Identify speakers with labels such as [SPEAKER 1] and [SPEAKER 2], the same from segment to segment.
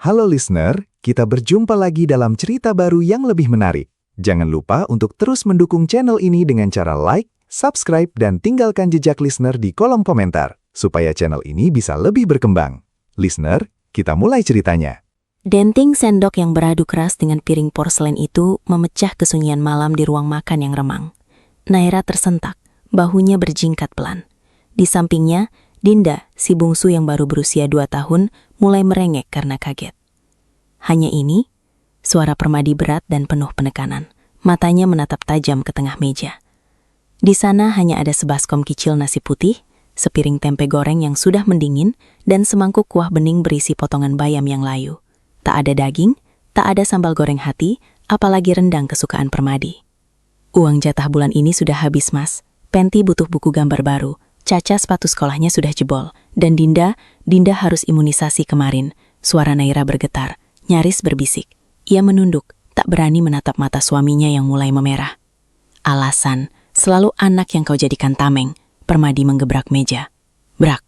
[SPEAKER 1] Halo listener, kita berjumpa lagi dalam cerita baru yang lebih menarik. Jangan lupa untuk terus mendukung channel ini dengan cara like, subscribe, dan tinggalkan jejak listener di kolom komentar, supaya channel ini bisa lebih berkembang. Listener, kita mulai ceritanya.
[SPEAKER 2] Denting sendok yang beradu keras dengan piring porselen itu memecah kesunyian malam di ruang makan yang remang. Naira tersentak, bahunya berjingkat pelan. Di sampingnya, Dinda, si bungsu yang baru berusia 2 tahun, mulai merengek karena kaget. Hanya ini, suara Permadi berat dan penuh penekanan. Matanya menatap tajam ke tengah meja. Di sana hanya ada sebaskom kicil nasi putih, sepiring tempe goreng yang sudah mendingin, dan semangkuk kuah bening berisi potongan bayam yang layu. Tak ada daging, tak ada sambal goreng hati, apalagi rendang kesukaan Permadi. Uang jatah bulan ini sudah habis, Mas. Penti butuh buku gambar baru. Caca sepatu sekolahnya sudah jebol, dan Dinda harus imunisasi kemarin. Suara Naira bergetar, nyaris berbisik. Ia menunduk, tak berani menatap mata suaminya yang mulai memerah. Alasan, selalu anak yang kau jadikan tameng. Permadi menggebrak meja. Brak.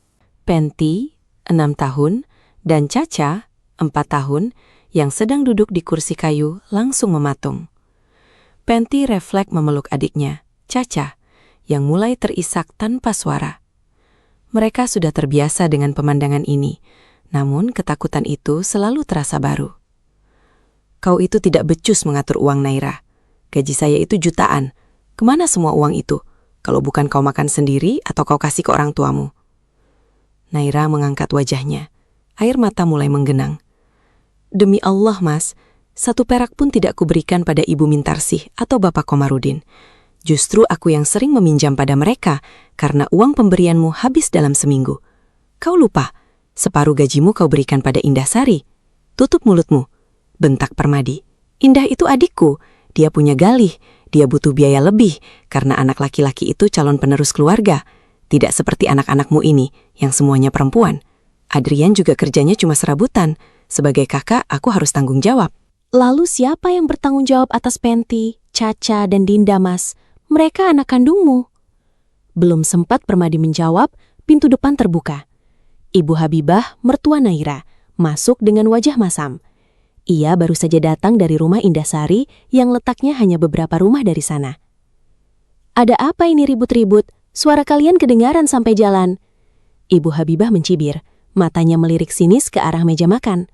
[SPEAKER 3] Penti, 6 tahun, dan Caca, 4 tahun, yang sedang duduk di kursi kayu langsung mematung. Penti refleks memeluk adiknya, Caca, yang mulai terisak tanpa suara. Mereka sudah terbiasa dengan pemandangan ini, namun ketakutan itu selalu terasa baru. Kau itu tidak becus mengatur uang, Naira. Gaji saya itu jutaan. Kemana semua uang itu? Kalau bukan kau makan sendiri atau kau kasih ke orang tuamu? Naira mengangkat wajahnya. Air mata mulai menggenang. Demi Allah, Mas, 1 perak pun tidak kuberikan pada Ibu Mintarsih atau Bapak Komarudin. Justru aku yang sering meminjam pada mereka karena uang pemberianmu habis dalam seminggu. Kau lupa, separuh gajimu kau berikan pada Indah Sari. Tutup mulutmu, bentak Permadi. Indah itu adikku, dia punya galih, dia butuh biaya lebih karena anak laki-laki itu calon penerus keluarga. Tidak seperti anak-anakmu ini yang semuanya perempuan. Adrian juga kerjanya cuma serabutan. Sebagai kakak, aku harus tanggung jawab.
[SPEAKER 2] Lalu siapa yang bertanggung jawab atas Penti, Caca, dan Dinda, Mas? Mereka anak kandungmu. Belum sempat Permadi menjawab, pintu depan terbuka. Ibu Habibah, mertua Naira, masuk dengan wajah masam. Ia baru saja datang dari rumah Indah Sari yang letaknya hanya beberapa rumah dari sana. Ada apa ini ribut-ribut? Suara kalian kedengaran sampai jalan. Ibu Habibah mencibir, matanya melirik sinis ke arah meja makan.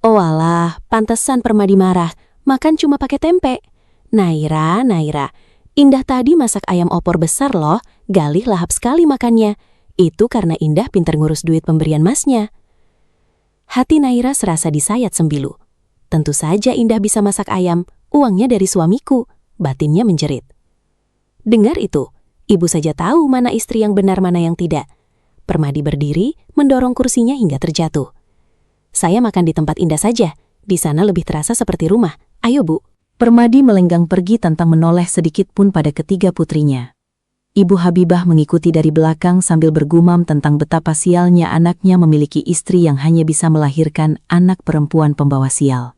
[SPEAKER 2] Oh alah, pantesan Permadi marah, makan cuma pakai tempe. Naira, Indah tadi masak ayam opor besar loh, Galih lahap sekali makannya. Itu karena Indah pintar ngurus duit pemberian masnya. Hati Naira serasa disayat sembilu. Tentu saja Indah bisa masak ayam, uangnya dari suamiku, batinnya menjerit. Dengar itu, ibu saja tahu mana istri yang benar mana yang tidak. Permadi berdiri, mendorong kursinya hingga terjatuh. Saya makan di tempat Indah saja, di sana lebih terasa seperti rumah. Ayo Bu. Permadi melenggang pergi tanpa menoleh sedikit pun pada ketiga putrinya. Ibu Habibah mengikuti dari belakang sambil bergumam tentang betapa sialnya anaknya memiliki istri yang hanya bisa melahirkan anak perempuan pembawa sial.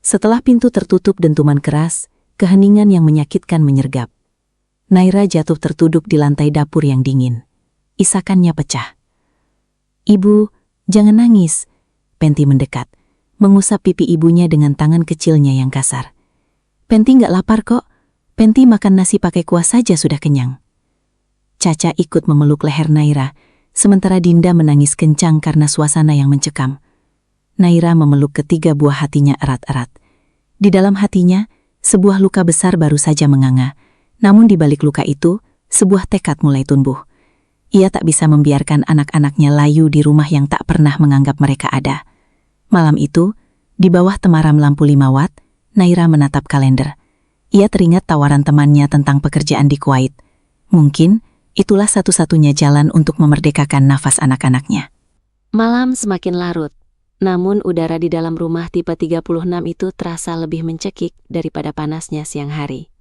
[SPEAKER 2] Setelah pintu tertutup dentuman keras, keheningan yang menyakitkan menyergap. Naira jatuh tertuduk di lantai dapur yang dingin. Isakannya pecah. Ibu, jangan nangis. Penti mendekat, mengusap pipi ibunya dengan tangan kecilnya yang kasar. Penti nggak lapar kok. Penti makan nasi pakai kuah saja sudah kenyang. Caca ikut memeluk leher Naira, sementara Dinda menangis kencang karena suasana yang mencekam. Naira memeluk ketiga buah hatinya erat-erat. Di dalam hatinya, sebuah luka besar baru saja menganga. Namun di balik luka itu, sebuah tekad mulai tumbuh. Ia tak bisa membiarkan anak-anaknya layu di rumah yang tak pernah menganggap mereka ada. Malam itu, di bawah temaram lampu 5 watt, Naira menatap kalender. Ia teringat tawaran temannya tentang pekerjaan di Kuwait. Mungkin, itulah satu-satunya jalan untuk memerdekakan nafas anak-anaknya.
[SPEAKER 3] Malam semakin larut, namun udara di dalam rumah tipe 36 itu terasa lebih mencekik daripada panasnya siang hari.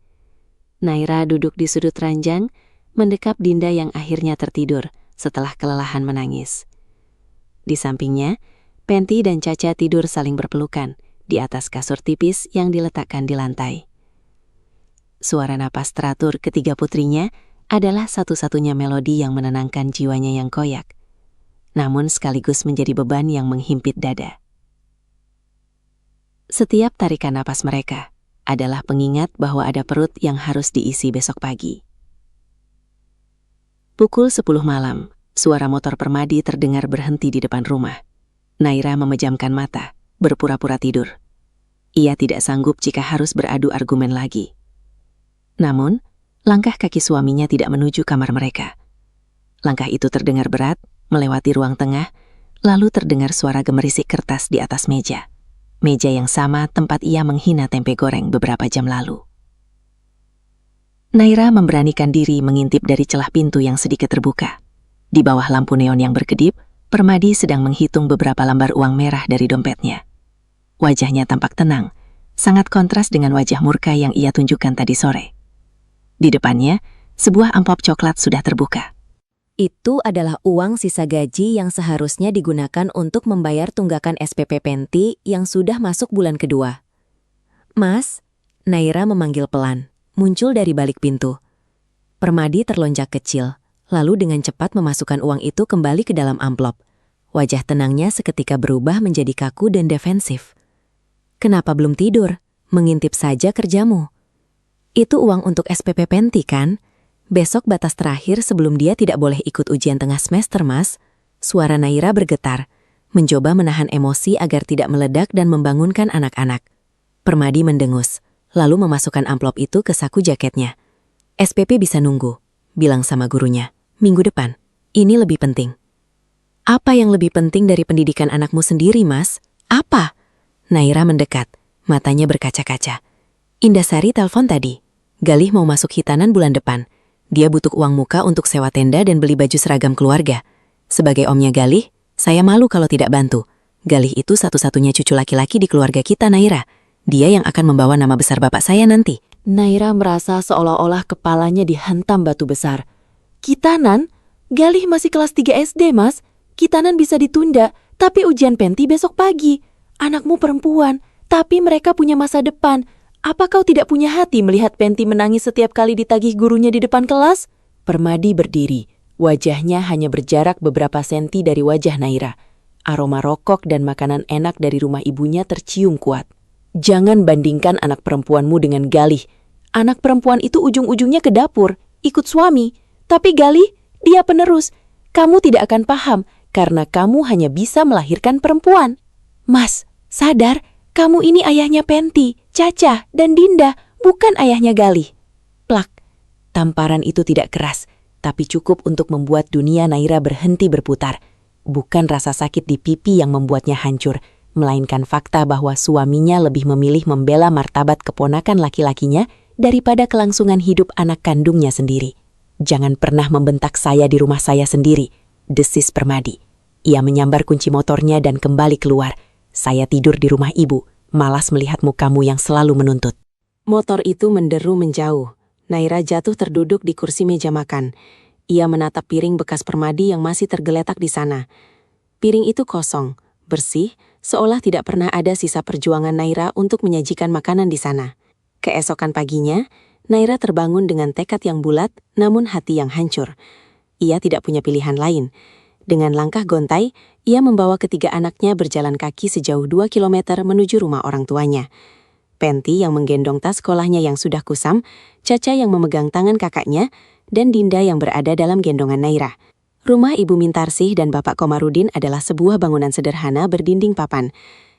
[SPEAKER 3] Naira duduk di sudut ranjang, mendekap Dinda yang akhirnya tertidur setelah kelelahan menangis. Di sampingnya, Penti dan Caca tidur saling berpelukan di atas kasur tipis yang diletakkan di lantai. Suara napas teratur ketiga putrinya adalah satu-satunya melodi yang menenangkan jiwanya yang koyak. namun sekaligus menjadi beban yang menghimpit dada. Setiap tarikan napas mereka adalah pengingat bahwa ada perut yang harus diisi besok pagi. Pukul 10 malam, suara motor Permadi terdengar berhenti di depan rumah. Naira memejamkan mata, berpura-pura tidur. Ia tidak sanggup jika harus beradu argumen lagi. Namun, langkah kaki suaminya tidak menuju kamar mereka. Langkah itu terdengar berat, melewati ruang tengah, lalu terdengar suara gemerisik kertas di atas meja. Meja yang sama tempat ia menghina tempe goreng beberapa jam lalu. Naira memberanikan diri mengintip dari celah pintu yang sedikit terbuka. Di bawah lampu neon yang berkedip, Permadi sedang menghitung beberapa lembar uang merah dari dompetnya. Wajahnya tampak tenang, sangat kontras dengan wajah murka yang ia tunjukkan tadi sore. Di depannya, sebuah amplop coklat sudah terbuka.
[SPEAKER 4] Itu adalah uang sisa gaji yang seharusnya digunakan untuk membayar tunggakan SPP Penti yang sudah masuk bulan kedua. "Mas," Naira memanggil pelan, muncul dari balik pintu. Permadi terlonjak kecil, lalu dengan cepat memasukkan uang itu kembali ke dalam amplop. Wajah tenangnya seketika berubah menjadi kaku dan defensif. "Kenapa belum tidur? Mengintip saja kerjamu." "Itu uang untuk SPP Penti kan? Besok batas terakhir sebelum dia tidak boleh ikut ujian tengah semester, Mas." Suara Naira bergetar, mencoba menahan emosi agar tidak meledak dan membangunkan anak-anak. Permadi mendengus, lalu memasukkan amplop itu ke saku jaketnya. "SPP bisa nunggu," bilang sama gurunya. "Minggu depan. Ini lebih penting." "Apa yang lebih penting dari pendidikan anakmu sendiri, Mas? Apa?" Naira mendekat, matanya berkaca-kaca. "Indasari telepon tadi. Galih mau masuk hitanan bulan depan. Dia butuh uang muka untuk sewa tenda dan beli baju seragam keluarga. Sebagai omnya Galih, saya malu kalau tidak bantu. Galih itu satu-satunya cucu laki-laki di keluarga kita, Naira. Dia yang akan membawa nama besar bapak saya nanti."
[SPEAKER 2] Naira merasa seolah-olah kepalanya dihantam batu besar. "Kitanan? Galih masih kelas 3 SD, Mas. Kitanan bisa ditunda, tapi ujian Penti besok pagi. Anakmu perempuan, tapi mereka punya masa depan. Apa kau tidak punya hati melihat Penti menangis setiap kali ditagih gurunya di depan kelas?" Permadi berdiri. Wajahnya hanya berjarak beberapa senti dari wajah Naira. Aroma rokok dan makanan enak dari rumah ibunya tercium kuat. "Jangan bandingkan anak perempuanmu dengan Galih. Anak perempuan itu ujung-ujungnya ke dapur, ikut suami. Tapi Galih, dia penerus. Kamu tidak akan paham, karena kamu hanya bisa melahirkan perempuan." "Mas, sadar, kamu ini ayahnya Penti, Caca, dan Dinda, bukan ayahnya Galih." Plak. Tamparan itu tidak keras, tapi cukup untuk membuat dunia Naira berhenti berputar. Bukan rasa sakit di pipi yang membuatnya hancur, melainkan fakta bahwa suaminya lebih memilih membela martabat keponakan laki-lakinya daripada kelangsungan hidup anak kandungnya sendiri. "Jangan pernah membentak saya di rumah saya sendiri," desis Permadi. Ia menyambar kunci motornya dan kembali keluar. "Saya tidur di rumah ibu, malas melihat mukamu yang selalu menuntut."
[SPEAKER 3] Motor itu menderu menjauh. Naira jatuh terduduk di kursi meja makan. Ia menatap piring bekas Permadi yang masih tergeletak di sana. Piring itu kosong, bersih, seolah tidak pernah ada sisa perjuangan Naira untuk menyajikan makanan di sana. Keesokan paginya, Naira terbangun dengan tekad yang bulat, namun hati yang hancur. Ia tidak punya pilihan lain. Dengan langkah gontai, ia membawa ketiga anaknya berjalan kaki sejauh 2 kilometer menuju rumah orang tuanya. Penti yang menggendong tas sekolahnya yang sudah kusam, Caca yang memegang tangan kakaknya, dan Dinda yang berada dalam gendongan Naira. Rumah Ibu Mintarsih dan Bapak Komarudin adalah sebuah bangunan sederhana berdinding papan.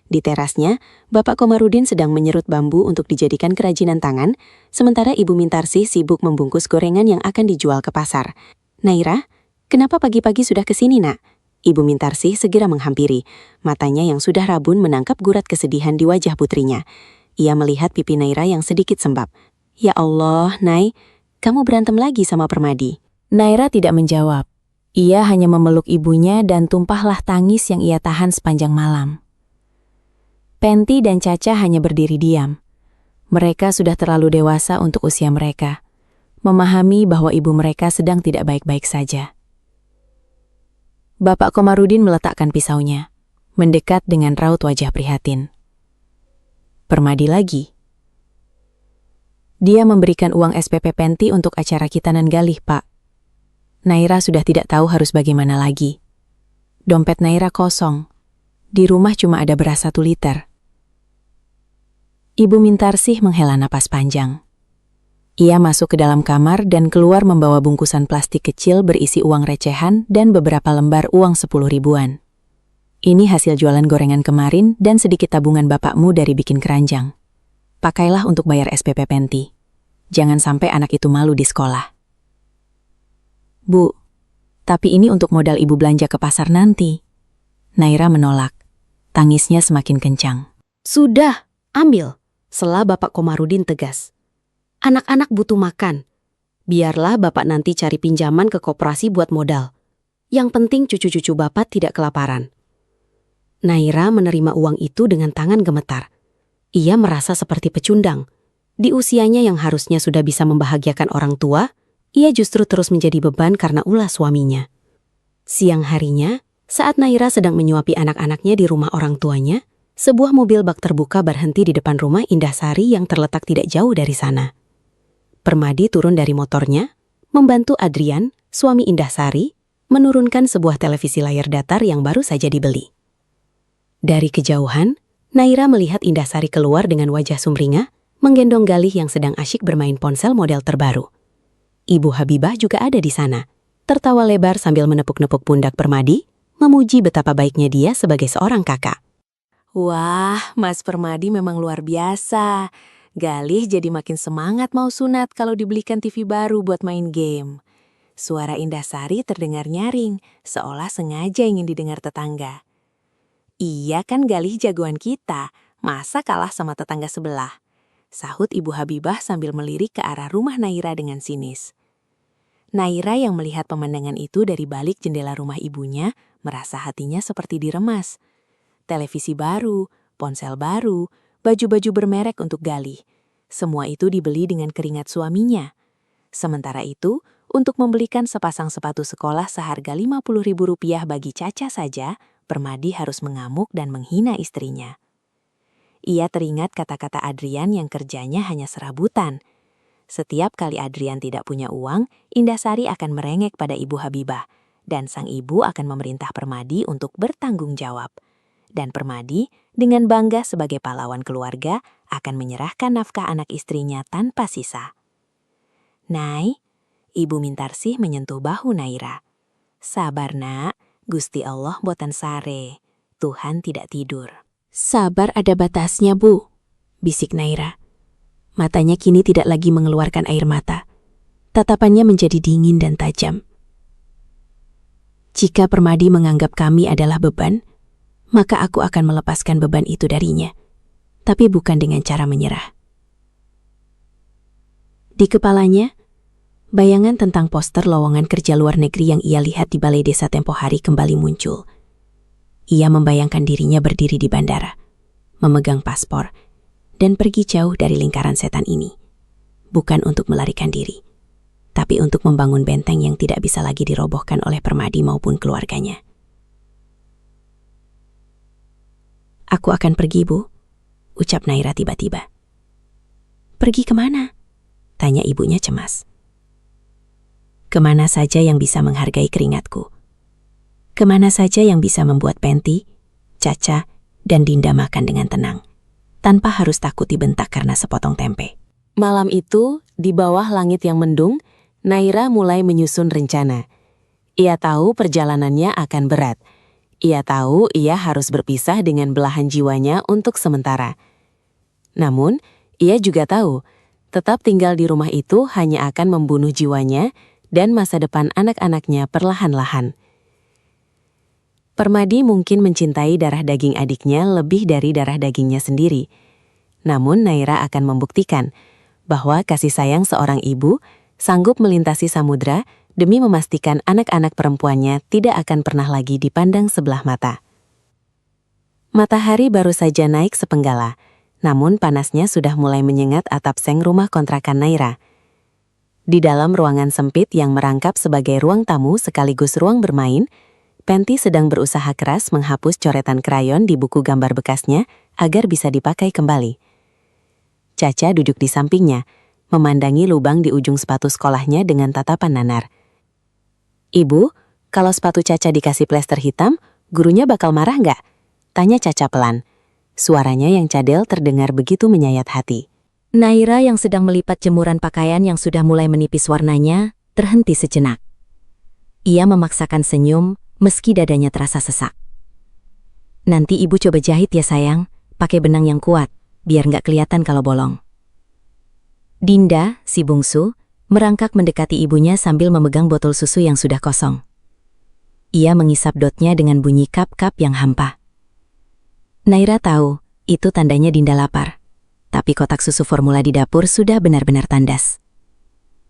[SPEAKER 3] Di terasnya, Bapak Komarudin sedang menyerut bambu untuk dijadikan kerajinan tangan, sementara Ibu Mintarsih sibuk membungkus gorengan yang akan dijual ke pasar. "Naira, kenapa pagi-pagi sudah kesini, Nak?" Ibu Mintarsih segera menghampiri. Matanya yang sudah rabun menangkap gurat kesedihan di wajah putrinya. Ia melihat pipi Naira yang sedikit sembab. "Ya Allah, Nay, kamu berantem lagi sama Permadi?"
[SPEAKER 4] Naira tidak menjawab. Ia hanya memeluk ibunya dan tumpahlah tangis yang ia tahan sepanjang malam. Penti dan Caca hanya berdiri diam. Mereka sudah terlalu dewasa untuk usia mereka, memahami bahwa ibu mereka sedang tidak baik-baik saja. Bapak Komarudin meletakkan pisaunya, mendekat dengan raut wajah prihatin. "Permadi lagi?" "Dia memberikan uang SPP Penti untuk acara Kitanan Galih, Pak." Naira sudah tidak tahu harus bagaimana lagi.
[SPEAKER 3] Dompet Naira kosong. Di rumah cuma ada beras 1 liter. Ibu Mintarsih menghela napas panjang. Ia masuk ke dalam kamar dan keluar membawa bungkusan plastik kecil berisi uang recehan dan beberapa lembar uang 10 ribuan. Ini hasil jualan gorengan kemarin dan sedikit tabungan bapakmu dari bikin keranjang. Pakailah untuk bayar SPP Penti. Jangan sampai anak itu malu di sekolah. Bu, tapi ini untuk modal ibu belanja ke pasar nanti. Naira menolak. Tangisnya semakin kencang.
[SPEAKER 2] Sudah, ambil. Setelah Bapak Komarudin tegas. Anak-anak butuh makan. Biarlah Bapak nanti cari pinjaman ke koperasi buat modal. Yang penting cucu-cucu Bapak tidak kelaparan. Naira menerima uang itu dengan tangan gemetar. Ia merasa seperti pecundang. Di usianya yang harusnya sudah bisa membahagiakan orang tua, ia justru terus menjadi beban karena ulah suaminya. Siang harinya, saat Naira sedang menyuapi anak-anaknya di rumah orang tuanya, sebuah mobil bak terbuka berhenti di depan rumah Indahsari yang terletak tidak jauh dari sana. Permadi turun dari motornya, membantu Adrian, suami Indahsari, menurunkan sebuah televisi layar datar yang baru saja dibeli. Dari kejauhan, Naira melihat Indahsari keluar dengan wajah sumringah, menggendong Galih yang sedang asyik bermain ponsel model terbaru. Ibu Habibah juga ada di sana, tertawa lebar sambil menepuk-nepuk pundak Permadi, memuji betapa baiknya dia sebagai seorang kakak.
[SPEAKER 3] Wah, Mas Permadi memang luar biasa. Galih jadi makin semangat mau sunat kalau dibelikan TV baru buat main game. Suara Indahsari terdengar nyaring, seolah sengaja ingin didengar tetangga. Iya kan Galih jagoan kita, masa kalah sama tetangga sebelah? Sahut Ibu Habibah sambil melirik ke arah rumah Naira dengan sinis. Naira yang melihat pemandangan itu dari balik jendela rumah ibunya, merasa hatinya seperti diremas. Televisi baru, ponsel baru, baju-baju bermerek untuk Galih. Semua itu dibeli dengan keringat suaminya. Sementara itu, untuk membelikan sepasang sepatu sekolah seharga Rp50.000 bagi Caca saja, Permadi harus mengamuk dan menghina istrinya. Ia teringat kata-kata Adrian yang kerjanya hanya serabutan. Setiap kali Adrian tidak punya uang, Indahsari akan merengek pada Ibu Habibah, dan sang ibu akan memerintah Permadi untuk bertanggung jawab. Dan Permadi, dengan bangga sebagai pahlawan keluarga, akan menyerahkan nafkah anak istrinya tanpa sisa. Nai, Ibu Mintarsih menyentuh bahu Naira. Sabar nak, Gusti Allah boten sare. Tuhan tidak tidur.
[SPEAKER 2] Sabar ada batasnya, Bu, bisik Naira. Matanya kini tidak lagi mengeluarkan air mata. Tatapannya menjadi dingin dan tajam. Jika Permadi menganggap kami adalah beban, maka aku akan melepaskan beban itu darinya, tapi bukan dengan cara menyerah. Di kepalanya, bayangan tentang poster lowongan kerja luar negeri yang ia lihat di balai desa tempo hari kembali muncul. Ia membayangkan dirinya berdiri di bandara, memegang paspor, dan pergi jauh dari lingkaran setan ini. Bukan untuk melarikan diri, tapi untuk membangun benteng yang tidak bisa lagi dirobohkan oleh Permadi maupun keluarganya. Aku akan pergi, Bu, ucap Naira tiba-tiba. Pergi kemana? Tanya ibunya cemas. Kemana saja yang bisa menghargai keringatku. Kemana saja yang bisa membuat Penti, Caca, dan Dinda makan dengan tenang, tanpa harus takut dibentak karena sepotong tempe.
[SPEAKER 3] Malam itu, di bawah langit yang mendung, Naira mulai menyusun rencana. Ia tahu perjalanannya akan berat. Ia tahu ia harus berpisah dengan belahan jiwanya untuk sementara. Namun, ia juga tahu, tetap tinggal di rumah itu hanya akan membunuh jiwanya dan masa depan anak-anaknya perlahan-lahan. Permadi mungkin mencintai darah daging adiknya lebih dari darah dagingnya sendiri. Namun Naira akan membuktikan bahwa kasih sayang seorang ibu sanggup melintasi samudra demi memastikan anak-anak perempuannya tidak akan pernah lagi dipandang sebelah mata. Matahari baru saja naik sepenggala, namun panasnya sudah mulai menyengat atap seng rumah kontrakan Naira. Di dalam ruangan sempit yang merangkap sebagai ruang tamu sekaligus ruang bermain, Penti sedang berusaha keras menghapus coretan krayon di buku gambar bekasnya agar bisa dipakai kembali. Caca duduk di sampingnya, memandangi lubang di ujung sepatu sekolahnya dengan tatapan nanar. Ibu, kalau sepatu Caca dikasih plester hitam, Gurunya bakal marah nggak? Tanya Caca pelan. Suaranya yang cadel terdengar begitu menyayat hati.
[SPEAKER 4] Naira yang sedang melipat jemuran pakaian yang sudah mulai menipis warnanya, terhenti sejenak. Ia memaksakan senyum, meski dadanya terasa sesak. Nanti ibu coba jahit ya sayang, pakai benang yang kuat, biar nggak kelihatan kalau bolong. Dinda, si bungsu, merangkak mendekati ibunya sambil memegang botol susu yang sudah kosong. Ia mengisap dotnya dengan bunyi kap-kap yang hampa. Naira tahu, itu tandanya Dinda lapar. Tapi kotak susu formula di dapur sudah benar-benar tandas.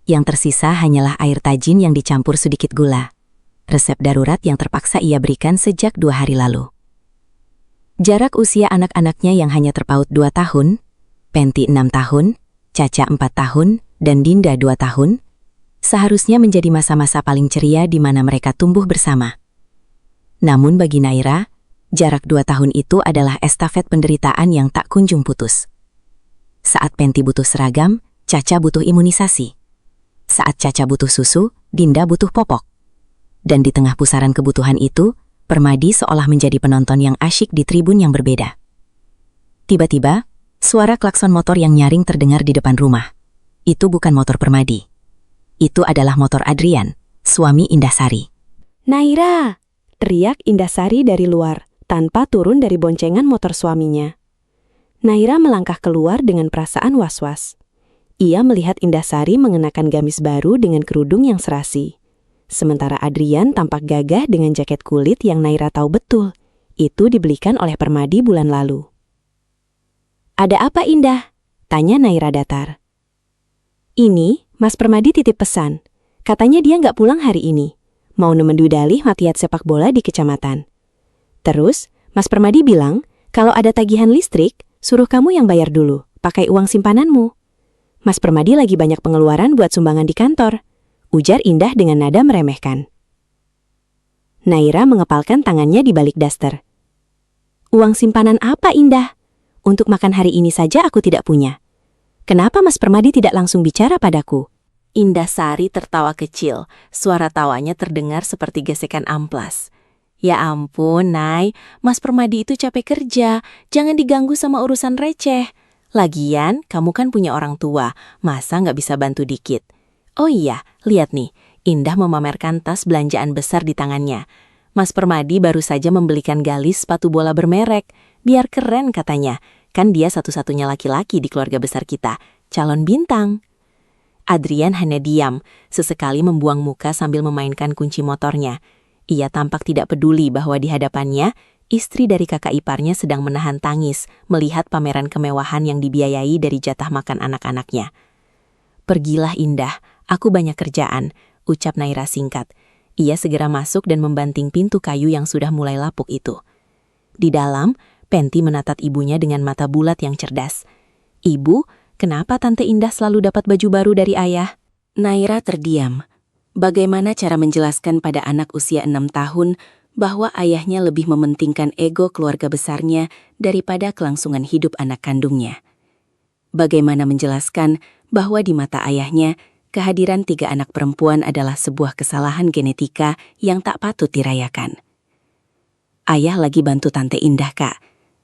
[SPEAKER 4] Yang tersisa hanyalah air tajin yang dicampur sedikit gula. Resep darurat yang terpaksa ia berikan sejak 2 hari lalu. Jarak usia anak-anaknya yang hanya terpaut 2 tahun, Penty 6 tahun, Caca 4 tahun, dan Dinda 2 tahun, seharusnya menjadi masa-masa paling ceria di mana mereka tumbuh bersama. Namun bagi Naira, jarak 2 tahun itu adalah estafet penderitaan yang tak kunjung putus. Saat Penty butuh seragam, Caca butuh imunisasi. Saat Caca butuh susu, Dinda butuh popok. Dan di tengah pusaran kebutuhan itu, Permadi seolah menjadi penonton yang asyik di tribun yang berbeda. Tiba-tiba, suara klakson motor yang nyaring terdengar di depan rumah. Itu bukan motor Permadi. Itu adalah motor Adrian, suami Indahsari.
[SPEAKER 2] Naira! Teriak Indahsari dari luar, tanpa turun dari boncengan motor suaminya. Naira melangkah keluar dengan perasaan was-was. Ia melihat Indahsari mengenakan gamis baru dengan kerudung yang serasi. Sementara Adrian tampak gagah dengan jaket kulit yang Naira tahu betul. Itu dibelikan oleh Permadi bulan lalu. "Ada apa, Indah?" tanya Naira datar. "Ini, Mas Permadi titip pesan. Katanya dia nggak pulang hari ini. Mau nemenin Dalih latihan sepak bola di kecamatan. Terus, Mas Permadi bilang, kalau ada tagihan listrik, suruh kamu yang bayar dulu, pakai uang simpananmu. Mas Permadi lagi banyak pengeluaran buat sumbangan di kantor," ujar Indah dengan nada meremehkan. Naira mengepalkan tangannya di balik daster. "Uang simpanan apa, Indah? Untuk makan hari ini saja aku tidak punya. Kenapa Mas Permadi tidak langsung bicara padaku?" Indahsari tertawa kecil, suara tawanya terdengar seperti gesekan amplas. "Ya ampun, Nay, Mas Permadi itu capek kerja, jangan diganggu sama urusan receh. Lagian, kamu kan punya orang tua, masa nggak bisa bantu dikit? Oh iya, lihat nih, Indah memamerkan tas belanjaan besar di tangannya. Mas Permadi baru saja membelikan Galis sepatu bola bermerek, biar keren katanya, kan dia satu-satunya laki-laki di keluarga besar kita, calon bintang." Adrian hanya diam, sesekali membuang muka sambil memainkan kunci motornya. Ia tampak tidak peduli bahwa di hadapannya, istri dari kakak iparnya sedang menahan tangis melihat pameran kemewahan yang dibiayai dari jatah makan anak-anaknya. "Pergilah Indah, aku banyak kerjaan," ucap Naira singkat. Ia segera masuk dan membanting pintu kayu yang sudah mulai lapuk itu. Di dalam, Penty menatap ibunya dengan mata bulat yang cerdas. "Ibu, kenapa Tante Indah selalu dapat baju baru dari ayah?" Naira terdiam. Bagaimana cara menjelaskan pada anak usia 6 tahun bahwa ayahnya lebih mementingkan ego keluarga besarnya daripada kelangsungan hidup anak kandungnya? Bagaimana menjelaskan bahwa di mata ayahnya, kehadiran 3 anak perempuan adalah sebuah kesalahan genetika yang tak patut dirayakan? "Ayah lagi bantu Tante Indah, Kak.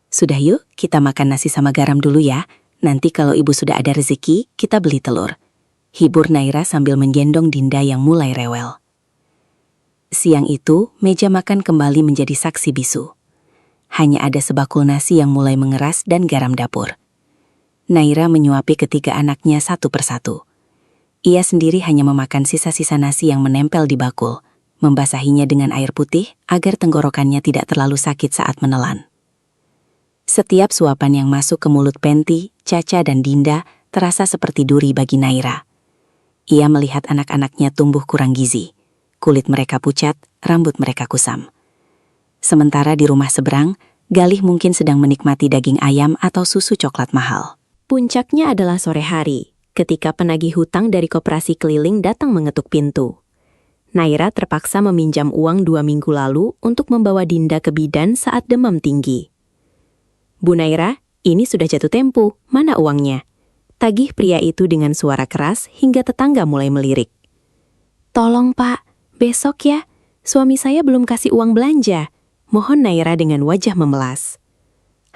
[SPEAKER 2] Sudah yuk, kita makan nasi sama garam dulu ya. Nanti kalau ibu sudah ada rezeki, kita beli telur," hibur Naira sambil menggendong Dinda yang mulai rewel. Siang itu, meja makan kembali menjadi saksi bisu. Hanya ada sebakul nasi yang mulai mengeras dan garam dapur. Naira menyuapi ketiga anaknya satu persatu. Ia sendiri hanya memakan sisa-sisa nasi yang menempel di bakul, membasahinya dengan air putih agar tenggorokannya tidak terlalu sakit saat menelan. Setiap suapan yang masuk ke mulut Penty, Caca, dan Dinda terasa seperti duri bagi Naira. Ia melihat anak-anaknya tumbuh kurang gizi. Kulit mereka pucat, rambut mereka kusam. Sementara di rumah seberang, Galih mungkin sedang menikmati daging ayam atau susu coklat mahal. Puncaknya adalah sore hari, ketika penagih hutang dari koperasi keliling datang mengetuk pintu. Naira terpaksa meminjam uang 2 minggu lalu untuk membawa Dinda ke bidan saat demam tinggi. "Bu Naira, ini sudah jatuh tempo, mana uangnya?" tagih pria itu dengan suara keras hingga tetangga mulai melirik. "Tolong Pak, besok ya, suami saya belum kasih uang belanja.
[SPEAKER 3] mohon Naira dengan wajah memelas.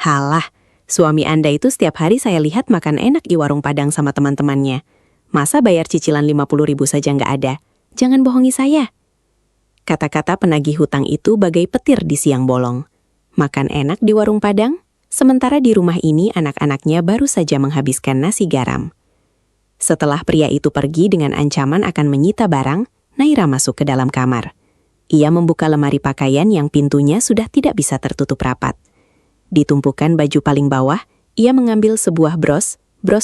[SPEAKER 3] Halah, suami Anda itu setiap hari saya lihat makan enak di warung Padang sama teman-temannya. Masa bayar cicilan 50.000 saja nggak ada? Jangan bohongi saya. Kata-kata penagih hutang itu bagai petir di siang bolong. Makan enak di warung Padang, sementara di rumah ini anak-anaknya baru saja menghabiskan nasi garam. Setelah pria itu pergi dengan ancaman akan menyita barang, Naira masuk ke dalam kamar. Ia membuka lemari pakaian yang pintunya sudah tidak bisa tertutup rapat. Di tumpukan baju paling bawah, ia mengambil sebuah bros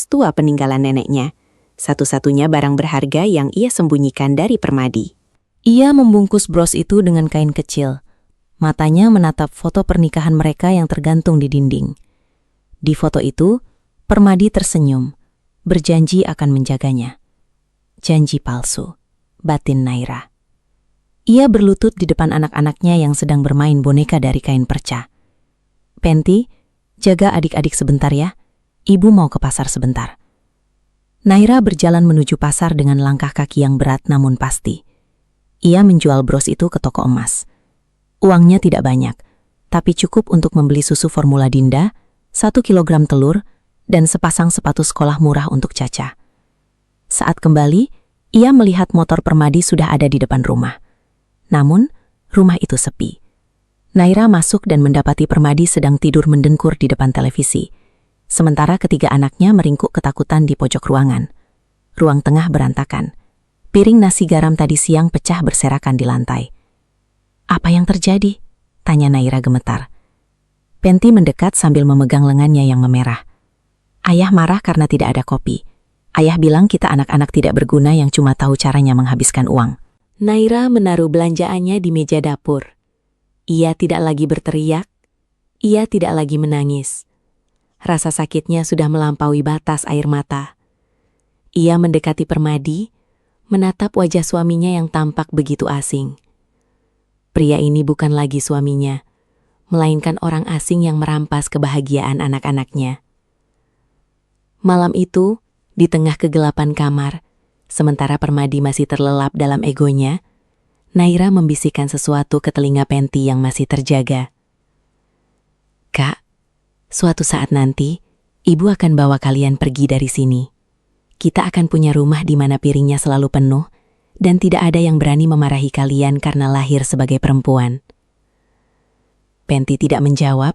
[SPEAKER 3] tua peninggalan neneknya. Satu-satunya barang berharga yang ia sembunyikan dari Permadi.
[SPEAKER 4] Ia membungkus bros itu dengan kain kecil. Matanya menatap foto pernikahan mereka yang tergantung di dinding. Di foto itu, Permadi tersenyum, berjanji akan menjaganya. Janji palsu, batin Naira. Ia berlutut di depan anak-anaknya yang sedang bermain boneka dari kain perca. Penti, jaga adik-adik sebentar ya. Ibu mau ke pasar sebentar. Naira berjalan menuju pasar dengan langkah kaki yang berat namun pasti. Ia menjual bros itu ke toko emas. Uangnya tidak banyak, tapi cukup untuk membeli susu formula Dinda, 1 kilogram telur, dan sepasang sepatu sekolah murah untuk Caca. Saat kembali, ia melihat motor Permadi sudah ada di depan rumah. Namun, rumah itu sepi. Naira masuk dan mendapati Permadi sedang tidur mendengkur di depan televisi, sementara ketiga anaknya meringkuk ketakutan di pojok ruangan. Ruang tengah berantakan. Piring nasi garam tadi siang pecah berserakan di lantai. "Apa yang terjadi?" tanya Naira gemetar. Penti mendekat sambil memegang lengannya yang memerah. "Ayah marah karena tidak ada kopi. Ayah bilang kita anak-anak tidak berguna yang cuma tahu caranya menghabiskan uang." Naira menaruh belanjaannya di meja dapur. Ia tidak lagi berteriak. Ia tidak lagi menangis. Rasa sakitnya sudah melampaui batas air mata. Ia mendekati Permadi, menatap wajah suaminya yang tampak begitu asing. Pria ini bukan lagi suaminya, melainkan orang asing yang merampas kebahagiaan anak-anaknya. Malam itu, di tengah kegelapan kamar, sementara Permadi masih terlelap dalam egonya, Naira membisikkan sesuatu ke telinga Penti yang masih terjaga. "Kak, suatu saat nanti, Ibu akan bawa kalian pergi dari sini. Kita akan punya rumah di mana piringnya selalu penuh, dan tidak ada yang berani memarahi kalian karena lahir sebagai perempuan." Penti tidak menjawab,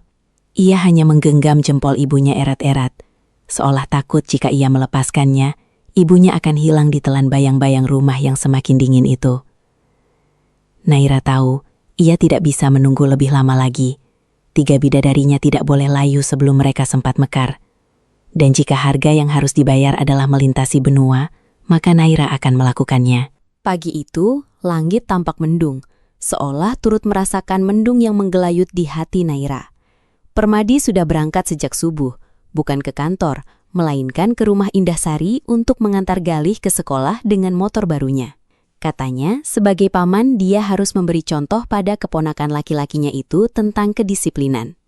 [SPEAKER 4] ia hanya menggenggam jempol ibunya erat-erat, seolah takut jika ia melepaskannya, ibunya akan hilang ditelan bayang-bayang rumah yang semakin dingin itu. Naira tahu, ia tidak bisa menunggu lebih lama lagi. 3 bidadarinya tidak boleh layu sebelum mereka sempat mekar. Dan jika harga yang harus dibayar adalah melintasi benua, maka Naira akan melakukannya. Pagi itu, langit tampak mendung, seolah turut merasakan mendung yang menggelayut di hati Naira. Permadi sudah berangkat sejak subuh, bukan ke kantor, melainkan ke rumah Indahsari untuk mengantar Galih ke sekolah dengan motor barunya. Katanya, sebagai paman dia harus memberi contoh pada keponakan laki-lakinya itu tentang kedisiplinan.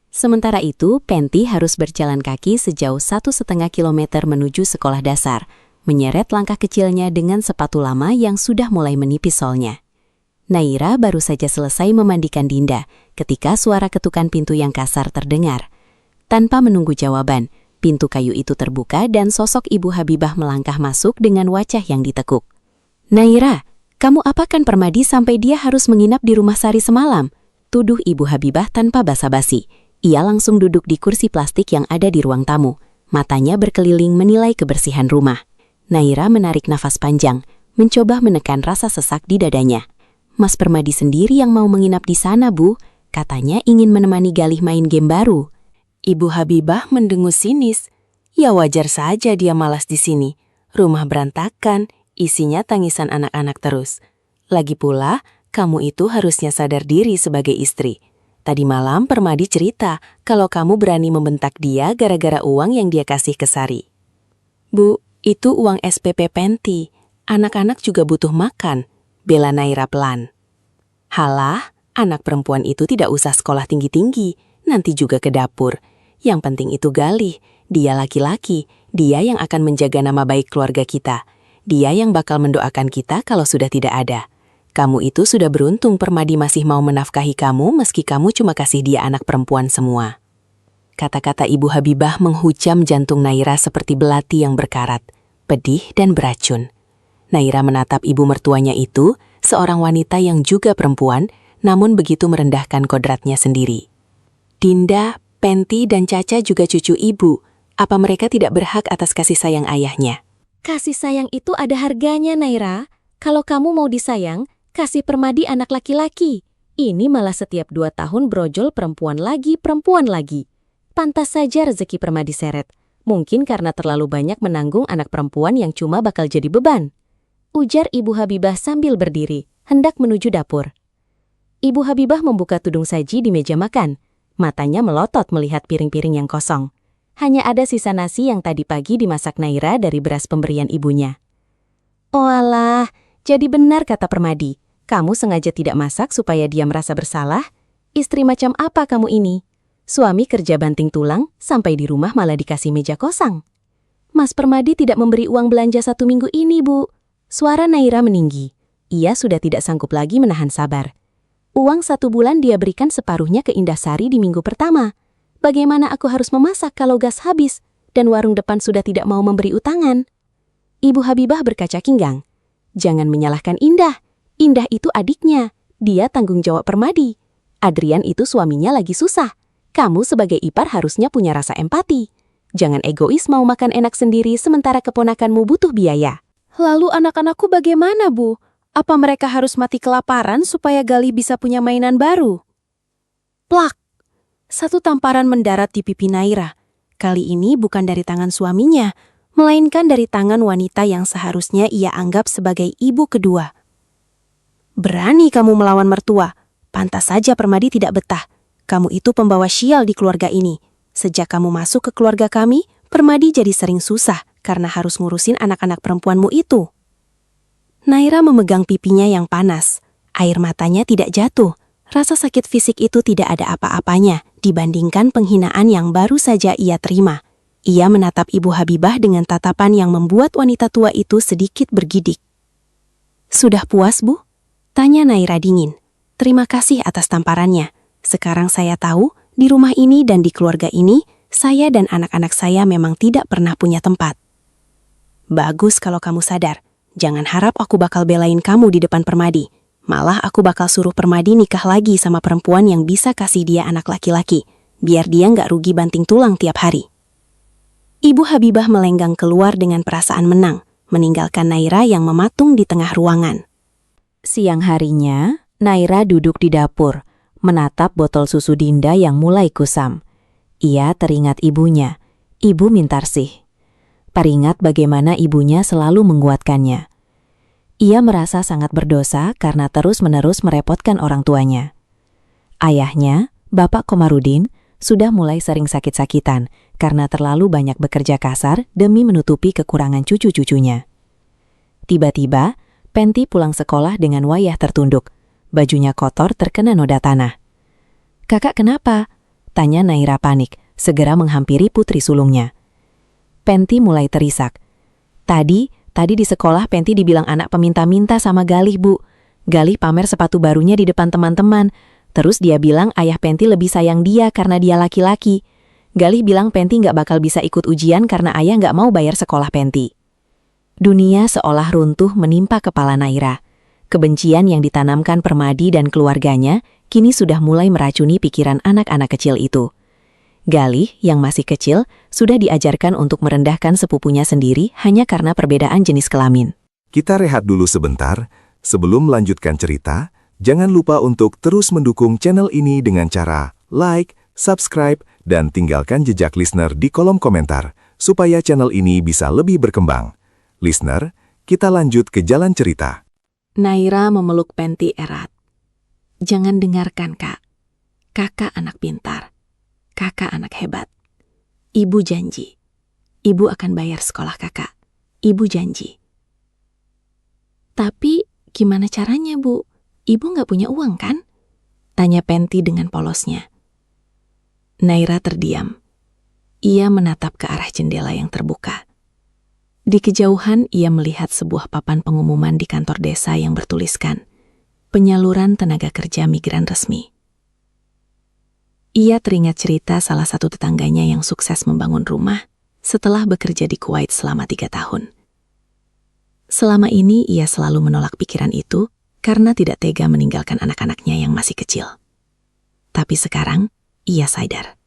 [SPEAKER 4] Sementara itu, Penti harus berjalan kaki sejauh 1,5 kilometer menuju sekolah dasar, menyeret langkah kecilnya dengan sepatu lama yang sudah mulai menipis solnya. Naira baru saja selesai memandikan Dinda ketika suara ketukan pintu yang kasar terdengar. Tanpa menunggu jawaban, pintu kayu itu terbuka dan sosok Ibu Habibah melangkah masuk dengan wajah yang ditekuk. "Naira, kamu apakan Permadi sampai dia harus menginap di rumah Sari semalam?" tuduh Ibu Habibah tanpa basa-basi. Ia langsung duduk di kursi plastik yang ada di ruang tamu. Matanya berkeliling menilai kebersihan rumah. Naira menarik nafas panjang, mencoba menekan rasa sesak di dadanya. "Mas Permadi sendiri yang mau menginap di sana, Bu. Katanya ingin menemani Galih main game baru." Ibu Habibah mendengus sinis. "Ya wajar saja dia malas di sini. Rumah berantakan, isinya tangisan anak-anak terus. Lagi pula, kamu itu harusnya sadar diri sebagai istri. Tadi malam Permadi cerita kalau kamu berani membentak dia gara-gara uang yang dia kasih ke Sari." "Bu, itu uang SPP Penti. Anak-anak juga butuh makan," bela Naira pelan. "Halah, anak perempuan itu tidak usah sekolah tinggi-tinggi, nanti juga ke dapur. Yang penting itu Galih, dia laki-laki, dia yang akan menjaga nama baik keluarga kita. Dia yang bakal mendoakan kita kalau sudah tidak ada.
[SPEAKER 3] Kamu itu sudah beruntung Permadi masih mau menafkahi kamu meski kamu cuma kasih dia anak perempuan semua. Kata-kata Ibu Habibah menghujam jantung Naira seperti belati yang berkarat, pedih dan beracun. Naira menatap ibu mertuanya itu, seorang wanita yang juga perempuan, namun begitu merendahkan kodratnya sendiri. Dinda, Penti, dan Caca juga cucu ibu. Apa mereka tidak berhak atas kasih sayang ayahnya?
[SPEAKER 2] Kasih sayang itu ada harganya, Naira. Kalau kamu mau disayang, kasih Permadi anak laki-laki. Ini malah setiap 2 tahun brojol perempuan lagi. Pantas saja rezeki Permadi seret. Mungkin karena terlalu banyak menanggung anak perempuan yang cuma bakal jadi beban. Ujar Ibu Habibah sambil berdiri, hendak menuju dapur. Ibu Habibah membuka tudung saji di meja makan. Matanya melotot melihat piring-piring yang kosong. Hanya ada sisa nasi yang tadi pagi dimasak Naira dari beras pemberian ibunya. Oh alah, jadi benar kata Permadi. Kamu sengaja tidak masak supaya dia merasa bersalah? Istri macam apa kamu ini? Suami kerja banting tulang, sampai di rumah malah dikasih meja kosong. Mas Permadi tidak memberi uang belanja 1 minggu ini, Bu. Suara Naira meninggi. Ia sudah tidak sanggup lagi menahan sabar. Uang 1 bulan dia berikan separuhnya ke Indahsari di minggu pertama. Bagaimana aku harus memasak kalau gas habis dan warung depan sudah tidak mau memberi utangan? Ibu Habibah berkaca kinggang. Jangan menyalahkan Indah. Indah itu adiknya. Dia tanggung jawab Permadi. Adrian itu suaminya lagi susah. Kamu sebagai ipar harusnya punya rasa empati. Jangan egois mau makan enak sendiri sementara keponakanmu butuh biaya. Lalu anak-anakku bagaimana, Bu? Apa mereka harus mati kelaparan supaya Gali bisa punya mainan baru? Plak! 1 tamparan mendarat di pipi Naira. Kali ini bukan dari tangan suaminya, melainkan dari tangan wanita yang seharusnya ia anggap sebagai ibu kedua. Berani kamu melawan mertua. Pantas saja Permadi tidak betah. Kamu itu pembawa sial di keluarga ini. Sejak kamu masuk ke keluarga kami, Permadi jadi sering susah karena harus ngurusin anak-anak perempuanmu itu. Naira memegang pipinya yang panas. Air matanya tidak jatuh. Rasa sakit fisik itu tidak ada apa-apanya dibandingkan penghinaan yang baru saja ia terima. Ia menatap Ibu Habibah dengan tatapan yang membuat wanita tua itu sedikit bergidik. Sudah puas, Bu? Tanya Naira dingin. Terima kasih atas tamparannya. Sekarang saya tahu, di rumah ini dan di keluarga ini, saya dan anak-anak saya memang tidak pernah punya tempat. Bagus kalau kamu sadar. Jangan harap aku bakal belain kamu di depan Permadi. Malah aku bakal suruh Permadi nikah lagi sama perempuan yang bisa kasih dia anak laki-laki. Biar dia nggak rugi banting tulang tiap hari. Ibu Habibah melenggang keluar dengan perasaan menang, meninggalkan Naira yang mematung di tengah ruangan. Siang harinya, Naira duduk di dapur, menatap botol susu Dinda yang mulai kusam. Ia teringat ibunya, Ibu Mintarsih. Teringat bagaimana ibunya selalu menguatkannya. Ia merasa sangat berdosa karena terus-menerus merepotkan orang tuanya. Ayahnya, Bapak Komarudin, sudah mulai sering sakit-sakitan karena terlalu banyak bekerja kasar demi menutupi kekurangan cucu-cucunya. Tiba-tiba, Penti pulang sekolah dengan wajah tertunduk. Bajunya kotor terkena noda tanah. "Kakak kenapa?" tanya Naira panik, segera menghampiri putri sulungnya. Penti mulai terisak. Tadi di sekolah Penti dibilang anak peminta-minta sama Galih, Bu. Galih pamer sepatu barunya di depan teman-teman. Terus dia bilang ayah Penti lebih sayang dia karena dia laki-laki. Galih bilang Penti nggak bakal bisa ikut ujian karena ayah nggak mau bayar sekolah Penti. Dunia seolah runtuh menimpa kepala Naira. Kebencian yang ditanamkan Permadi dan keluarganya kini sudah mulai meracuni pikiran anak-anak kecil itu. Galih, yang masih kecil, sudah diajarkan untuk merendahkan sepupunya sendiri hanya karena perbedaan jenis kelamin.
[SPEAKER 1] Kita rehat dulu sebentar. Sebelum melanjutkan cerita, jangan lupa untuk terus mendukung channel ini dengan cara like, subscribe, dan tinggalkan jejak listener di kolom komentar, supaya channel ini bisa lebih berkembang. Listener, kita lanjut ke jalan cerita.
[SPEAKER 3] Naira memeluk Penti erat. Jangan dengarkan, Kak. Kakak anak pintar. Kakak anak hebat. Ibu janji. Ibu akan bayar sekolah kakak. Ibu janji. Tapi gimana caranya, Bu? Ibu nggak punya uang, kan? Tanya Penti dengan polosnya. Naira terdiam. Ia menatap ke arah jendela yang terbuka. Di kejauhan ia melihat sebuah papan pengumuman di kantor desa yang bertuliskan, penyaluran tenaga kerja migran resmi. Ia teringat cerita salah satu tetangganya yang sukses membangun rumah setelah bekerja di Kuwait selama 3 tahun. Selama ini ia selalu menolak pikiran itu karena tidak tega meninggalkan anak-anaknya yang masih kecil. Tapi sekarang, ia sadar.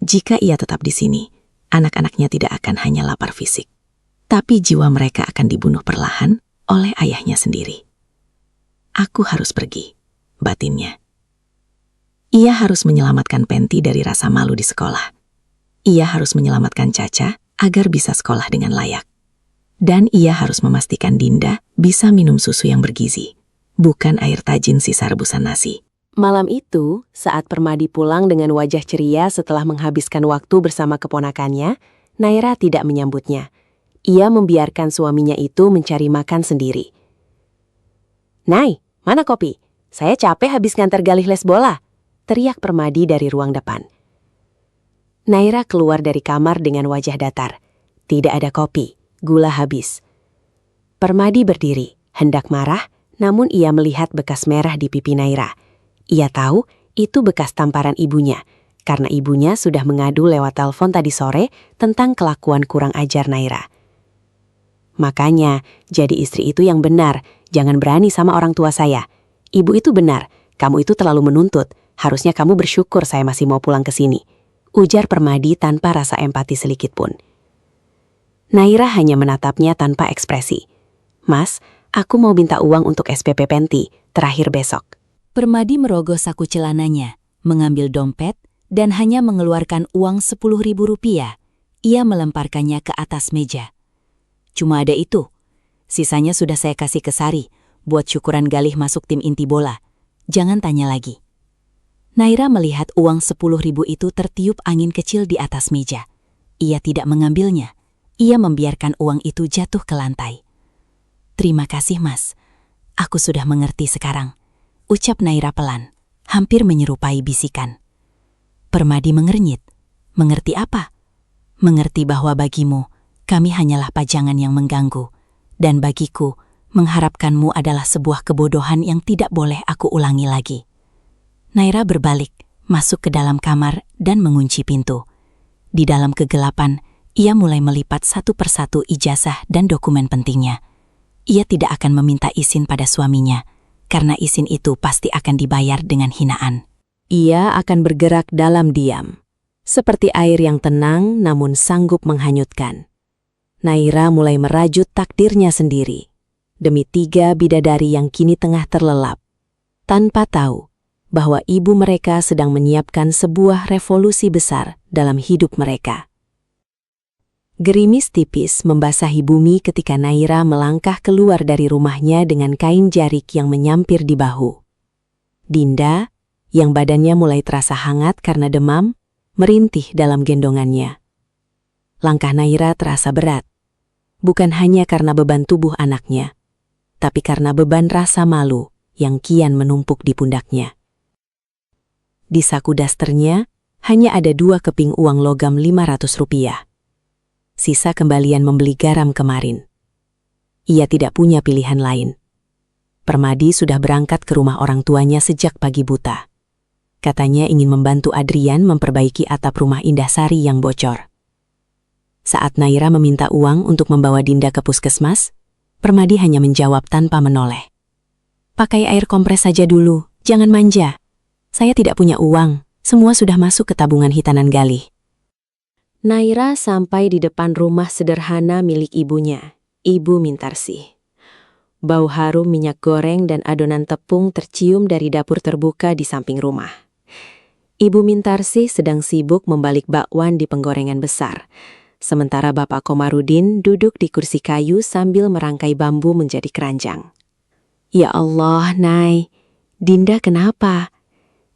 [SPEAKER 3] Jika ia tetap di sini, anak-anaknya tidak akan hanya lapar fisik, tapi jiwa mereka akan dibunuh perlahan oleh ayahnya sendiri. Aku harus pergi, batinnya. Ia harus menyelamatkan Penty dari rasa malu di sekolah. Ia harus menyelamatkan Caca agar bisa sekolah dengan layak. Dan ia harus memastikan Dinda bisa minum susu yang bergizi, bukan air tajin sisa rebusan nasi.
[SPEAKER 2] Malam itu, saat Permadi pulang dengan wajah ceria setelah menghabiskan waktu bersama keponakannya, Naira tidak menyambutnya. Ia membiarkan suaminya itu mencari makan sendiri. "Nay, mana kopi? Saya capek habis ngantar Galih les bola," teriak Permadi dari ruang depan. Naira keluar dari kamar dengan wajah datar. Tidak ada kopi, gula habis. Permadi berdiri, hendak marah, namun ia melihat bekas merah di pipi Naira. Ia tahu itu bekas tamparan ibunya, karena ibunya sudah mengadu lewat telepon tadi sore tentang kelakuan kurang ajar Naira. "Makanya, jadi istri itu yang benar, jangan berani sama orang tua saya. Ibu itu benar, kamu itu terlalu menuntut, harusnya kamu bersyukur saya masih mau pulang ke sini," ujar Permadi tanpa rasa empati sedikit pun. Naira hanya menatapnya tanpa ekspresi. "Mas, aku mau minta uang untuk SPP Penty, terakhir besok."
[SPEAKER 4] Permadi merogoh saku celananya, mengambil dompet, dan hanya mengeluarkan uang 10.000 rupiah. Ia melemparkannya ke atas meja. "Cuma ada itu. Sisanya sudah saya kasih ke Sari, buat syukuran Galih masuk tim inti bola. Jangan tanya lagi." Naira melihat uang 10.000 itu tertiup angin kecil di atas meja. Ia tidak mengambilnya. Ia membiarkan uang itu jatuh ke lantai. "Terima kasih, Mas. Aku sudah mengerti sekarang," ucap Naira pelan, hampir menyerupai bisikan. Permadi mengernyit. "Mengerti apa?" "Mengerti bahwa bagimu, kami hanyalah pajangan yang mengganggu. Dan bagiku, mengharapkanmu adalah sebuah kebodohan yang tidak boleh aku ulangi lagi." Naira berbalik, masuk ke dalam kamar dan mengunci pintu. Di dalam kegelapan, ia mulai melipat satu persatu ijazah dan dokumen pentingnya. Ia tidak akan meminta izin pada suaminya, karena izin itu pasti akan dibayar dengan hinaan. Ia akan bergerak dalam diam, seperti air yang tenang namun sanggup menghanyutkan. Naira mulai merajut takdirnya sendiri, demi 3 bidadari yang kini tengah terlelap, tanpa tahu bahwa ibu mereka sedang menyiapkan sebuah revolusi besar dalam hidup mereka. Gerimis tipis membasahi bumi ketika Naira melangkah keluar dari rumahnya dengan kain jarik yang menyampir di bahu. Dinda, yang badannya mulai terasa hangat karena demam, merintih dalam gendongannya. Langkah Naira terasa berat, bukan hanya karena beban tubuh anaknya, tapi karena beban rasa malu yang kian menumpuk di pundaknya. Di saku dasternya hanya ada 2 keping uang logam 500 rupiah. Sisa kembalian membeli garam kemarin. Ia tidak punya pilihan lain. Permadi sudah berangkat ke rumah orang tuanya sejak pagi buta. Katanya ingin membantu Adrian memperbaiki atap rumah Indah Sari yang bocor. Saat Naira meminta uang untuk membawa Dinda ke puskesmas, Permadi hanya menjawab tanpa menoleh. "Pakai air kompres saja dulu, jangan manja. Saya tidak punya uang, semua sudah masuk ke tabungan hitanan Galih."
[SPEAKER 2] Naira sampai di depan rumah sederhana milik ibunya, Ibu Mintarsih. Bau harum minyak goreng dan adonan tepung tercium dari dapur terbuka di samping rumah. Ibu Mintarsih sedang sibuk membalik bakwan di penggorengan besar, sementara Bapak Komarudin duduk di kursi kayu sambil merangkai bambu menjadi keranjang. "Ya Allah, Nay, Dinda kenapa?"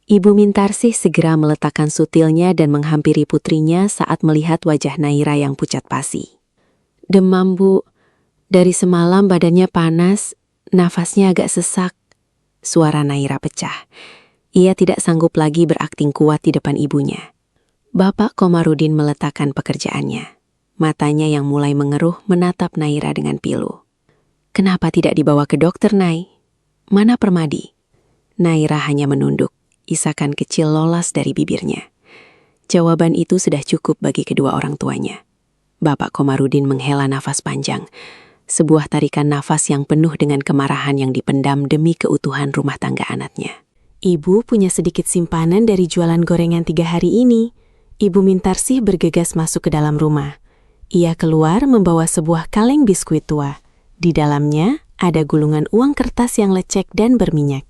[SPEAKER 2] Ibu Mintarsih segera meletakkan sutilnya dan menghampiri putrinya saat melihat wajah Naira yang pucat pasi. "Demam, Bu. Dari semalam badannya panas, nafasnya agak sesak." Suara Naira pecah. Ia tidak sanggup lagi berakting kuat di depan ibunya. Bapak Komarudin meletakkan pekerjaannya. Matanya yang mulai mengeruh menatap Naira dengan pilu. "Kenapa tidak dibawa ke dokter, Nay? Mana Permadi?"
[SPEAKER 3] Naira hanya menunduk, isakan kecil lolos dari bibirnya. Jawaban itu sudah cukup bagi kedua orang tuanya. Bapak Komarudin menghela nafas panjang, sebuah tarikan nafas yang penuh dengan kemarahan yang dipendam demi keutuhan rumah tangga anaknya.
[SPEAKER 2] Ibu punya sedikit simpanan dari jualan gorengan 3 hari ini. Ibu Mintarsih bergegas masuk ke dalam rumah. Ia keluar membawa sebuah kaleng biskuit tua. Di dalamnya ada gulungan uang kertas yang lecek dan berminyak.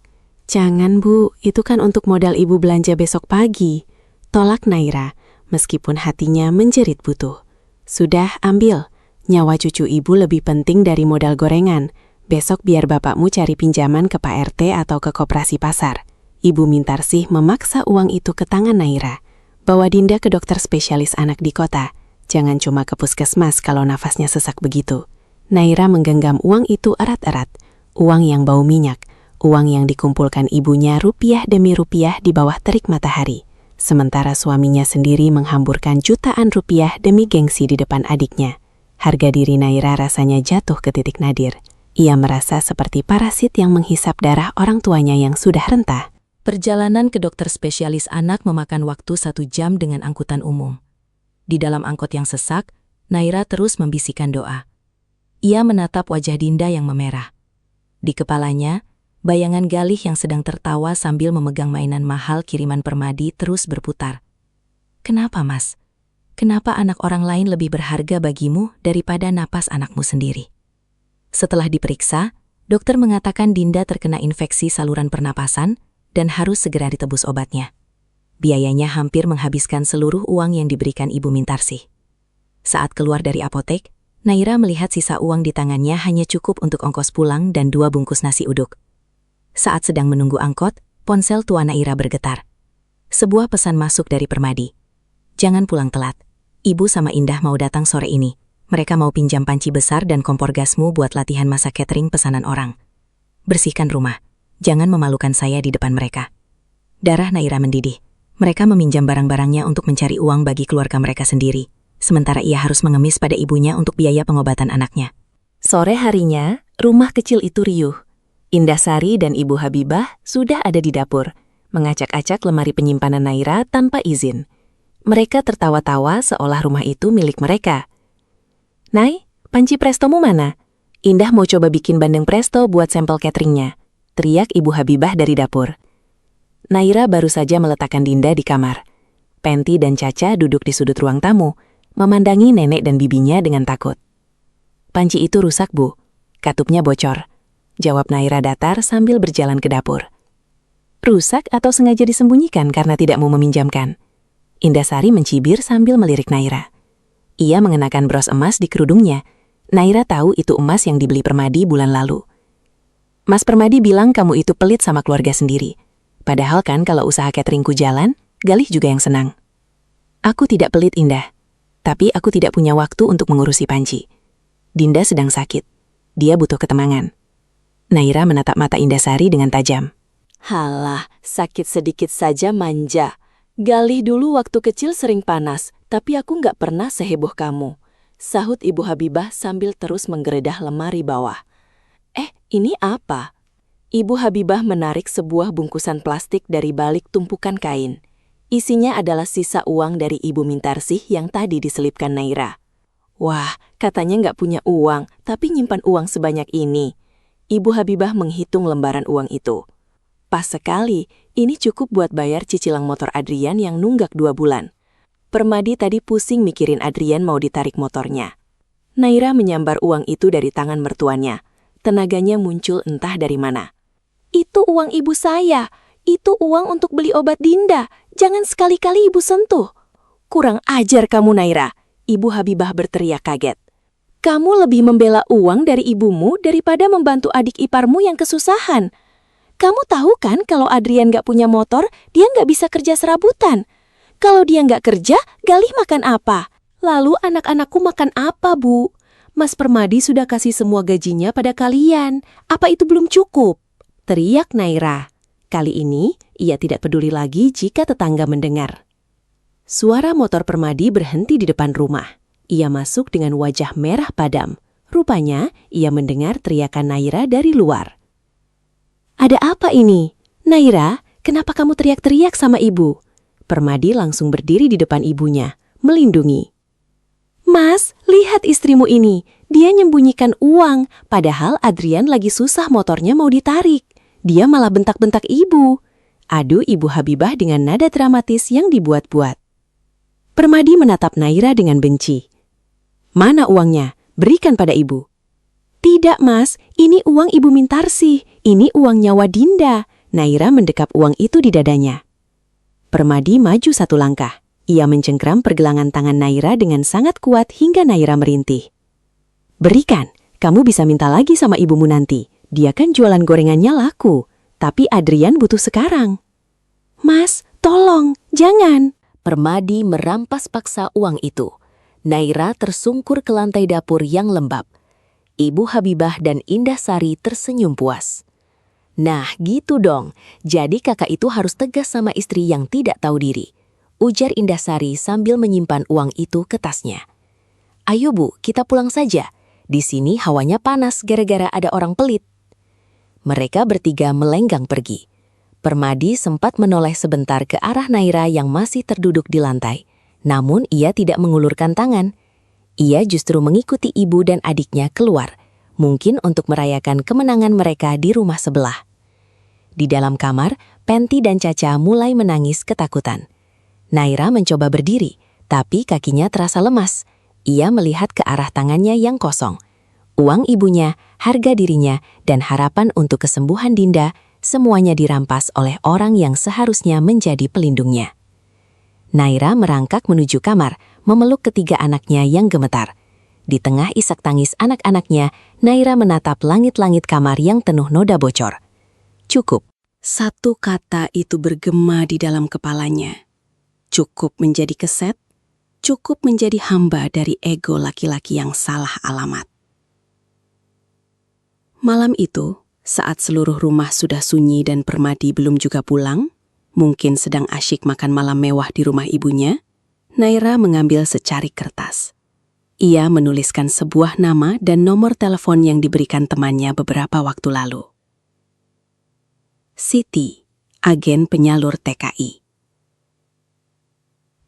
[SPEAKER 2] "Jangan, Bu, itu kan untuk modal ibu belanja besok pagi," tolak Naira, meskipun hatinya menjerit butuh. "Sudah, ambil. Nyawa cucu ibu lebih penting dari modal gorengan. Besok biar bapakmu cari pinjaman ke Pak RT atau ke koperasi pasar." Ibu Mintarsih memaksa uang itu ke tangan Naira. "Bawa Dinda ke dokter spesialis anak di kota. Jangan cuma ke puskesmas kalau nafasnya sesak begitu." Naira menggenggam uang itu erat-erat. Uang yang bau minyak. Uang yang dikumpulkan ibunya rupiah demi rupiah di bawah terik matahari. Sementara suaminya sendiri menghamburkan jutaan rupiah demi gengsi di depan adiknya. Harga diri Naira rasanya jatuh ke titik nadir. Ia merasa seperti parasit yang menghisap darah orang tuanya yang sudah rentah.
[SPEAKER 4] Perjalanan ke dokter spesialis anak memakan waktu 1 jam dengan angkutan umum. Di dalam angkot yang sesak, Naira terus membisikkan doa. Ia menatap wajah Dinda yang memerah. Di kepalanya, bayangan Galih yang sedang tertawa sambil memegang mainan mahal kiriman Permadi terus berputar. "Kenapa, Mas? Kenapa anak orang lain lebih berharga bagimu daripada napas anakmu sendiri?" Setelah diperiksa, dokter mengatakan Dinda terkena infeksi saluran pernapasan dan harus segera ditebus obatnya. Biayanya hampir menghabiskan seluruh uang yang diberikan Ibu Mintarsih. Saat keluar dari apotek, Naira melihat sisa uang di tangannya hanya cukup untuk ongkos pulang dan 2 bungkus nasi uduk. Saat sedang menunggu angkot, ponsel tua Naira bergetar. Sebuah pesan masuk dari Permadi. "Jangan pulang telat. Ibu sama Indah mau datang sore ini. Mereka mau pinjam panci besar dan kompor gasmu buat latihan masak catering pesanan orang. Bersihkan rumah. Jangan memalukan saya di depan mereka." Darah Naira mendidih. Mereka meminjam barang-barangnya untuk mencari uang bagi keluarga mereka sendiri, sementara ia harus mengemis pada ibunya untuk biaya pengobatan anaknya.
[SPEAKER 2] Sore harinya, rumah kecil itu riuh. Indah Sari dan Ibu Habibah sudah ada di dapur, mengacak-acak lemari penyimpanan Naira tanpa izin. Mereka tertawa-tawa seolah rumah itu milik mereka. "Nay, panci prestomu mana? Indah mau coba bikin bandeng presto buat sampel cateringnya," teriak Ibu Habibah dari dapur. Naira baru saja meletakkan Dinda di kamar. Penti dan Caca duduk di sudut ruang tamu, memandangi nenek dan bibinya dengan takut. "Panci itu rusak, Bu. Katupnya bocor," jawab Naira datar sambil berjalan ke dapur. "Rusak atau sengaja disembunyikan karena tidak mau meminjamkan?" Indah Sari mencibir sambil melirik Naira. Ia mengenakan bros emas di kerudungnya. Naira tahu itu emas yang dibeli Permadi bulan lalu. "Mas Permadi bilang kamu itu pelit sama keluarga sendiri. Padahal kan kalau usaha cateringku jalan, Galih juga yang senang." "Aku tidak pelit, Indah. Tapi aku tidak punya waktu untuk mengurusi panci. Dinda sedang sakit. Dia butuh ketenangan." Naira menatap mata Indah Sari dengan tajam.
[SPEAKER 3] "Halah, sakit sedikit saja manja. Galih dulu waktu kecil sering panas, tapi aku nggak pernah seheboh kamu," sahut Ibu Habibah sambil terus menggeledah lemari bawah. Ini apa?" Ibu Habibah menarik sebuah bungkusan plastik dari balik tumpukan kain. Isinya adalah sisa uang dari Ibu Mintarsih yang tadi diselipkan Naira. "Wah, katanya nggak punya uang, tapi nyimpan uang sebanyak ini." Ibu Habibah menghitung lembaran uang itu. "Pas sekali, ini cukup buat bayar cicilan motor Adrian yang nunggak 2 bulan. Permadi tadi pusing mikirin Adrian mau ditarik motornya." Naira menyambar uang itu dari tangan mertuanya. Tenaganya muncul entah dari mana. "Itu uang ibu saya. Itu uang untuk beli obat Dinda. Jangan sekali-kali ibu sentuh." "Kurang ajar kamu, Naira," Ibu Habibah berteriak kaget. "Kamu lebih membela uang dari ibumu daripada membantu adik iparmu yang kesusahan. Kamu tahu kan kalau Adrian gak punya motor, dia gak bisa kerja serabutan. Kalau dia gak kerja, Galih makan apa? Lalu anak-anakku makan apa, Bu? Mas Permadi sudah kasih semua gajinya pada kalian. Apa itu belum cukup?" teriak Naira. Kali ini, ia tidak peduli lagi jika tetangga mendengar. Suara motor Permadi berhenti di depan rumah. Ia masuk dengan wajah merah padam. Rupanya, ia mendengar teriakan Naira dari luar. "Ada apa ini?
[SPEAKER 2] "Naira, kenapa kamu teriak-teriak sama ibu?" Permadi langsung berdiri di depan ibunya, melindungi. "Mas, lihat istrimu ini. Dia nyembunyikan uang, padahal Adrian lagi susah motornya mau ditarik. Dia malah bentak-bentak ibu." Adu Ibu Habibah dengan nada dramatis yang dibuat-buat. Permadi menatap Naira dengan benci. "Mana uangnya? Berikan pada ibu." "Tidak, Mas. Ini uang Ibu Mintarsih. Ini uang nyawa Dinda." Naira mendekap uang itu di dadanya. Permadi maju satu langkah. Ia mencengkram pergelangan tangan Naira dengan sangat kuat hingga Naira merintih. "Berikan, kamu bisa minta lagi sama ibumu nanti. Dia kan jualan gorengannya laku, tapi Adrian butuh sekarang." "Mas, tolong, jangan."
[SPEAKER 4] Permadi merampas paksa uang itu. Naira tersungkur ke lantai dapur yang lembab. Ibu Habibah dan Indah Sari tersenyum puas. "Nah, gitu dong. Jadi kakak itu harus tegas sama istri yang tidak tahu diri," ujar Indah Sari sambil menyimpan uang itu ke tasnya. "Ayo Bu, kita pulang saja. Di sini hawanya panas gara-gara ada orang pelit." Mereka bertiga melenggang pergi. Permadi sempat menoleh sebentar ke arah Naira yang masih terduduk di lantai. Namun ia tidak mengulurkan tangan. Ia justru mengikuti ibu dan adiknya keluar, mungkin untuk merayakan kemenangan mereka di rumah sebelah. Di dalam kamar, Penti dan Caca mulai menangis ketakutan. Naira mencoba berdiri, tapi kakinya terasa lemas. Ia melihat ke arah tangannya yang kosong. Uang ibunya, harga dirinya, dan harapan untuk kesembuhan Dinda, semuanya dirampas oleh orang yang seharusnya menjadi pelindungnya. Naira merangkak menuju kamar, memeluk ketiga anaknya yang gemetar. Di tengah isak tangis anak-anaknya, Naira menatap langit-langit kamar yang penuh noda bocor. Cukup. Satu kata itu bergema di dalam kepalanya. Cukup menjadi keset, cukup menjadi hamba dari ego laki-laki yang salah alamat. Malam itu, saat seluruh rumah sudah sunyi dan Permadi belum juga pulang, mungkin sedang asyik makan malam mewah di rumah ibunya, Naira mengambil secarik kertas. Ia menuliskan sebuah nama dan nomor telepon yang diberikan temannya beberapa waktu lalu. Siti, agen penyalur TKI.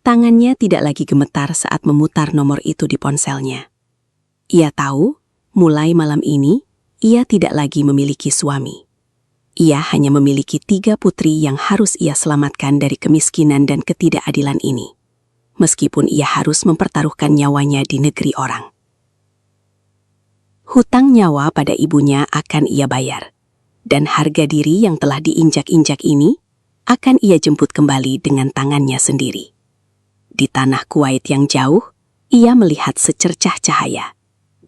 [SPEAKER 4] Tangannya tidak lagi gemetar saat memutar nomor itu di ponselnya. Ia tahu, mulai malam ini, ia tidak lagi memiliki suami. Ia hanya memiliki 3 putri yang harus ia selamatkan dari kemiskinan dan ketidakadilan ini, meskipun ia harus mempertaruhkan nyawanya di negeri orang. Hutang nyawa pada ibunya akan ia bayar, dan harga diri yang telah diinjak-injak ini akan ia jemput kembali dengan tangannya sendiri. Di tanah Kuwait yang jauh, ia melihat secercah cahaya,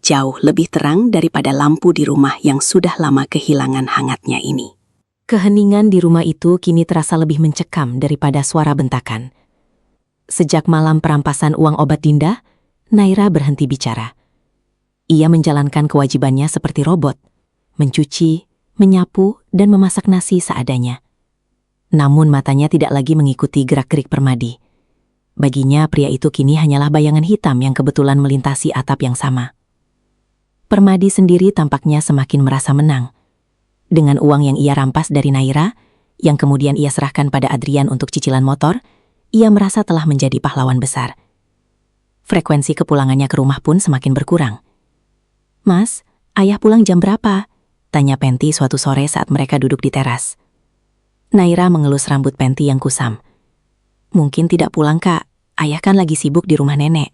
[SPEAKER 4] jauh lebih terang daripada lampu di rumah yang sudah lama kehilangan hangatnya ini. Keheningan di rumah itu kini terasa lebih mencekam daripada suara bentakan. Sejak malam perampasan uang obat Dinda, Naira berhenti bicara. Ia menjalankan kewajibannya seperti robot, mencuci, menyapu, dan memasak nasi seadanya. Namun matanya tidak lagi mengikuti gerak-gerik Permadi. Baginya pria itu kini hanyalah bayangan hitam yang kebetulan melintasi atap yang sama. Permadi sendiri tampaknya semakin merasa menang. Dengan uang yang ia rampas dari Naira, yang kemudian ia serahkan pada Adrian untuk cicilan motor, ia merasa telah menjadi pahlawan besar. Frekuensi kepulangannya ke rumah pun semakin berkurang. "Mas, ayah pulang jam berapa?" tanya Penti suatu sore saat mereka duduk di teras. Naira mengelus rambut Penti yang kusam. "Mungkin tidak pulang, Kak. Ayah kan lagi sibuk di rumah nenek."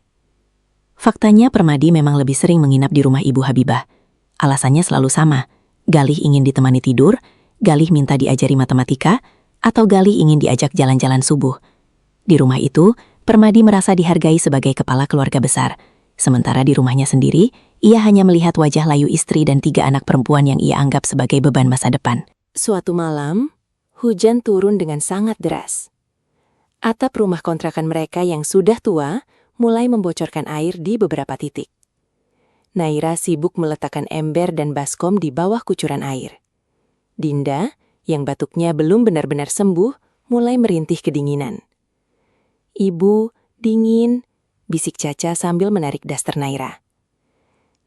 [SPEAKER 4] Faktanya Permadi memang lebih sering menginap di rumah Ibu Habibah. Alasannya selalu sama. Galih ingin ditemani tidur, Galih minta diajari matematika, atau Galih ingin diajak jalan-jalan subuh. Di rumah itu, Permadi merasa dihargai sebagai kepala keluarga besar. Sementara di rumahnya sendiri, ia hanya melihat wajah layu istri dan 3 anak perempuan yang ia anggap sebagai beban masa depan. Suatu malam, hujan turun dengan sangat deras. Atap rumah kontrakan mereka yang sudah tua mulai membocorkan air di beberapa titik. Naira sibuk meletakkan ember dan baskom di bawah kucuran air. Dinda, yang batuknya belum benar-benar sembuh, mulai merintih kedinginan. "Ibu, dingin," bisik Caca sambil menarik daster Naira.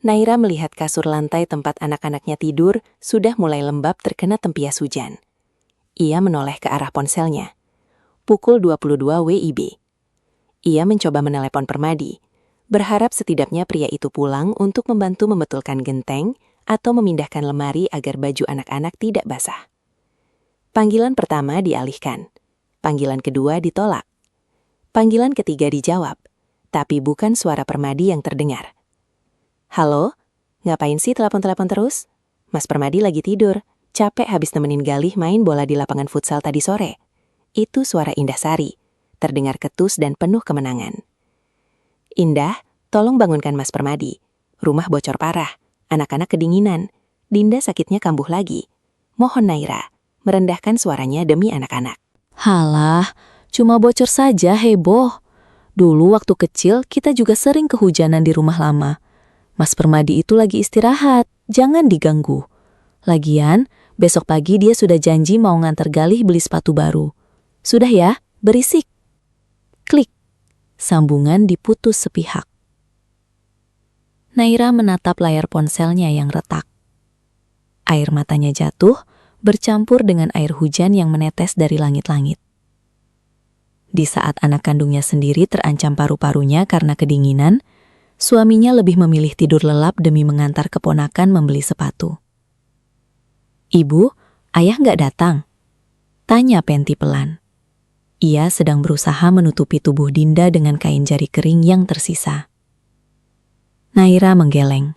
[SPEAKER 4] Naira melihat kasur lantai tempat anak-anaknya tidur sudah mulai lembab terkena tempias hujan.
[SPEAKER 3] Ia menoleh ke arah ponselnya. Pukul 22 WIB. Ia mencoba menelepon Permadi, berharap setidaknya pria itu pulang untuk membantu membetulkan genteng atau memindahkan lemari agar baju anak-anak tidak basah. Panggilan pertama dialihkan. Panggilan kedua ditolak. Panggilan ketiga dijawab, tapi bukan suara Permadi yang terdengar. Halo? Ngapain sih telepon-telepon terus? Mas Permadi lagi tidur, capek habis nemenin Galih main bola di lapangan futsal tadi sore. Itu suara Indah Sari, terdengar ketus dan penuh kemenangan. Indah, tolong bangunkan Mas Permadi. Rumah bocor parah, anak-anak kedinginan. Dinda sakitnya kambuh lagi. Mohon Naira, merendahkan suaranya demi anak-anak.
[SPEAKER 2] Halah, cuma bocor saja heboh. Dulu waktu kecil kita juga sering kehujanan di rumah lama. Mas Permadi itu lagi istirahat, jangan diganggu. Lagian, besok pagi dia sudah janji mau ngantar Galih beli sepatu baru. Sudah ya, berisik. Klik. Sambungan diputus sepihak. Naira menatap layar ponselnya yang retak. Air matanya jatuh, bercampur dengan air hujan yang menetes dari langit-langit. Di saat anak kandungnya sendiri terancam paru-parunya karena kedinginan, suaminya lebih memilih tidur lelap demi mengantar keponakan membeli sepatu. Ibu, ayah nggak datang? Tanya Penti pelan. Ia sedang berusaha menutupi tubuh Dinda dengan kain jari kering yang tersisa. Naira menggeleng.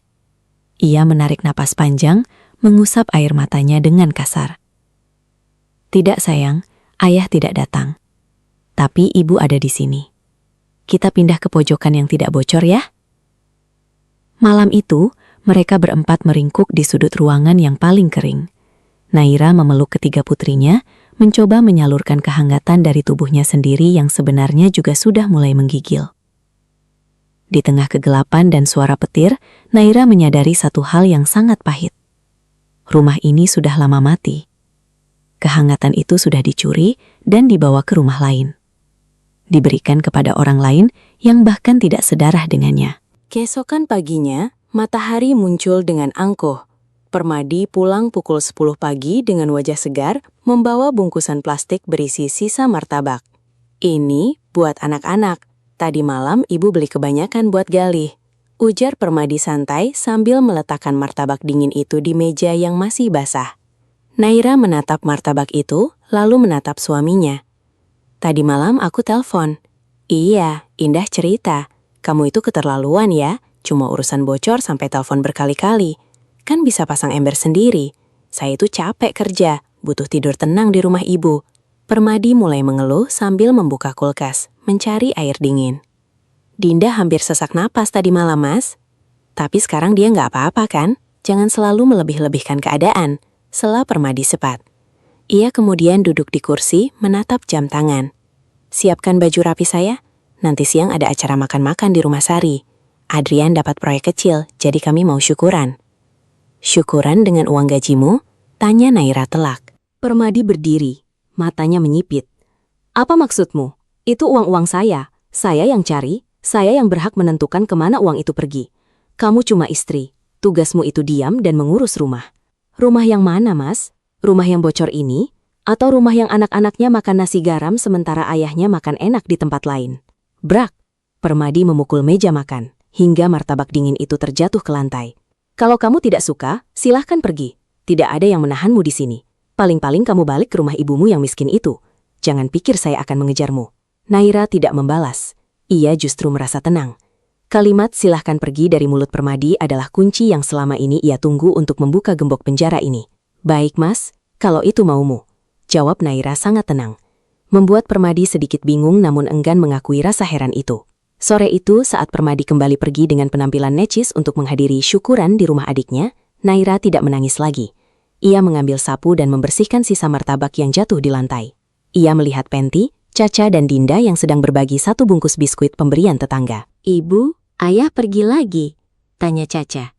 [SPEAKER 2] Ia menarik napas panjang, mengusap air matanya dengan kasar. Tidak sayang, ayah tidak datang. Tapi ibu ada di sini. Kita pindah ke pojokan yang tidak bocor ya? Malam itu, mereka berempat meringkuk di sudut ruangan yang paling kering. Naira memeluk ketiga putrinya, mencoba menyalurkan kehangatan dari tubuhnya sendiri yang sebenarnya juga sudah mulai menggigil. Di tengah kegelapan dan suara petir, Naira menyadari satu hal yang sangat pahit. Rumah ini sudah lama mati. Kehangatan itu sudah dicuri dan dibawa ke rumah lain. Diberikan kepada orang lain yang bahkan tidak sedarah dengannya.
[SPEAKER 3] Keesokan paginya, matahari muncul dengan angkuh. Permadi pulang pukul 10 pagi dengan wajah segar, membawa bungkusan plastik berisi sisa martabak. Ini buat anak-anak. Tadi malam ibu beli kebanyakan buat Galih. Ujar Permadi santai sambil meletakkan martabak dingin itu di meja yang masih basah. Naira menatap martabak itu, lalu menatap suaminya. Tadi malam aku telepon. Iya, Indah cerita. Kamu itu keterlaluan ya, cuma urusan bocor sampai telepon berkali-kali. Kan bisa pasang ember sendiri. Saya itu capek kerja, butuh tidur tenang di rumah ibu. Permadi mulai mengeluh sambil membuka kulkas, mencari air dingin. Dinda hampir sesak napas tadi malam, Mas. Tapi sekarang dia nggak apa-apa kan? Jangan selalu melebih-lebihkan keadaan, sela Permadi sepat. Ia kemudian duduk di kursi, menatap jam tangan. Siapkan baju rapi saya. Nanti siang ada acara makan-makan di rumah Sari. Adrian dapat proyek kecil, jadi kami mau syukuran. Syukuran dengan uang gajimu? Tanya Naira telak. Permadi berdiri, matanya menyipit. Apa maksudmu? Itu uang-uang saya yang cari, saya yang berhak menentukan kemana uang itu pergi. Kamu cuma istri, tugasmu itu diam dan mengurus rumah. Rumah yang mana, Mas? Rumah yang bocor ini? Atau rumah yang anak-anaknya makan nasi garam sementara ayahnya makan enak di tempat lain? Brak! Permadi memukul meja makan, hingga martabak dingin itu terjatuh ke lantai. Kalau kamu tidak suka, silahkan pergi. Tidak ada yang menahanmu di sini. Paling-paling kamu balik ke rumah ibumu yang miskin itu. Jangan pikir saya akan mengejarmu. Naira tidak membalas. Ia justru merasa tenang. Kalimat silahkan pergi dari mulut Permadi adalah kunci yang selama ini ia tunggu untuk membuka gembok penjara ini. Baik, Mas, kalau itu maumu. Jawab Naira sangat tenang. Membuat Permadi sedikit bingung namun enggan mengakui rasa heran itu. Sore itu, saat Permadi kembali pergi dengan penampilan necis untuk menghadiri syukuran di rumah adiknya, Naira tidak menangis lagi. Ia mengambil sapu dan membersihkan sisa martabak yang jatuh di lantai. Ia melihat Penti, Caca dan Dinda yang sedang berbagi satu bungkus biskuit pemberian tetangga. Ibu, ayah pergi lagi? Tanya Caca.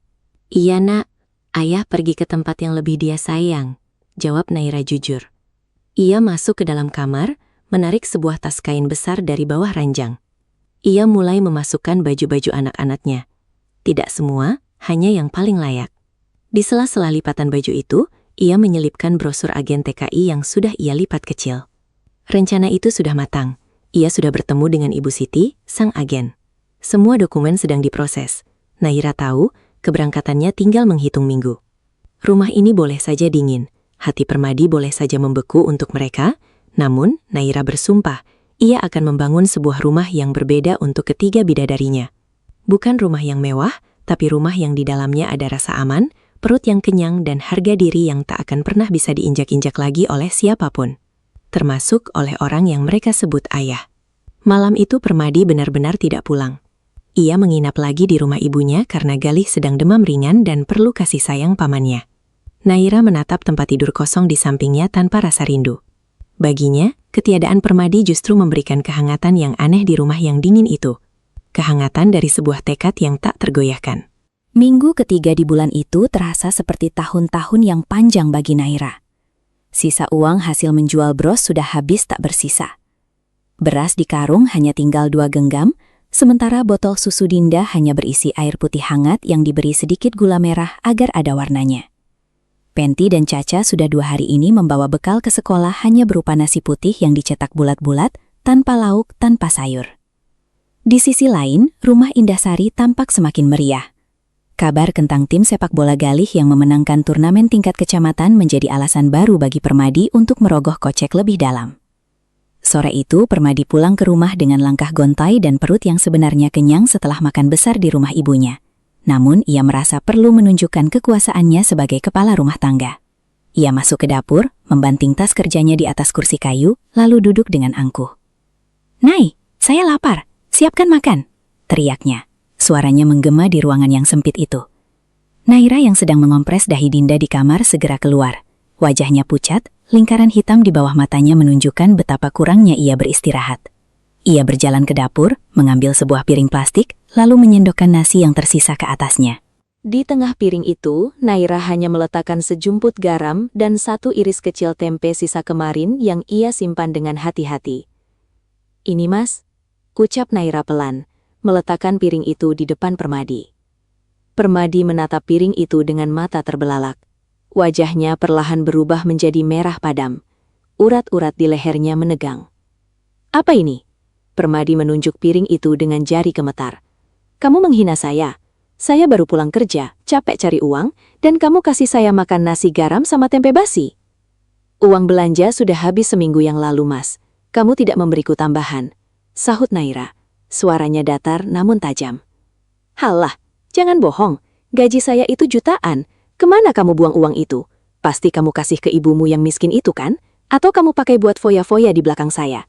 [SPEAKER 3] Iya nak, ayah pergi ke tempat yang lebih dia sayang, jawab Naira jujur. Ia masuk ke dalam kamar, menarik sebuah tas kain besar dari bawah ranjang. Ia mulai memasukkan baju-baju anak-anaknya. Tidak semua, hanya yang paling layak. Di sela-sela lipatan baju itu, Ia menyelipkan brosur agen TKI yang sudah ia lipat kecil. Rencana itu sudah matang. Ia sudah bertemu dengan Ibu Siti, sang agen. Semua dokumen sedang diproses. Naira tahu, keberangkatannya tinggal menghitung minggu. Rumah ini boleh saja dingin. Hati Permadi boleh saja membeku untuk mereka. Namun, Naira bersumpah, ia akan membangun sebuah rumah yang berbeda untuk ketiga bidadarinya. Bukan rumah yang mewah, tapi rumah yang di dalamnya ada rasa aman, perut yang kenyang dan harga diri yang tak akan pernah bisa diinjak-injak lagi oleh siapapun. Termasuk oleh orang yang mereka sebut ayah. Malam itu Permadi benar-benar tidak pulang. Ia menginap lagi di rumah ibunya karena Galih sedang demam ringan dan perlu kasih sayang pamannya. Naira menatap tempat tidur kosong di sampingnya tanpa rasa rindu. Baginya, ketiadaan Permadi justru memberikan kehangatan yang aneh di rumah yang dingin itu. Kehangatan dari sebuah tekad yang tak tergoyahkan.
[SPEAKER 4] Minggu ketiga di bulan itu terasa seperti tahun-tahun yang panjang bagi Naira. Sisa uang hasil menjual bros sudah habis tak bersisa. Beras di karung hanya tinggal 2 genggam, sementara botol susu Dinda hanya berisi air putih hangat yang diberi sedikit gula merah agar ada warnanya. Penti dan Caca sudah 2 hari ini membawa bekal ke sekolah hanya berupa nasi putih yang dicetak bulat-bulat, tanpa lauk, tanpa sayur. Di sisi lain, rumah Indahsari tampak semakin meriah. Kabar tentang tim sepak bola Galih yang memenangkan turnamen tingkat kecamatan menjadi alasan baru bagi Permadi untuk merogoh kocek lebih dalam. Sore itu, Permadi pulang ke rumah dengan langkah gontai dan perut yang sebenarnya kenyang setelah makan besar di rumah ibunya. Namun, ia merasa perlu menunjukkan kekuasaannya sebagai kepala rumah tangga. Ia masuk ke dapur, membanting tas kerjanya di atas kursi kayu, lalu duduk dengan angkuh. "Nai, saya lapar. Siapkan makan," teriaknya. Suaranya menggema di ruangan yang sempit itu. Naira yang sedang mengompres dahi Dinda di kamar segera keluar. Wajahnya pucat, lingkaran hitam di bawah matanya menunjukkan betapa kurangnya ia beristirahat. Ia berjalan ke dapur, mengambil sebuah piring plastik, lalu menyendokkan nasi yang tersisa ke atasnya.
[SPEAKER 3] Di tengah piring itu, Naira hanya meletakkan sejumput garam dan 1 iris kecil tempe sisa kemarin yang ia simpan dengan hati-hati. "Ini Mas," ucap Naira pelan, meletakkan piring itu di depan Permadi. Permadi menatap piring itu dengan mata terbelalak. Wajahnya perlahan berubah menjadi merah padam. Urat-urat di lehernya menegang. "Apa ini?" Permadi menunjuk piring itu dengan jari gemetar. "Kamu menghina saya. Saya baru pulang kerja, capek cari uang, dan kamu kasih saya makan nasi garam sama tempe basi." "Uang belanja sudah habis seminggu yang lalu, Mas. Kamu tidak memberiku tambahan," sahut Naira. Suaranya datar namun tajam. "Halah, jangan bohong. Gaji saya itu jutaan. Kemana kamu buang uang itu? Pasti kamu kasih ke ibumu yang miskin itu kan? Atau kamu pakai buat foya-foya di belakang saya?"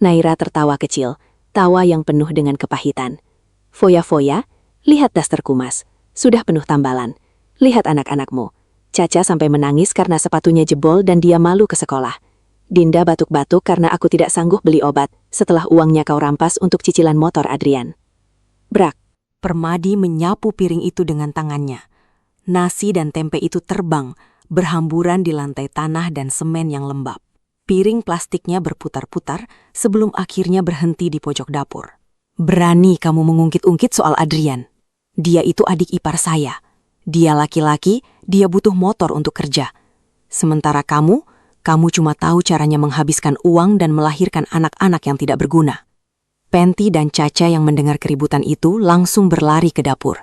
[SPEAKER 3] Naira tertawa kecil, tawa yang penuh dengan kepahitan. "Foya-foya? Lihat daster kumas. Sudah penuh tambalan. Lihat anak-anakmu. Caca sampai menangis karena sepatunya jebol dan dia malu ke sekolah. Dinda batuk-batuk karena aku tidak sanggup beli obat setelah uangnya kau rampas untuk cicilan motor Adrian." Brak. Permadi menyapu piring itu dengan tangannya. Nasi dan tempe itu terbang, berhamburan di lantai tanah dan semen yang lembab. Piring plastiknya berputar-putar sebelum akhirnya berhenti di pojok dapur. "Berani kamu mengungkit-ungkit soal Adrian. Dia itu adik ipar saya. Dia laki-laki, dia butuh motor untuk kerja. Sementara kamu cuma tahu caranya menghabiskan uang dan melahirkan anak-anak yang tidak berguna." Penti dan Caca yang mendengar keributan itu langsung berlari ke dapur.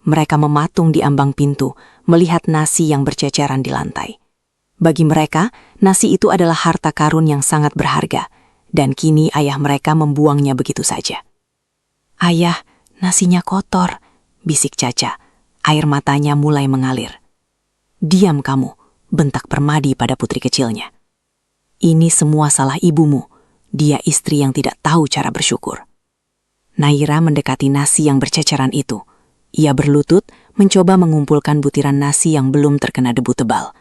[SPEAKER 3] Mereka mematung di ambang pintu, melihat nasi yang berceceran di lantai. Bagi mereka, nasi itu adalah harta karun yang sangat berharga, dan kini ayah mereka membuangnya begitu saja. "Ayah, nasinya kotor," bisik Caca. Air matanya mulai mengalir. "Diam kamu," bentak Permadi pada putri kecilnya. "Ini semua salah ibumu. Dia istri yang tidak tahu cara bersyukur." Naira mendekati nasi yang berceceran itu. Ia berlutut, mencoba mengumpulkan butiran nasi yang belum terkena debu tebal.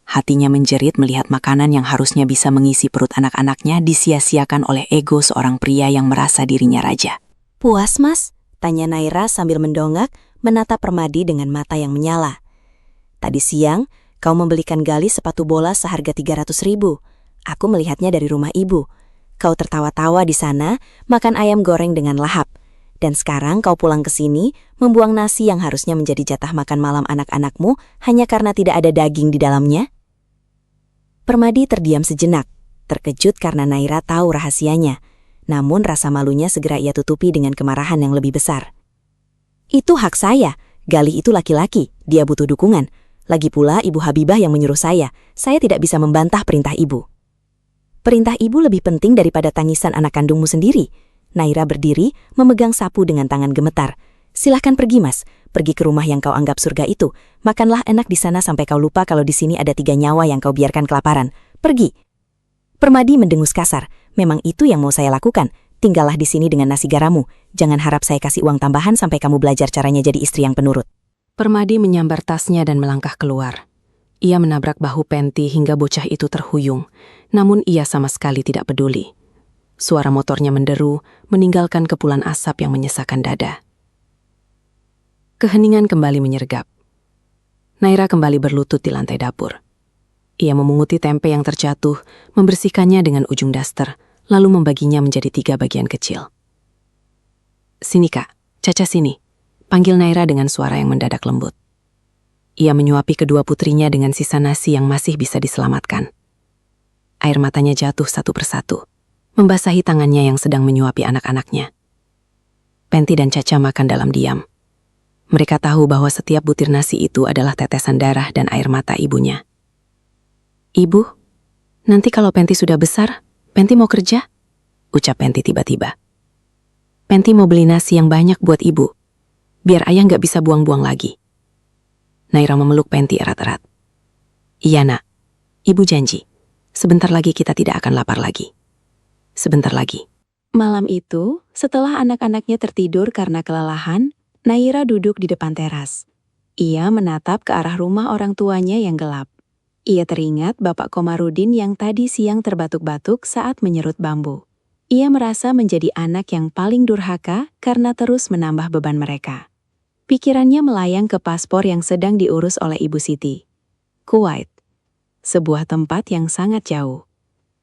[SPEAKER 3] Hatinya menjerit melihat makanan yang harusnya bisa mengisi perut anak-anaknya disia-siakan oleh ego seorang pria yang merasa dirinya raja.
[SPEAKER 5] "Puas, Mas?" tanya Naira sambil mendongak, menatap Permadi dengan mata yang menyala. "Tadi siang, kau membelikan Galih sepatu bola seharga 300.000. Aku melihatnya dari rumah ibu. Kau tertawa-tawa di sana, makan ayam goreng dengan lahap. Dan sekarang kau pulang ke sini, membuang nasi yang harusnya menjadi jatah makan malam anak-anakmu hanya karena tidak ada daging di dalamnya? Permadi terdiam sejenak, terkejut karena Naira tahu rahasianya. Namun rasa malunya segera ia tutupi dengan kemarahan yang lebih besar. Itu hak saya, Galih itu laki-laki, dia butuh dukungan. Lagi pula Ibu Habibah yang menyuruh saya tidak bisa membantah perintah ibu. Perintah ibu lebih penting daripada tangisan anak kandungmu sendiri. Naira berdiri, memegang sapu dengan tangan gemetar. Silahkan pergi mas, pergi ke rumah yang kau anggap surga itu. Makanlah enak di sana sampai kau lupa kalau di sini ada 3 nyawa yang kau biarkan kelaparan. Pergi. Permadi mendengus kasar, memang itu yang mau saya lakukan. Tinggallah di sini dengan nasi garammu. Jangan harap saya kasih uang tambahan sampai kamu belajar caranya jadi istri yang penurut.
[SPEAKER 3] Permadi menyambar tasnya dan melangkah keluar. Ia menabrak bahu Penty hingga bocah itu terhuyung, namun ia sama sekali tidak peduli. Suara motornya menderu, meninggalkan kepulan asap yang menyesakkan dada. Keheningan kembali menyergap. Naira kembali berlutut di lantai dapur. Ia memunguti tempe yang terjatuh, membersihkannya dengan ujung daster, lalu membaginya menjadi 3 bagian kecil. "Sini kak, Caca sini," panggil Naira dengan suara yang mendadak lembut. Ia menyuapi kedua putrinya dengan sisa nasi yang masih bisa diselamatkan. Air matanya jatuh satu persatu, membasahi tangannya yang sedang menyuapi anak-anaknya. Penty dan Caca makan dalam diam. Mereka tahu bahwa setiap butir nasi itu adalah tetesan darah dan air mata ibunya. "Ibu, nanti kalau Penty sudah besar, Penty mau kerja?" ucap Penty tiba-tiba. "Penty mau beli nasi yang banyak buat ibu, biar ayah nggak bisa buang-buang lagi." Naira memeluk Penty erat-erat. "Iya nak, ibu janji, sebentar lagi kita tidak akan lapar lagi. Sebentar lagi." Malam itu, setelah anak-anaknya tertidur karena kelelahan, Naira duduk di depan teras. Ia menatap ke arah rumah orang tuanya yang gelap. Ia teringat Bapak Komarudin yang tadi siang terbatuk-batuk saat menyerut bambu. Ia merasa menjadi anak yang paling durhaka karena terus menambah beban mereka. Pikirannya melayang ke paspor yang sedang diurus oleh Ibu Siti. Kuwait, sebuah tempat yang sangat jauh.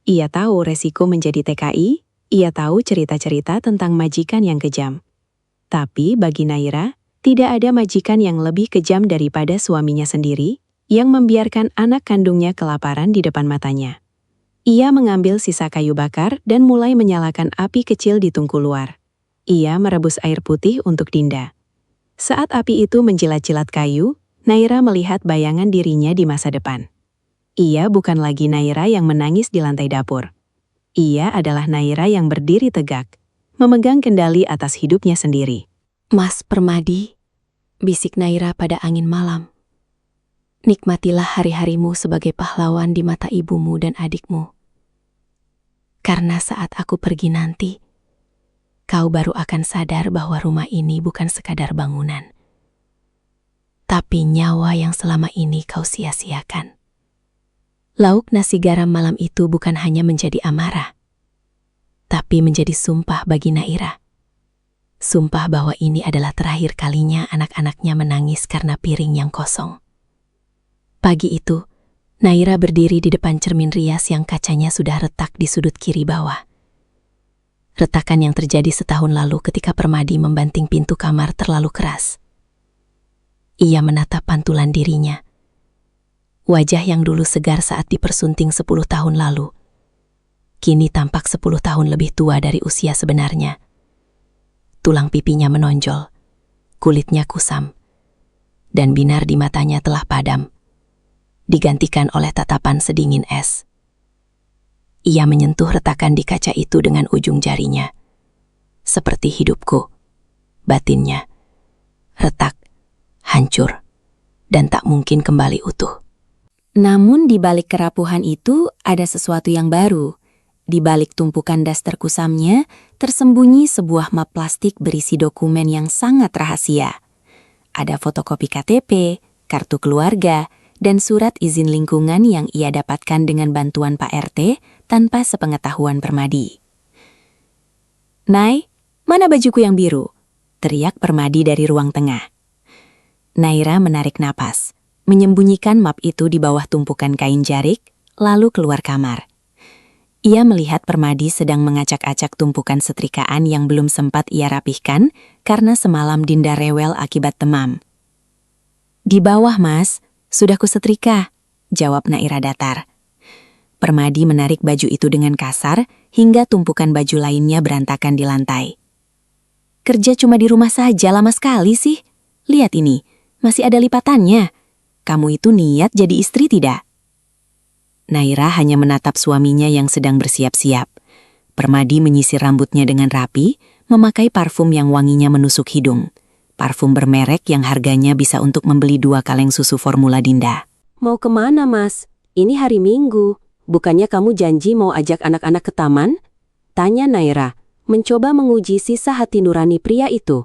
[SPEAKER 3] Ia tahu resiko menjadi TKI, ia tahu cerita-cerita tentang majikan yang kejam. Tapi bagi Naira, tidak ada majikan yang lebih kejam daripada suaminya sendiri, yang membiarkan anak kandungnya kelaparan di depan matanya. Ia mengambil sisa kayu bakar dan mulai menyalakan api kecil di tungku luar. Ia merebus air putih untuk Dinda. Saat api itu menjilat-jilat kayu, Naira melihat bayangan dirinya di masa depan. Ia bukan lagi Naira yang menangis di lantai dapur. Ia adalah Naira yang berdiri tegak, memegang kendali atas hidupnya sendiri.
[SPEAKER 2] "Mas Permadi," bisik Naira pada angin malam. "Nikmatilah hari-harimu sebagai pahlawan di mata ibumu dan adikmu. Karena saat aku pergi nanti, kau baru akan sadar bahwa rumah ini bukan sekadar bangunan, tapi nyawa yang selama ini kau sia-siakan." Lauk nasi garam malam itu bukan hanya menjadi amarah, tapi menjadi sumpah bagi Naira. Sumpah bahwa ini adalah terakhir kalinya anak-anaknya menangis karena piring yang kosong. Pagi itu, Naira berdiri di depan cermin rias yang kacanya sudah retak di sudut kiri bawah. Retakan yang terjadi setahun lalu ketika Permadi membanting pintu kamar terlalu keras. Ia menatap pantulan dirinya. Wajah yang dulu segar saat dipersunting 10 tahun lalu, kini tampak 10 tahun lebih tua dari usia sebenarnya. Tulang pipinya menonjol, kulitnya kusam, dan binar di matanya telah padam, digantikan oleh tatapan sedingin es. Ia menyentuh retakan di kaca itu dengan ujung jarinya. "Seperti hidupku," batinnya. Retak, hancur, dan tak mungkin kembali utuh.
[SPEAKER 5] Namun di balik kerapuhan itu ada sesuatu yang baru. Di balik tumpukan daster kusamnya, tersembunyi sebuah map plastik berisi dokumen yang sangat rahasia. Ada fotokopi KTP, kartu keluarga, dan surat izin lingkungan yang ia dapatkan dengan bantuan Pak RT tanpa sepengetahuan Permadi. "Nay, mana bajuku yang biru?" teriak Permadi dari ruang tengah. Naira menarik napas, menyembunyikan map itu di bawah tumpukan kain jarik, lalu keluar kamar.
[SPEAKER 3] Ia melihat Permadi sedang mengacak-acak tumpukan setrikaan yang belum sempat ia rapihkan karena semalam Dinda rewel akibat demam. "Di bawah, Mas. Sudah kusetrika," jawab Naira datar. Permadi menarik baju itu dengan kasar hingga tumpukan baju lainnya berantakan di lantai. "Kerja cuma di rumah saja lama sekali sih. Lihat ini, masih ada lipatannya. Kamu itu niat jadi istri tidak?" Naira hanya menatap suaminya yang sedang bersiap-siap. Permadi menyisir rambutnya dengan rapi, memakai parfum yang wanginya menusuk hidung. Parfum bermerek yang harganya bisa untuk membeli 2 kaleng susu formula Dinda.
[SPEAKER 2] "Mau kemana, Mas? Ini hari Minggu. Bukannya kamu janji mau ajak anak-anak ke taman?" tanya Naira, mencoba menguji sisa hati nurani pria itu.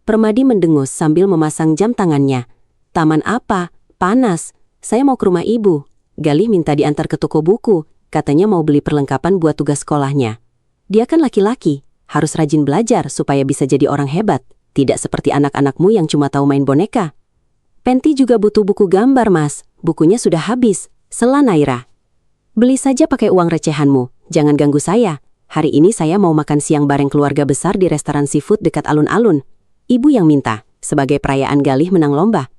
[SPEAKER 2] Permadi mendengus sambil memasang jam tangannya. "Taman apa? Panas. Saya mau ke rumah ibu. Galih minta diantar ke toko buku. Katanya mau beli perlengkapan buat tugas sekolahnya. Dia kan laki-laki, harus rajin belajar supaya bisa jadi orang hebat. Tidak seperti anak-anakmu yang cuma tahu main boneka." "Penti juga butuh buku gambar, Mas. Bukunya sudah habis," sela Naira. "Beli saja pakai uang recehanmu. Jangan ganggu saya. Hari ini saya mau makan siang bareng keluarga besar di restoran seafood dekat alun-alun. Ibu yang minta, sebagai perayaan Galih menang lomba."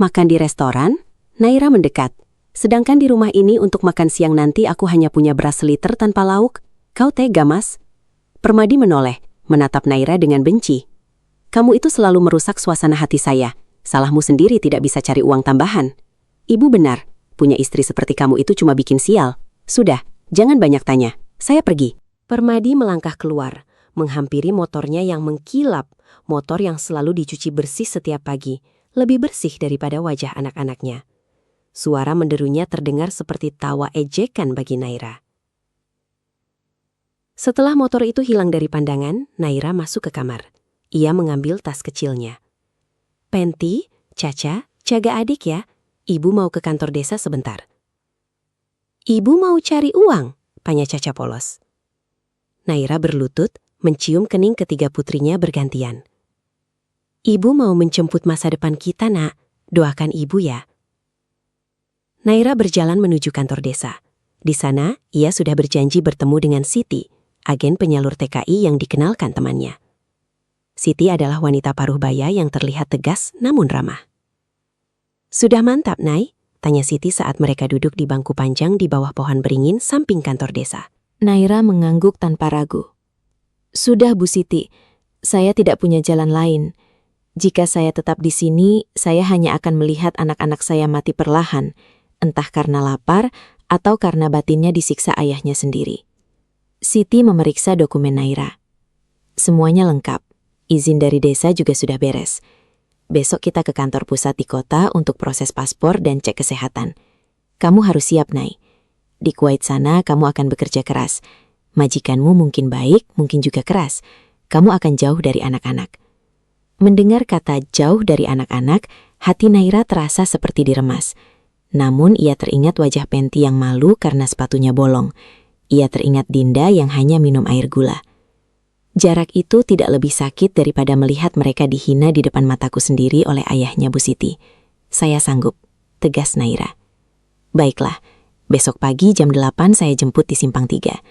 [SPEAKER 2] "Makan di restoran?" Naira mendekat. "Sedangkan di rumah ini untuk makan siang nanti aku hanya punya beras seliter tanpa lauk. Kau tega, Mas?" Permadi menoleh, menatap Naira dengan benci. "Kamu itu selalu merusak suasana hati saya. Salahmu sendiri tidak bisa cari uang tambahan. Ibu benar, punya istri seperti kamu itu cuma bikin sial. Sudah, jangan banyak tanya. Saya pergi." Permadi melangkah keluar, menghampiri motornya yang mengkilap, motor yang selalu dicuci bersih setiap pagi, lebih bersih daripada wajah anak-anaknya. Suara menderunya terdengar seperti tawa ejekan bagi Naira. Setelah motor itu hilang dari pandangan, Naira masuk ke kamar. Ia mengambil tas kecilnya. "Penti, Caca, jaga adik ya. Ibu mau ke kantor desa sebentar." "Ibu mau cari uang?" tanya Caca polos. Naira berlutut, mencium kening ketiga putrinya bergantian. "Ibu mau menjemput masa depan kita, Nak. Doakan ibu ya." Naira berjalan menuju kantor desa. Di sana, ia sudah berjanji bertemu dengan Siti, agen penyalur TKI yang dikenalkan temannya. Siti adalah wanita paruh baya yang terlihat tegas namun ramah. "Sudah mantap, Nay?" tanya Siti saat mereka duduk di bangku panjang di bawah pohon beringin samping kantor desa. Naira mengangguk tanpa ragu. "Sudah, Bu Siti. Saya tidak punya jalan lain. Jika saya tetap di sini, saya hanya akan melihat anak-anak saya mati perlahan, entah karena lapar atau karena batinnya disiksa ayahnya sendiri." Siti memeriksa dokumen Naira. "Semuanya lengkap. Izin dari desa juga sudah beres. Besok kita ke kantor pusat di kota untuk proses paspor dan cek kesehatan. Kamu harus siap, Nay. Di Kuwait sana kamu akan bekerja keras. Majikanmu mungkin baik, mungkin juga keras. Kamu akan jauh dari anak-anak." Mendengar kata jauh dari anak-anak, hati Naira terasa seperti diremas. Namun ia teringat wajah Penti yang malu karena sepatunya bolong. Ia teringat Dinda yang hanya minum air gula. Jarak itu tidak lebih sakit daripada melihat mereka dihina di depan mataku sendiri oleh ayahnya Bu Siti. "Saya sanggup," tegas Naira. "Baiklah, besok pagi jam 8 saya jemput di Simpang 3.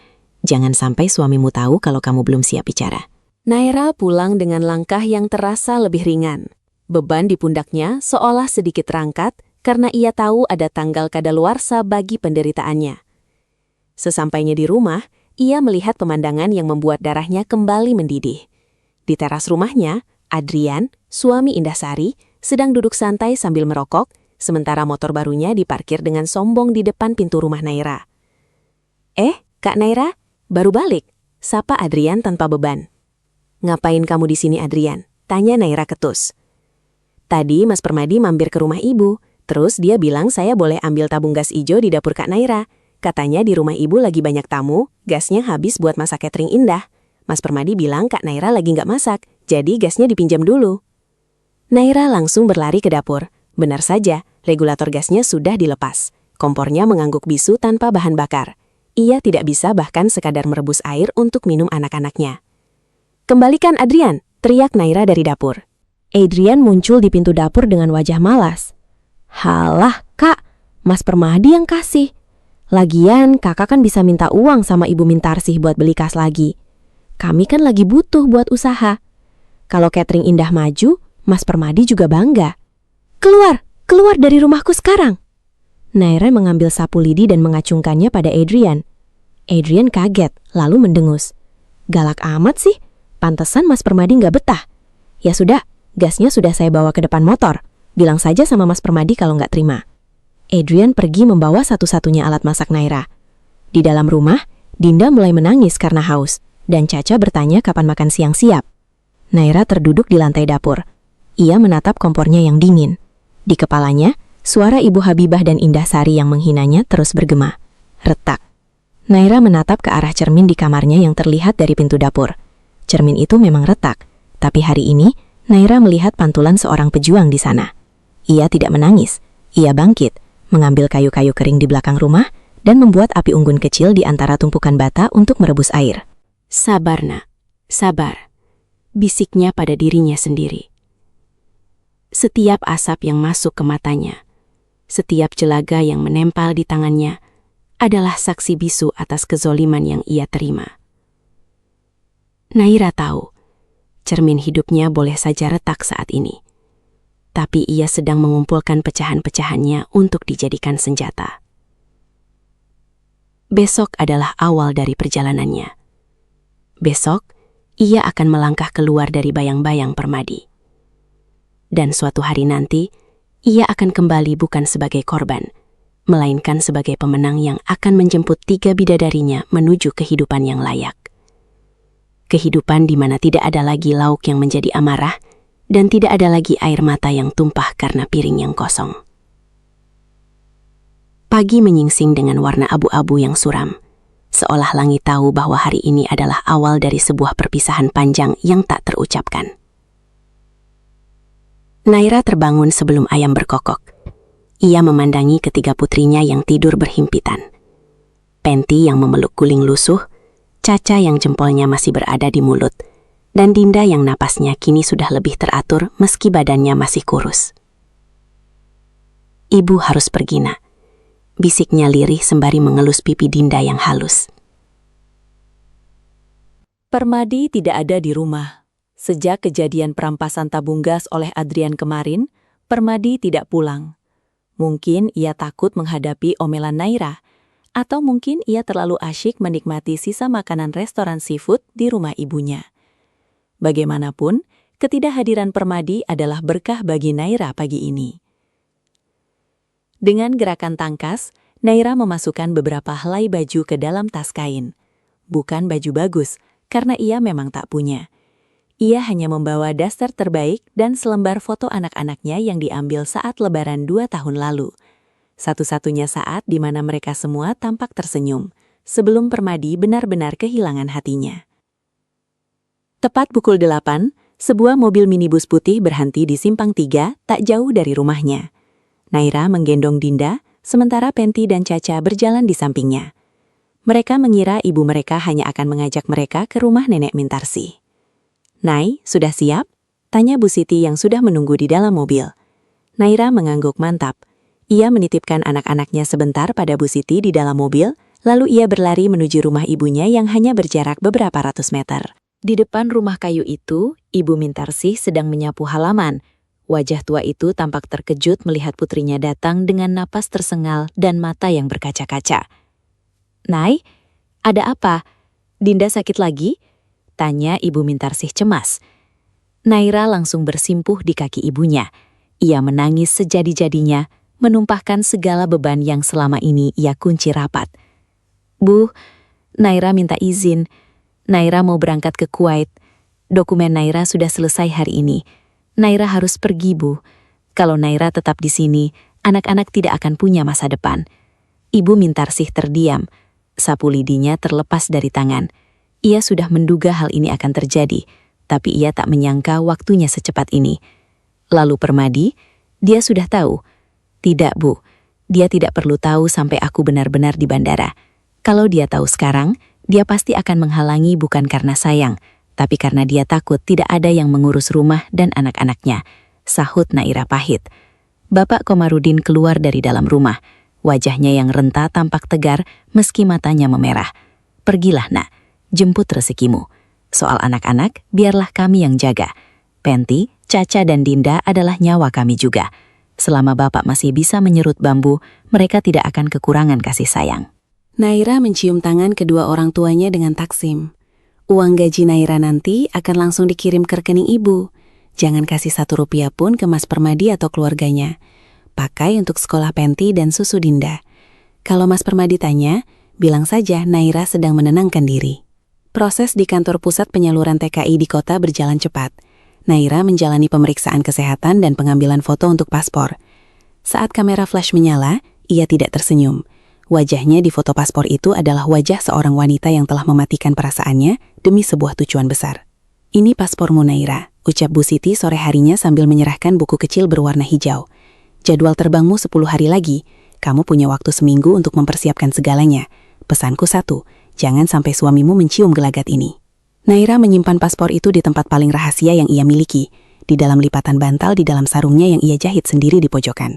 [SPEAKER 2] Jangan sampai suamimu tahu kalau kamu belum siap bicara." Naira pulang dengan langkah yang terasa lebih ringan. Beban di pundaknya seolah sedikit terangkat karena ia tahu ada tanggal kadaluarsa bagi penderitaannya. Sesampainya di rumah, ia melihat pemandangan yang membuat darahnya kembali mendidih. Di teras rumahnya, Adrian, suami Indahsari, sedang duduk santai sambil merokok, sementara motor barunya diparkir dengan sombong di depan pintu rumah Naira. Kak Naira, baru balik?" sapa Adrian tanpa beban. "Ngapain kamu di sini, Adrian?" tanya Naira ketus. "Tadi Mas Permadi mampir ke rumah ibu, terus dia bilang saya boleh ambil tabung gas ijo di dapur Kak Naira. Katanya di rumah ibu lagi banyak tamu, gasnya habis buat masak catering Indah. Mas Permadi bilang Kak Naira lagi nggak masak, jadi gasnya dipinjam dulu." Naira langsung berlari ke dapur. Benar saja, regulator gasnya sudah dilepas. Kompornya mengangguk bisu tanpa bahan bakar. Ia tidak bisa bahkan sekadar merebus air untuk minum anak-anaknya. "Kembalikan Adrian!" teriak Naira dari dapur. Adrian muncul di pintu dapur dengan wajah malas. "Halah, Kak, Mas Permadi yang kasih." Lagian kakak kan bisa minta uang sama Ibu Mintarsih buat beli kas lagi. Kami kan lagi butuh buat usaha. Kalau catering Indah maju, Mas Permadi juga bangga. Keluar dari rumahku sekarang. Naira mengambil sapu lidi dan mengacungkannya pada Adrian. Adrian kaget, lalu mendengus. Galak amat sih, pantesan Mas Permadi nggak betah. Ya sudah, gasnya sudah saya bawa ke depan motor. Bilang saja sama Mas Permadi kalau nggak terima. Adrian pergi membawa satu-satunya alat masak Naira. Di dalam rumah, Dinda mulai menangis karena haus, dan Caca bertanya kapan makan siang siap. Naira terduduk di lantai dapur. Ia menatap kompornya yang dingin. Di kepalanya, suara Ibu Habibah dan Indah Sari yang menghinanya terus bergema. Retak. Naira menatap ke arah cermin di kamarnya yang terlihat dari pintu dapur. Cermin itu memang retak, tapi hari ini Naira melihat pantulan seorang pejuang di sana. Ia tidak menangis. Ia bangkit, mengambil kayu-kayu kering di belakang rumah, dan membuat api unggun kecil di antara tumpukan bata untuk merebus air.
[SPEAKER 3] Sabar, Nak. Sabar. Bisiknya pada dirinya sendiri. Setiap asap yang masuk ke matanya, setiap jelaga yang menempel di tangannya, adalah saksi bisu atas kezoliman yang ia terima. Naira tahu, cermin hidupnya boleh saja retak saat ini. Tapi ia sedang mengumpulkan pecahan-pecahannya untuk dijadikan senjata. Besok adalah awal dari perjalanannya. Besok, ia akan melangkah keluar dari bayang-bayang Permadi. Dan suatu hari nanti, ia akan kembali bukan sebagai korban, melainkan sebagai pemenang yang akan menjemput 3 bidadarinya menuju kehidupan yang layak. Kehidupan di mana tidak ada lagi lauk yang menjadi amarah, dan tidak ada lagi air mata yang tumpah karena piring yang kosong. Pagi menyingsing dengan warna abu-abu yang suram, seolah langit tahu bahwa hari ini adalah awal dari sebuah perpisahan panjang yang tak terucapkan. Naira terbangun sebelum ayam berkokok. Ia memandangi ketiga putrinya yang tidur berhimpitan. Penty yang memeluk guling lusuh, Caca yang jempolnya masih berada di mulut, dan Dinda yang napasnya kini sudah lebih teratur meski badannya masih kurus. Ibu harus pergi, Nak. Bisiknya lirih sembari mengelus pipi Dinda yang halus.
[SPEAKER 4] Permadi tidak ada di rumah. Sejak kejadian perampasan tabung gas oleh Adrian kemarin, Permadi tidak pulang. Mungkin ia takut menghadapi omelan Naira, atau mungkin ia terlalu asyik menikmati sisa makanan restoran seafood di rumah ibunya. Bagaimanapun, ketidakhadiran Permadi adalah berkah bagi Naira pagi ini. Dengan gerakan tangkas, Naira memasukkan beberapa helai baju ke dalam tas kain. Bukan baju bagus, karena ia memang tak punya. Ia hanya membawa daster terbaik dan selembar foto anak-anaknya yang diambil saat Lebaran 2 tahun lalu. Satu-satunya saat di mana mereka semua tampak tersenyum, sebelum Permadi benar-benar kehilangan hatinya. Tepat pukul 8, sebuah mobil minibus putih berhenti di Simpang 3, tak jauh dari rumahnya. Naira menggendong Dinda, sementara Penty dan Caca berjalan di sampingnya. Mereka mengira ibu mereka hanya akan mengajak mereka ke rumah Nenek Mintarsih. "Nai, sudah siap?" tanya Bu Siti yang sudah menunggu di dalam mobil. Naira mengangguk mantap. Ia menitipkan anak-anaknya sebentar pada Bu Siti di dalam mobil, lalu ia berlari menuju rumah ibunya yang hanya berjarak beberapa ratus meter. Di depan rumah kayu itu, Ibu Mintarsih sedang menyapu halaman. Wajah tua itu tampak terkejut melihat putrinya datang dengan napas tersengal dan mata yang berkaca-kaca. "Nai, ada apa? Dinda sakit lagi?" tanya Ibu Mintarsih cemas. Naira langsung bersimpuh di kaki ibunya. Ia menangis sejadi-jadinya, menumpahkan segala beban yang selama ini ia kunci rapat. "Bu, Naira minta izin. Naira mau berangkat ke Kuwait. Dokumen Naira sudah selesai hari ini. Naira harus pergi, Bu. Kalau Naira tetap di sini, anak-anak tidak akan punya masa depan." Ibu Mintarsih terdiam. Sapu lidinya terlepas dari tangan. Ia sudah menduga hal ini akan terjadi, tapi ia tak menyangka waktunya secepat ini. Lalu Permadi, dia sudah tahu. "Tidak, Bu. Dia tidak perlu tahu sampai aku benar-benar di bandara. Kalau dia tahu sekarang, dia pasti akan menghalangi bukan karena sayang, tapi karena dia takut tidak ada yang mengurus rumah dan anak-anaknya," sahut Naira pahit. Bapak Komarudin keluar dari dalam rumah.
[SPEAKER 5] Wajahnya yang renta tampak tegar meski matanya memerah. Pergilah nak, jemput rezekimu. Soal anak-anak, biarlah kami yang jaga. Penty, Caca dan Dinda adalah nyawa kami juga. Selama bapak masih bisa menyerut bambu, mereka tidak akan kekurangan kasih sayang.
[SPEAKER 2] Naira mencium tangan kedua orang tuanya dengan taksim. Uang gaji Naira nanti akan langsung dikirim ke rekening ibu. Jangan kasih 1 rupiah pun ke Mas Permadi atau keluarganya. Pakai untuk sekolah Penty dan susu Dinda. Kalau Mas Permadi tanya, bilang saja Naira sedang menenangkan diri. Proses di kantor pusat penyaluran TKI di kota berjalan cepat. Naira menjalani pemeriksaan kesehatan dan pengambilan foto untuk paspor. Saat kamera flash menyala, ia tidak tersenyum. Wajahnya di foto paspor itu adalah wajah seorang wanita yang telah mematikan perasaannya demi sebuah tujuan besar. Ini paspormu Naira, ucap Bu Siti sore harinya sambil menyerahkan buku kecil berwarna hijau. Jadwal terbangmu 10 hari lagi. Kamu punya waktu seminggu untuk mempersiapkan segalanya. Pesanku 1, jangan sampai suamimu mencium gelagat ini. Naira menyimpan paspor itu di tempat paling rahasia yang ia miliki, di dalam lipatan bantal di dalam sarungnya yang ia jahit sendiri di pojokan.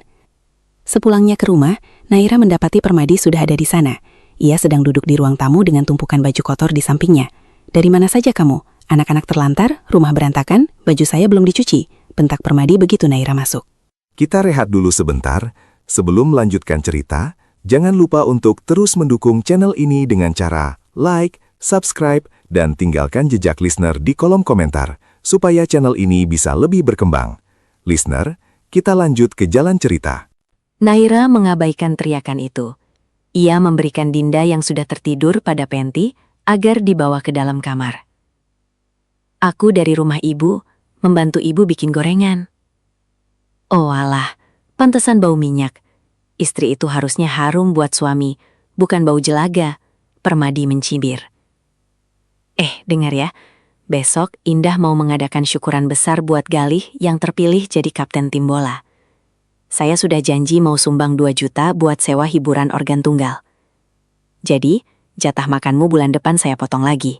[SPEAKER 2] Sepulangnya ke rumah, Naira mendapati Permadi sudah ada di sana. Ia sedang duduk di ruang tamu dengan tumpukan baju kotor di sampingnya. Dari mana saja kamu? Anak-anak terlantar, rumah berantakan, baju saya belum dicuci. Bentak Permadi begitu Naira masuk.
[SPEAKER 1] Kita rehat dulu sebentar. Sebelum melanjutkan cerita, jangan lupa untuk terus mendukung channel ini dengan cara like, subscribe, dan tinggalkan jejak listener di kolom komentar, supaya channel ini bisa lebih berkembang. Listener, kita lanjut ke jalan cerita.
[SPEAKER 4] Naira mengabaikan teriakan itu. Ia memberikan Dinda yang sudah tertidur pada Penty agar dibawa ke dalam kamar. Aku dari rumah ibu, membantu ibu bikin gorengan. Oh alah, pantesan bau minyak. Istri itu harusnya harum buat suami, bukan bau jelaga. Permadi mencibir. Dengar ya, besok Indah mau mengadakan syukuran besar buat Galih yang terpilih jadi kapten tim bola. Saya sudah janji mau sumbang 2 juta buat sewa hiburan organ tunggal. Jadi, jatah makanmu bulan depan saya potong lagi.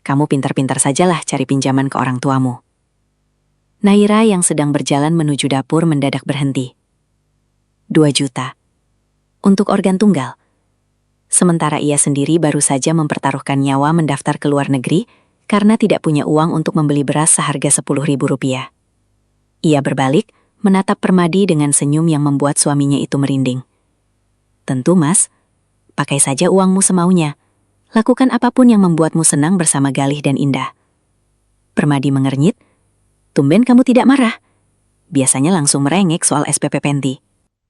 [SPEAKER 4] Kamu pintar-pintar sajalah cari pinjaman ke orang tuamu. Naira yang sedang berjalan menuju dapur mendadak berhenti. 2 juta. Untuk organ tunggal. Sementara ia sendiri baru saja mempertaruhkan nyawa mendaftar ke luar negeri karena tidak punya uang untuk membeli beras seharga 10.000 rupiah. Ia berbalik, menatap Permadi dengan senyum yang membuat suaminya itu merinding. Tentu mas, pakai saja uangmu semaunya. Lakukan apapun yang membuatmu senang bersama Galih dan Indah. Permadi mengernyit. Tumben kamu tidak marah. Biasanya langsung merengek soal SPP Penty.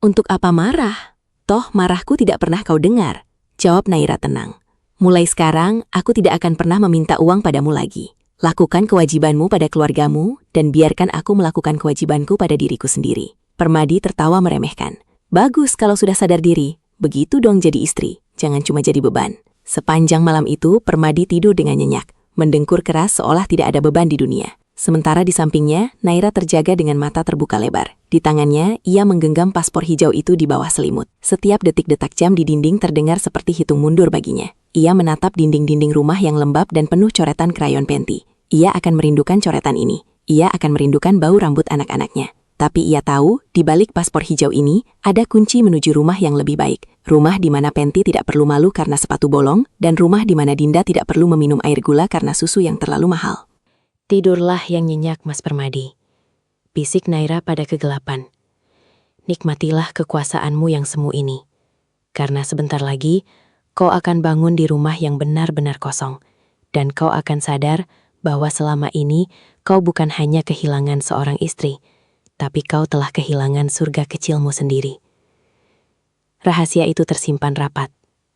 [SPEAKER 2] Untuk apa marah? Toh marahku tidak pernah kau dengar. Jawab Naira tenang. Mulai sekarang, aku tidak akan pernah meminta uang padamu lagi. Lakukan kewajibanmu pada keluargamu, dan biarkan aku melakukan kewajibanku pada diriku sendiri. Permadi tertawa meremehkan. Bagus kalau sudah sadar diri. Begitu dong jadi istri, jangan cuma jadi beban. Sepanjang malam itu, Permadi tidur dengan nyenyak, mendengkur keras seolah tidak ada beban di dunia. Sementara di sampingnya, Naira terjaga dengan mata terbuka lebar. Di tangannya, ia menggenggam paspor hijau itu di bawah selimut. Setiap detik-detak jam di dinding terdengar seperti hitung mundur baginya. Ia menatap dinding-dinding rumah yang lembab dan penuh coretan krayon Penty. Ia akan merindukan coretan ini. Ia akan merindukan bau rambut anak-anaknya. Tapi ia tahu, di balik paspor hijau ini, ada kunci menuju rumah yang lebih baik. Rumah di mana Penty tidak perlu malu karena sepatu bolong, dan rumah di mana Dinda tidak perlu meminum air gula karena susu yang terlalu mahal.
[SPEAKER 3] Tidurlah yang nyenyak, Mas Permadi. Bisik Naira pada kegelapan. Nikmatilah kekuasaanmu yang semu ini. Karena sebentar lagi, kau akan bangun di rumah yang benar-benar kosong. Dan kau akan sadar bahwa selama ini kau bukan hanya kehilangan seorang istri, tapi kau telah kehilangan surga kecilmu sendiri. Rahasia itu tersimpan rapat,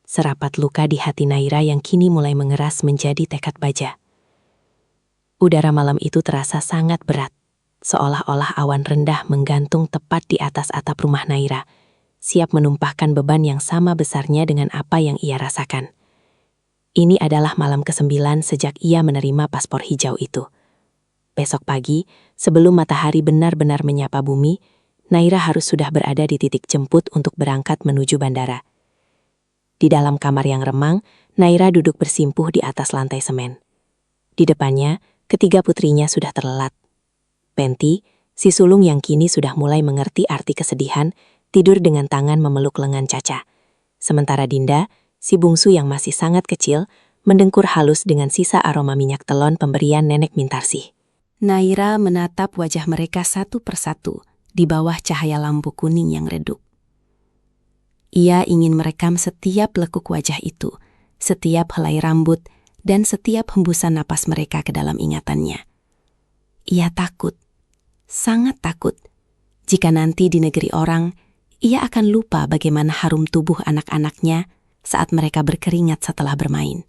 [SPEAKER 3] serapat luka di hati Naira yang kini mulai mengeras menjadi tekad baja. Udara malam itu terasa sangat berat, seolah-olah awan rendah menggantung tepat di atas atap rumah Naira, siap menumpahkan beban yang sama besarnya dengan apa yang ia rasakan. Ini adalah malam ke-9 sejak ia menerima paspor hijau itu. Besok pagi, sebelum matahari benar-benar menyapa bumi, Naira harus sudah berada di titik jemput untuk berangkat menuju bandara. Di dalam kamar yang remang, Naira duduk bersimpuh di atas lantai semen. Di depannya, ketiga putrinya sudah terlelap. Penty, si sulung yang kini sudah mulai mengerti arti kesedihan, tidur dengan tangan memeluk lengan Caca. Sementara Dinda, si bungsu yang masih sangat kecil, mendengkur halus dengan sisa aroma minyak telon pemberian nenek Mintarsih. Naira menatap wajah mereka satu persatu di bawah cahaya lampu kuning yang redup. Ia ingin merekam setiap lekuk wajah itu, setiap helai rambut, dan setiap hembusan napas mereka ke dalam ingatannya. Ia takut, sangat takut, jika nanti di negeri orang, ia akan lupa bagaimana harum tubuh anak-anaknya saat mereka berkeringat setelah bermain.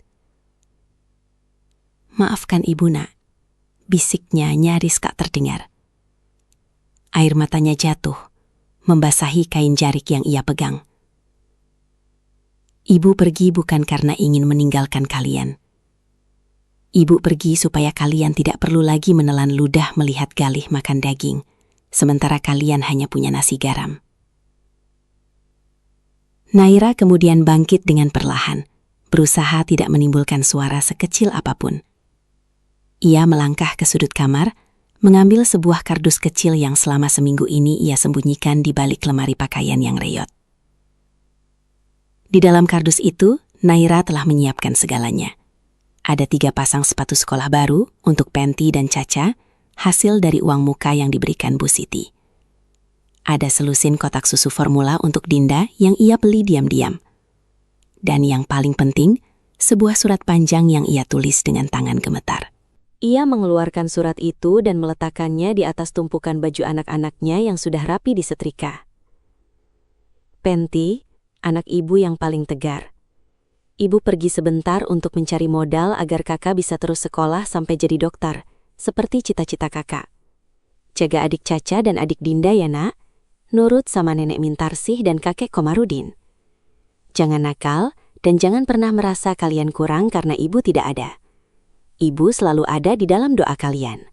[SPEAKER 3] "Maafkan ibu, nak," bisiknya nyaris tak terdengar. Air matanya jatuh, membasahi kain jarik yang ia pegang. Ibu pergi bukan karena ingin meninggalkan kalian. Ibu pergi supaya kalian tidak perlu lagi menelan ludah melihat Galih makan daging, sementara kalian hanya punya nasi garam. Naira kemudian bangkit dengan perlahan, berusaha tidak menimbulkan suara sekecil apapun. Ia melangkah ke sudut kamar, mengambil sebuah kardus kecil yang selama seminggu ini ia sembunyikan di balik lemari pakaian yang reyot. Di dalam kardus itu, Naira telah menyiapkan segalanya. Ada 3 pasang sepatu sekolah baru untuk Penty dan Caca, hasil dari uang muka yang diberikan Bu Siti. Ada selusin kotak susu formula untuk Dinda yang ia beli diam-diam. Dan yang paling penting, sebuah surat panjang yang ia tulis dengan tangan gemetar.
[SPEAKER 4] Ia mengeluarkan surat itu dan meletakkannya di atas tumpukan baju anak-anaknya yang sudah rapi disetrika. "Penty, anak ibu yang paling tegar. Ibu pergi sebentar untuk mencari modal agar kakak bisa terus sekolah sampai jadi dokter, seperti cita-cita kakak. Jaga adik Caca dan adik Dinda ya, nak. Nurut sama nenek Mintarsih dan kakek Komarudin. Jangan nakal dan jangan pernah merasa kalian kurang karena ibu tidak ada. Ibu selalu ada di dalam doa kalian."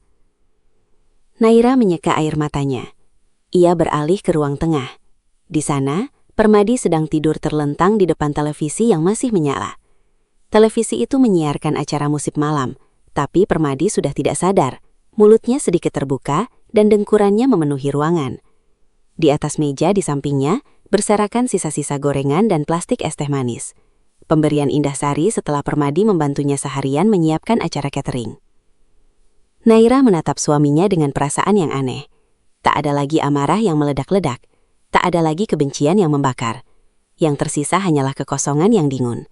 [SPEAKER 4] Naira menyeka air matanya. Ia beralih ke ruang tengah. Di sana, Permadi sedang tidur terlentang di depan televisi yang masih menyala. Televisi itu menyiarkan acara musik malam, tapi Permadi sudah tidak sadar. Mulutnya sedikit terbuka dan dengkurannya memenuhi ruangan. Di atas meja di sampingnya, berserakan sisa-sisa gorengan dan plastik es teh manis. Pemberian Indah Sari setelah Permadi membantunya seharian menyiapkan acara catering. Naira menatap suaminya dengan perasaan yang aneh. Tak ada lagi amarah yang meledak-ledak. Tak ada lagi kebencian yang membakar. Yang tersisa hanyalah kekosongan yang dingun.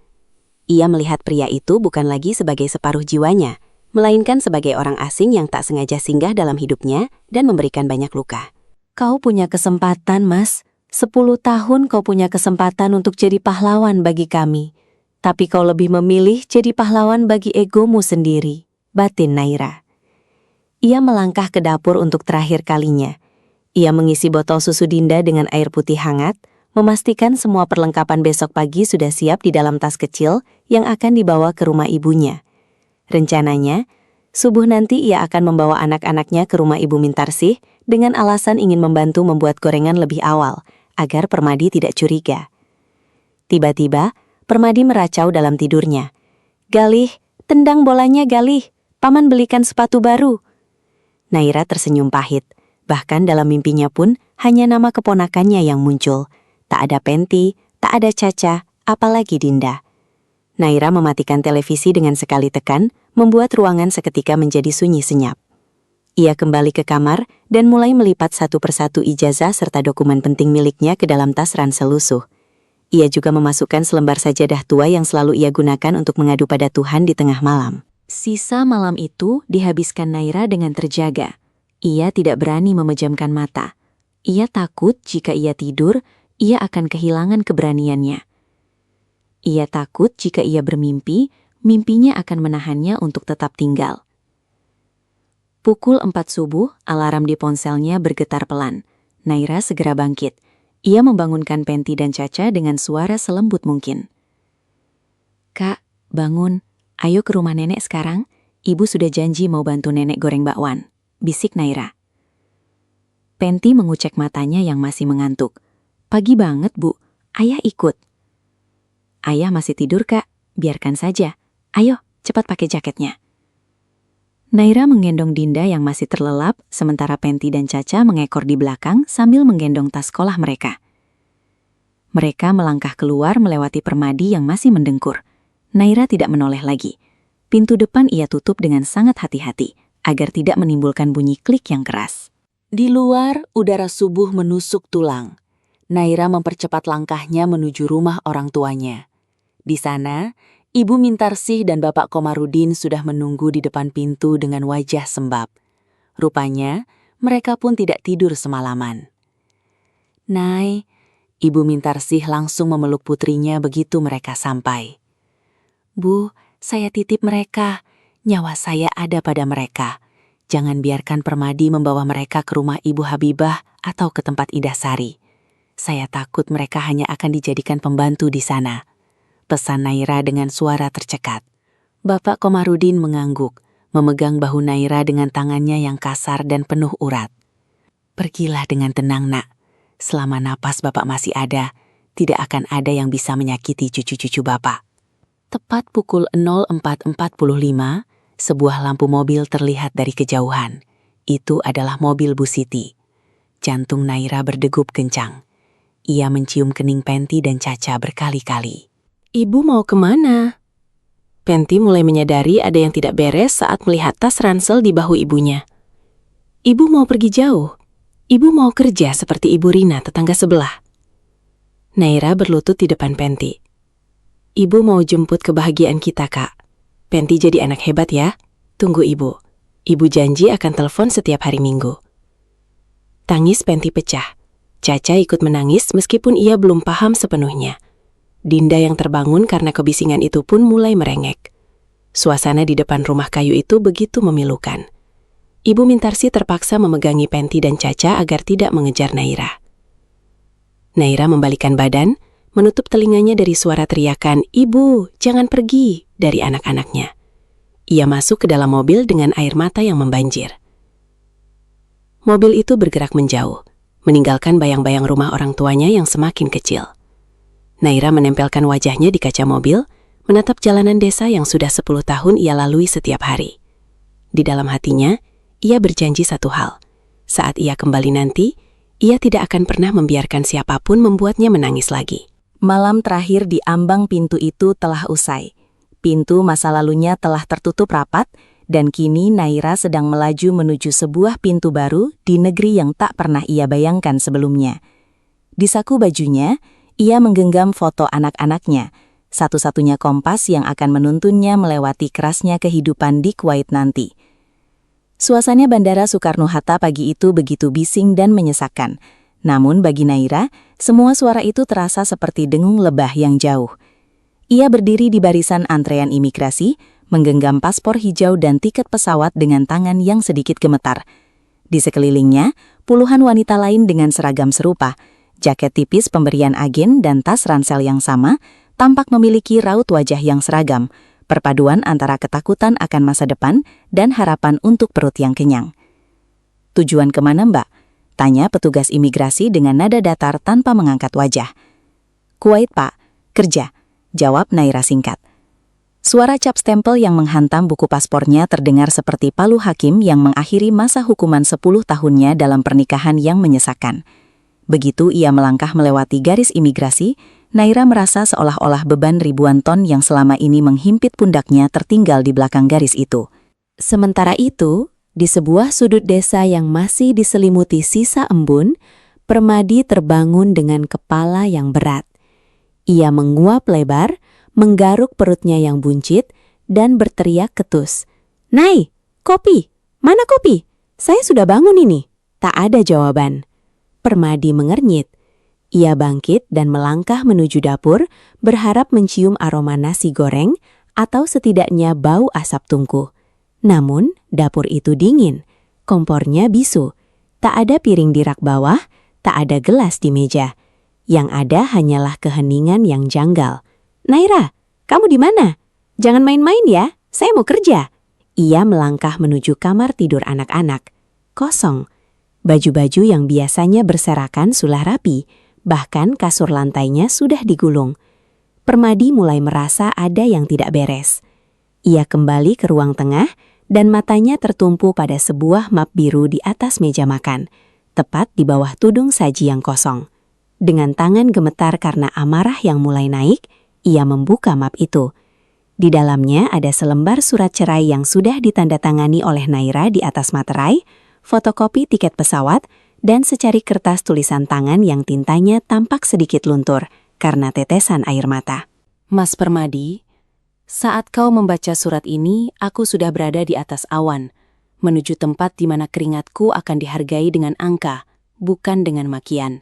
[SPEAKER 4] Ia melihat pria itu bukan lagi sebagai separuh jiwanya, melainkan sebagai orang asing yang tak sengaja singgah dalam hidupnya dan memberikan banyak luka.
[SPEAKER 2] Kau punya kesempatan, Mas. 10 tahun kau punya kesempatan untuk jadi pahlawan bagi kami. Tapi kau lebih memilih jadi pahlawan bagi egomu sendiri, batin Naira. Ia melangkah ke dapur untuk terakhir kalinya. Ia mengisi botol susu Dinda dengan air putih hangat, memastikan semua perlengkapan besok pagi sudah siap di dalam tas kecil yang akan dibawa ke rumah ibunya. Rencananya, subuh nanti ia akan membawa anak-anaknya ke rumah Ibu Mintarsih dengan alasan ingin membantu membuat gorengan lebih awal, agar Permadi tidak curiga. Tiba-tiba, Permadi meracau dalam tidurnya. "Galih, tendang bolanya Galih, paman belikan sepatu baru." Naira tersenyum pahit. Bahkan dalam mimpinya pun hanya nama keponakannya yang muncul. Tak ada Penty, tak ada Caca, apalagi Dinda. Naira mematikan televisi dengan sekali tekan, membuat ruangan seketika menjadi sunyi senyap. Ia kembali ke kamar dan mulai melipat satu persatu ijazah serta dokumen penting miliknya ke dalam tas ransel lusuh. Ia juga memasukkan selembar sajadah tua yang selalu ia gunakan untuk mengadu pada Tuhan di tengah malam. Sisa malam itu dihabiskan Naira dengan terjaga. Ia tidak berani memejamkan mata. Ia takut jika ia tidur, ia akan kehilangan keberaniannya. Ia takut jika ia bermimpi, mimpinya akan menahannya untuk tetap tinggal. Pukul 4 subuh, alarm di ponselnya bergetar pelan. Naira segera bangkit. Ia membangunkan Penty dan Caca dengan suara selembut mungkin. "Kak, bangun. Ayo ke rumah nenek sekarang. Ibu sudah janji mau bantu nenek goreng bakwan," bisik Naira. Penty mengucek matanya yang masih mengantuk. "Pagi banget, Bu. Ayah ikut." "Ayah masih tidur, Kak. Biarkan saja. Ayo, cepat pakai jaketnya." Naira menggendong Dinda yang masih terlelap, sementara Penty dan Caca mengekor di belakang sambil menggendong tas sekolah mereka.
[SPEAKER 4] Mereka melangkah keluar melewati Permadi yang masih mendengkur. Naira tidak menoleh lagi. Pintu depan ia tutup dengan sangat hati-hati, agar tidak menimbulkan bunyi klik yang keras.
[SPEAKER 3] Di luar, udara subuh menusuk tulang. Naira mempercepat langkahnya menuju rumah orang tuanya. Di sana, Ibu Mintarsih dan Bapak Komarudin sudah menunggu di depan pintu dengan wajah sembab. Rupanya, mereka pun tidak tidur semalaman. "Nay," Ibu Mintarsih langsung memeluk putrinya begitu mereka sampai. "Bu, saya titip mereka. Nyawa saya ada pada mereka. Jangan biarkan Permadi membawa mereka ke rumah Ibu Habibah atau ke tempat Indahsari. Saya takut mereka hanya akan dijadikan pembantu di sana," pesan Naira dengan suara tercekat. Bapak Komarudin mengangguk, memegang bahu Naira dengan tangannya yang kasar dan penuh urat. "Pergilah dengan tenang, Nak. Selama napas Bapak masih ada, tidak akan ada yang bisa menyakiti cucu-cucu Bapak." Tepat pukul 04.45, sebuah lampu mobil terlihat dari kejauhan. Itu adalah mobil Bu Siti. Jantung Naira berdegup kencang. Ia mencium kening Penti dan Caca berkali-kali. "Ibu mau kemana?" Penti mulai menyadari ada yang tidak beres saat melihat tas ransel di bahu ibunya. "Ibu mau pergi jauh. Ibu mau kerja seperti Ibu Rina, tetangga sebelah." Naira berlutut di depan Penti. "Ibu mau jemput kebahagiaan kita, Kak. Penti jadi anak hebat ya. Tunggu Ibu. Ibu janji akan telepon setiap hari Minggu." Tangis Penti pecah. Caca ikut menangis meskipun ia belum paham sepenuhnya. Dinda yang terbangun karena kebisingan itu pun mulai merengek. Suasana di depan rumah kayu itu begitu memilukan. Ibu Mintarsih terpaksa memegangi Penti dan Caca agar tidak mengejar Naira. Naira membalikkan badan, menutup telinganya dari suara teriakan, "Ibu, jangan pergi," dari anak-anaknya. Ia masuk ke dalam mobil dengan air mata yang membanjir. Mobil itu bergerak menjauh, meninggalkan bayang-bayang rumah orang tuanya yang semakin kecil. Naira menempelkan wajahnya di kaca mobil, menatap jalanan desa yang sudah 10 tahun ia lalui setiap hari. Di dalam hatinya, ia berjanji satu hal. Saat ia kembali nanti, ia tidak akan pernah membiarkan siapapun membuatnya menangis lagi.
[SPEAKER 5] Malam terakhir di ambang pintu itu telah usai. Pintu masa lalunya telah tertutup rapat, dan kini Naira sedang melaju menuju sebuah pintu baru di negeri yang tak pernah ia bayangkan sebelumnya. Di saku bajunya, ia menggenggam foto anak-anaknya, satu-satunya kompas yang akan menuntunnya melewati kerasnya kehidupan di Kuwait nanti. Suasana Bandara Soekarno-Hatta pagi itu begitu bising dan menyesakkan. Namun bagi Naira, semua suara itu terasa seperti dengung lebah yang jauh. Ia berdiri di barisan antrean imigrasi, menggenggam paspor hijau dan tiket pesawat dengan tangan yang sedikit gemetar. Di sekelilingnya, puluhan wanita lain dengan seragam serupa, jaket tipis pemberian agen dan tas ransel yang sama, tampak memiliki raut wajah yang seragam, perpaduan antara ketakutan akan masa depan dan harapan untuk perut yang kenyang. "Tujuan kemana, Mbak?" tanya petugas imigrasi dengan nada datar tanpa mengangkat wajah. "Kuwait, Pak. Kerja," jawab Naira singkat. Suara cap stempel yang menghantam buku paspornya terdengar seperti palu hakim yang mengakhiri masa hukuman 10 tahunnya dalam pernikahan yang menyesakan. Begitu ia melangkah melewati garis imigrasi, Naira merasa seolah-olah beban ribuan ton yang selama ini menghimpit pundaknya tertinggal di belakang garis itu. Sementara itu, di sebuah sudut desa yang masih diselimuti sisa embun, Permadi terbangun dengan kepala yang berat. Ia menguap lebar, menggaruk perutnya yang buncit, dan berteriak ketus. "Nay, kopi! Mana kopi? Saya sudah bangun ini." Tak ada jawaban. Permadi mengernyit. Ia bangkit dan melangkah menuju dapur, berharap mencium aroma nasi goreng atau setidaknya bau asap tungku. Namun, dapur itu dingin, kompornya bisu, tak ada piring di rak bawah, tak ada gelas di meja. Yang ada hanyalah keheningan yang janggal. "Naira, kamu di mana? Jangan main-main ya, saya mau kerja." Ia melangkah menuju kamar tidur anak-anak. Kosong. Baju-baju yang biasanya berserakan sudah rapi, bahkan kasur lantainya sudah digulung. Permadi mulai merasa ada yang tidak beres. Ia kembali ke ruang tengah dan matanya tertumpu pada sebuah map biru di atas meja makan, tepat di bawah tudung saji yang kosong. Dengan tangan gemetar karena amarah yang mulai naik, ia membuka map itu. Di dalamnya ada selembar surat cerai yang sudah ditandatangani oleh Naira di atas materai, fotokopi tiket pesawat, dan secari kertas tulisan tangan yang tintanya tampak sedikit luntur karena tetesan air mata.
[SPEAKER 2] Mas Permadi, saat kau membaca surat ini, aku sudah berada di atas awan, menuju tempat di mana keringatku akan dihargai dengan angka, bukan dengan makian.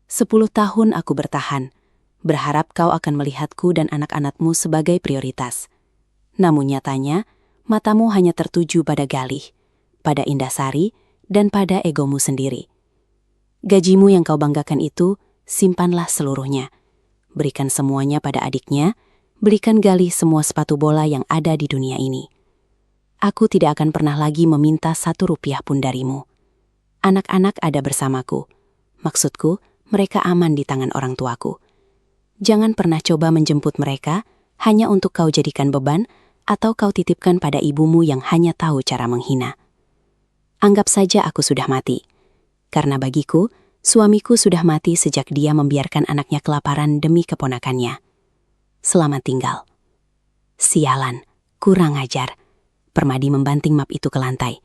[SPEAKER 2] 10 tahun aku bertahan, berharap kau akan melihatku dan anak-anakmu sebagai prioritas. Namun nyatanya, matamu hanya tertuju pada Galih, pada Indasari, dan pada egomu sendiri. Gajimu yang kau banggakan itu, simpanlah seluruhnya. Berikan semuanya pada adiknya, belikan Galih semua sepatu bola yang ada di dunia ini. Aku tidak akan pernah lagi meminta 1 rupiah pun darimu. Anak-anak ada bersamaku. Maksudku, mereka aman di tangan orang tuaku. Jangan pernah coba menjemput mereka hanya untuk kau jadikan beban atau kau titipkan pada ibumu yang hanya tahu cara menghina. Anggap saja aku sudah mati. Karena bagiku, suamiku sudah mati sejak dia membiarkan anaknya kelaparan demi keponakannya. Selamat tinggal. Sialan, kurang ajar. Permadi membanting map itu ke lantai.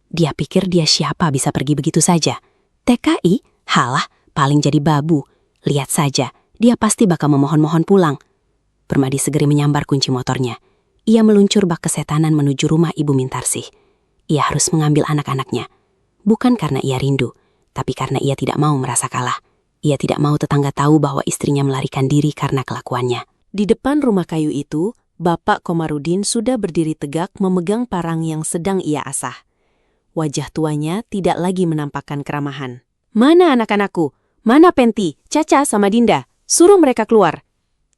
[SPEAKER 2] Dia pikir dia siapa bisa pergi begitu saja. TKI? Halah, paling jadi babu. Lihat saja, dia pasti bakal memohon-mohon pulang. Permadi segera menyambar kunci motornya. Ia meluncur bak kesetanan menuju rumah Ibu Mintarsih. Ia harus mengambil anak-anaknya. Bukan karena ia rindu, tapi karena ia tidak mau merasa kalah. Ia tidak mau tetangga tahu bahwa istrinya melarikan diri karena kelakuannya. Di depan rumah kayu itu, Bapak Komarudin sudah berdiri tegak memegang parang yang sedang ia asah. Wajah tuanya tidak lagi menampakkan keramahan. "Mana anak-anakku? Mana Penti, Caca sama Dinda? Suruh mereka keluar!"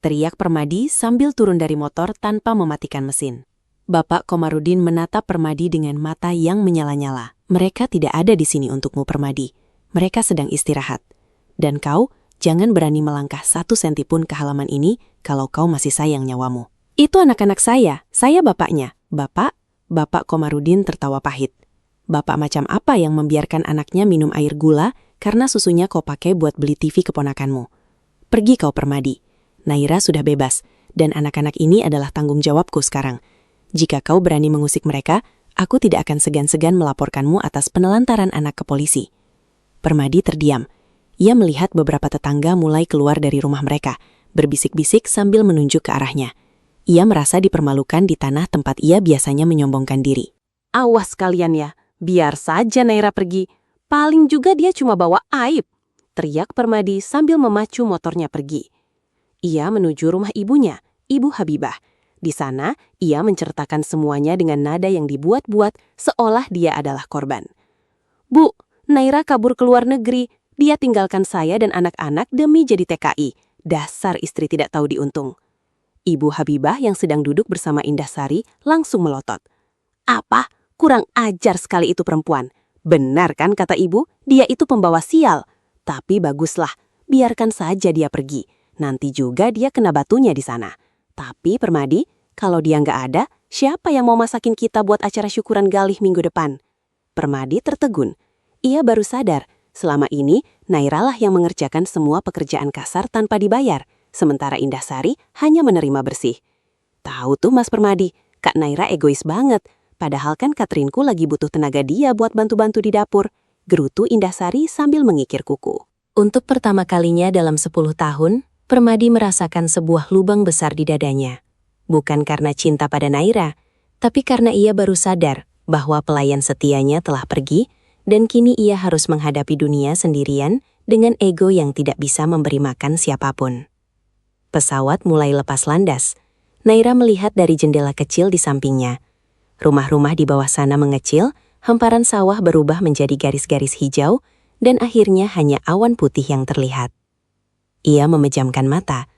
[SPEAKER 2] teriak Permadi sambil turun dari motor tanpa mematikan mesin. Bapak Komarudin menatap Permadi dengan mata yang menyala-nyala. "Mereka tidak ada di sini untukmu, Permadi. Mereka sedang istirahat. Dan kau, jangan berani melangkah 1 senti pun ke halaman ini kalau kau masih sayang nyawamu." "Itu anak-anak saya bapaknya." Bapak Komarudin tertawa pahit. "Bapak macam apa yang membiarkan anaknya minum air gula karena susunya kau pakai buat beli TV keponakanmu? Pergi kau, Permadi. Naira sudah bebas, dan anak-anak ini adalah tanggung jawabku sekarang. Jika kau berani mengusik mereka, aku tidak akan segan-segan melaporkanmu atas penelantaran anak ke polisi." Permadi terdiam. Ia melihat beberapa tetangga mulai keluar dari rumah mereka, berbisik-bisik sambil menunjuk ke arahnya. Ia merasa dipermalukan di tanah tempat ia biasanya menyombongkan diri. "Awas kalian ya, biar saja Naira pergi. Paling juga dia cuma bawa aib," teriak Permadi sambil memacu motornya pergi. Ia menuju rumah ibunya, Ibu Habibah. Di sana, ia menceritakan semuanya dengan nada yang dibuat-buat seolah dia adalah korban. "Bu, Naira kabur ke luar negeri. Dia tinggalkan saya dan anak-anak demi jadi TKI. Dasar istri tidak tahu diuntung." Ibu Habibah yang sedang duduk bersama Indasari langsung melotot. "Apa? Kurang ajar sekali itu perempuan. Benar kan kata ibu, dia itu pembawa sial. Tapi baguslah, biarkan saja dia pergi. Nanti juga dia kena batunya di sana. Tapi Permadi, kalau dia nggak ada, siapa yang mau masakin kita buat acara syukuran Galih minggu depan?" Permadi tertegun. Ia baru sadar, selama ini Naira lah yang mengerjakan semua pekerjaan kasar tanpa dibayar, sementara Indasari hanya menerima bersih. Tahu tuh Mas Permadi, Kak Naira egois banget. Padahal kan Katrinku lagi butuh tenaga dia buat bantu-bantu di dapur. Gerutu Indasari sambil mengikir kuku. Untuk pertama kalinya dalam 10 tahun, Permadi merasakan sebuah lubang besar di dadanya. Bukan karena cinta pada Naira, tapi karena ia baru sadar bahwa pelayan setianya telah pergi dan kini ia harus menghadapi dunia sendirian dengan ego yang tidak bisa memberi makan siapapun. Pesawat mulai lepas landas. Naira melihat dari jendela kecil di sampingnya. Rumah-rumah di bawah sana mengecil, hamparan sawah berubah menjadi garis-garis hijau, dan akhirnya hanya awan putih yang terlihat. Ia memejamkan mata.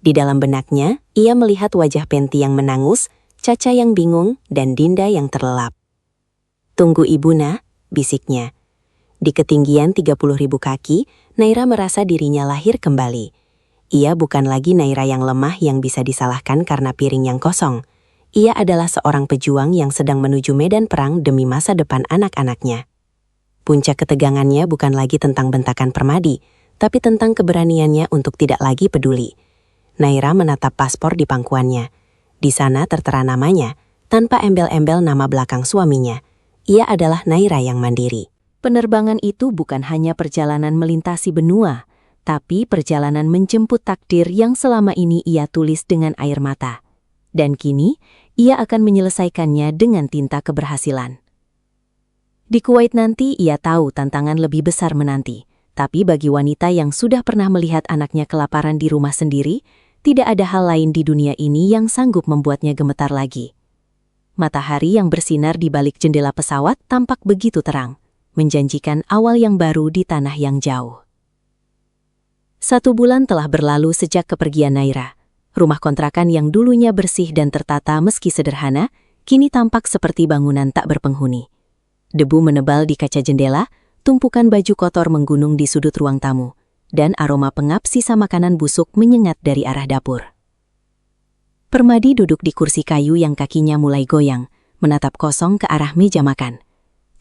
[SPEAKER 2] Di dalam benaknya, ia melihat wajah Penti yang menangus, Caca yang bingung, dan Dinda yang terlelap. "Tunggu Ibuna," bisiknya. Di ketinggian 30.000 kaki, Naira merasa dirinya lahir kembali. Ia bukan lagi Naira yang lemah yang bisa disalahkan karena piring yang kosong. Ia adalah seorang pejuang yang sedang menuju medan perang demi masa depan anak-anaknya. Puncak ketegangannya bukan lagi tentang bentakan Permadi,
[SPEAKER 3] tapi tentang keberaniannya untuk tidak lagi peduli. Naira menatap paspor di pangkuannya. Di sana tertera namanya, tanpa embel-embel nama belakang suaminya. Ia adalah Naira yang mandiri.
[SPEAKER 4] Penerbangan itu bukan hanya perjalanan melintasi benua, tapi perjalanan menjemput takdir yang selama ini ia tulis dengan air mata. Dan kini, ia akan menyelesaikannya dengan tinta keberhasilan. Di Kuwait nanti, ia tahu tantangan lebih besar menanti. Tapi bagi wanita yang sudah pernah melihat anaknya kelaparan di rumah sendiri, tidak ada hal lain di dunia ini yang sanggup membuatnya gemetar lagi. Matahari yang bersinar di balik jendela pesawat tampak begitu terang, menjanjikan awal yang baru di tanah yang jauh. 1 bulan telah berlalu sejak kepergian Naira. Rumah kontrakan yang dulunya bersih dan tertata meski sederhana, kini tampak seperti bangunan tak berpenghuni. Debu menebal di kaca jendela, tumpukan baju kotor menggunung di sudut ruang tamu, dan aroma pengap sisa makanan busuk menyengat dari arah dapur. Permadi duduk di kursi kayu yang kakinya mulai goyang, menatap kosong ke arah meja makan.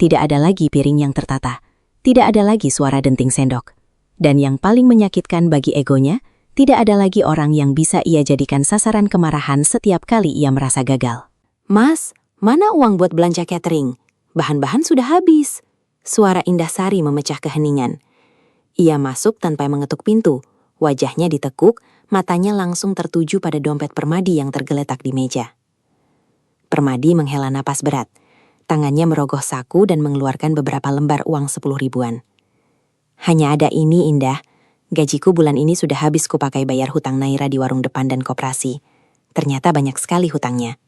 [SPEAKER 4] Tidak ada lagi piring yang tertata, tidak ada lagi suara denting sendok. Dan yang paling menyakitkan bagi egonya, tidak ada lagi orang yang bisa ia jadikan sasaran kemarahan setiap kali ia merasa gagal.
[SPEAKER 3] "Mas, mana uang buat belanja catering? Bahan-bahan sudah habis." Suara Indah Sari memecah keheningan. Ia masuk tanpa mengetuk pintu. Wajahnya ditekuk, matanya langsung tertuju pada dompet Permadi yang tergeletak di meja. Permadi menghela napas berat. Tangannya merogoh saku dan mengeluarkan beberapa lembar uang 10 ribuan. "Hanya ada ini, Indah. Gajiku bulan ini sudah habis kupakai bayar hutang Naira di warung depan dan koperasi. Ternyata banyak sekali hutangnya."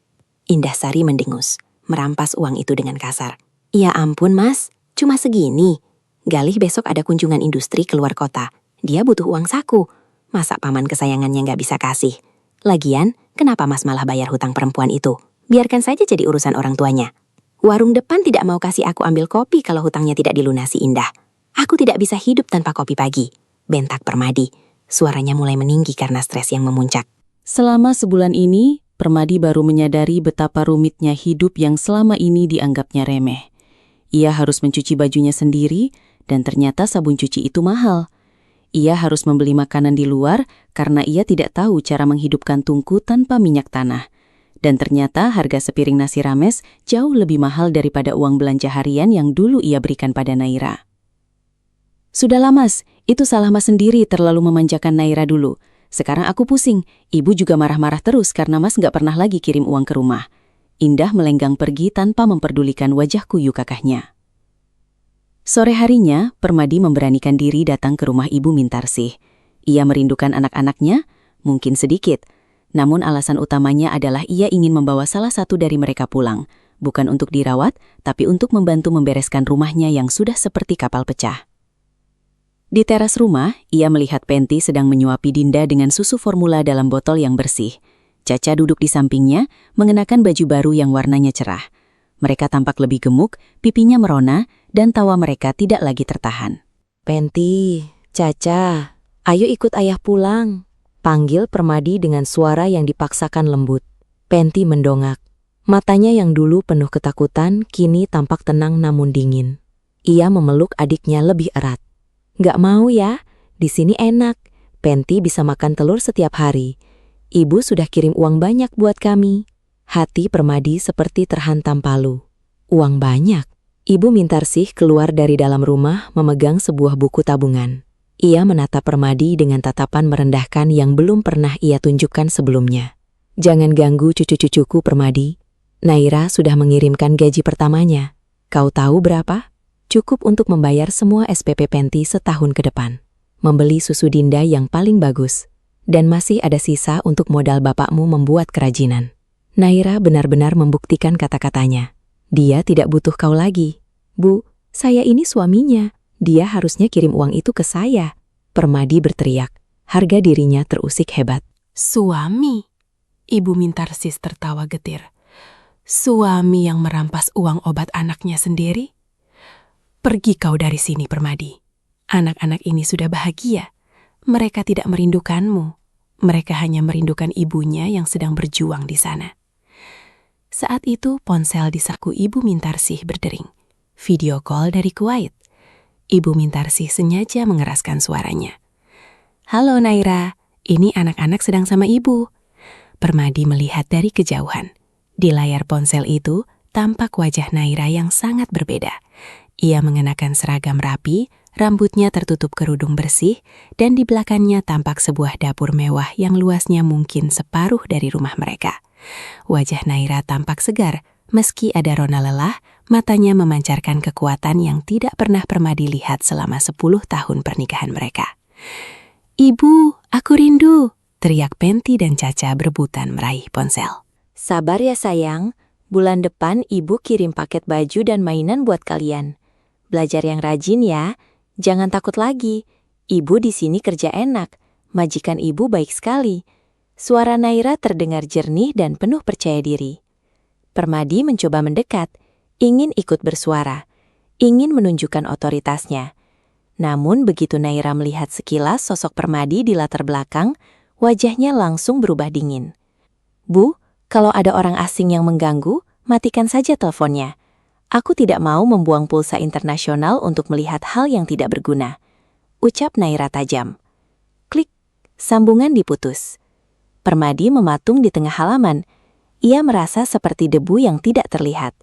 [SPEAKER 3] Indah Sari mendengus, merampas uang itu dengan kasar. "Ya ampun, Mas. Cuma segini. Galih besok ada kunjungan industri keluar kota. Dia butuh uang saku. Masa paman kesayangannya nggak bisa kasih? Lagian, kenapa Mas malah bayar hutang perempuan itu? Biarkan saja jadi urusan orang tuanya. Warung depan tidak mau kasih aku ambil kopi kalau hutangnya tidak dilunasi, Indah. Aku tidak bisa hidup tanpa kopi pagi," bentak Permadi. Suaranya mulai meninggi karena stres yang memuncak.
[SPEAKER 2] Selama sebulan ini, Permadi baru menyadari betapa rumitnya hidup yang selama ini dianggapnya remeh. Ia harus mencuci bajunya sendiri, dan ternyata sabun cuci itu mahal. Ia harus membeli makanan di luar karena ia tidak tahu cara menghidupkan tungku tanpa minyak tanah. Dan ternyata harga sepiring nasi rames jauh lebih mahal daripada uang belanja harian yang dulu ia berikan pada Naira. "Sudahlah Mas, itu salah Mas sendiri terlalu memanjakan Naira dulu. Sekarang aku pusing, ibu juga marah-marah terus karena Mas nggak pernah lagi kirim uang ke rumah." Indah melenggang pergi tanpa memperdulikan wajah kuyu kakaknya. Sore harinya, Permadi memberanikan diri datang ke rumah Ibu Mintarsih. Ia merindukan anak-anaknya, mungkin sedikit. Namun alasan utamanya adalah ia ingin membawa salah satu dari mereka pulang. Bukan untuk dirawat, tapi untuk membantu membereskan rumahnya yang sudah seperti kapal pecah. Di teras rumah, ia melihat Penti sedang menyuapi Dinda dengan susu formula dalam botol yang bersih. Caca duduk di sampingnya, mengenakan baju baru yang warnanya cerah. Mereka tampak lebih gemuk, pipinya merona, dan tawa mereka tidak lagi tertahan.
[SPEAKER 4] "Penti, Caca, ayo ikut ayah pulang," panggil Permadi dengan suara yang dipaksakan lembut. Penti mendongak. Matanya yang dulu penuh ketakutan, kini tampak tenang namun dingin. Ia memeluk adiknya lebih erat. "Nggak mau ya, di sini enak. Penti bisa makan telur setiap hari. Ibu sudah kirim uang banyak buat kami." Hati Permadi seperti terhantam palu. Uang banyak? Ibu Mintarsih keluar dari dalam rumah memegang sebuah buku tabungan. Ia menatap Permadi dengan tatapan merendahkan yang belum pernah ia tunjukkan sebelumnya. "Jangan ganggu cucu-cucuku, Permadi. Naira sudah mengirimkan gaji pertamanya. Kau tahu berapa? Cukup untuk membayar semua SPP Penti setahun ke depan. Membeli susu Dinda yang paling bagus. Dan masih ada sisa untuk modal bapakmu membuat kerajinan." Naira benar-benar membuktikan kata-katanya. "Dia tidak butuh kau lagi. Bu, saya ini suaminya. Dia harusnya kirim uang itu ke saya." Permadi berteriak. Harga dirinya terusik hebat.
[SPEAKER 6] "Suami?" Ibu Mintarsih tertawa getir. "Suami yang merampas uang obat anaknya sendiri? Pergi kau dari sini, Permadi. Anak-anak ini sudah bahagia. Mereka tidak merindukanmu. Mereka hanya merindukan ibunya yang sedang berjuang di sana." Saat itu ponsel di saku Ibu Mintarsih berdering. Video call dari Kuwait. Ibu Mintarsih sengaja mengeraskan suaranya. Halo Naira, ini anak-anak sedang sama ibu. Permadi melihat dari kejauhan. Di layar ponsel itu, tampak wajah Naira yang sangat berbeda. Ia mengenakan seragam rapi, rambutnya tertutup kerudung bersih, dan di belakangnya tampak sebuah dapur mewah yang luasnya mungkin separuh dari rumah mereka. Wajah Naira tampak segar, meski ada rona lelah, matanya memancarkan kekuatan yang tidak pernah Permadi lihat selama 10 tahun pernikahan mereka. "Ibu, aku rindu!" teriak Penti dan Caca berebutan meraih ponsel.
[SPEAKER 4] Sabar ya sayang, bulan depan ibu kirim paket baju dan mainan buat kalian. Belajar yang rajin ya, jangan takut lagi. Ibu di sini kerja enak, majikan ibu baik sekali. Suara Naira terdengar jernih dan penuh percaya diri. Permadi mencoba mendekat, ingin ikut bersuara, ingin menunjukkan otoritasnya. Namun begitu Naira melihat sekilas sosok Permadi di latar belakang, wajahnya langsung berubah dingin. "Bu, kalau ada orang asing yang mengganggu, matikan saja teleponnya. Aku tidak mau membuang pulsa internasional untuk melihat hal yang tidak berguna," ucap Naira tajam. Klik, sambungan diputus. Permadi mematung di tengah halaman. Ia merasa seperti debu yang tidak terlihat.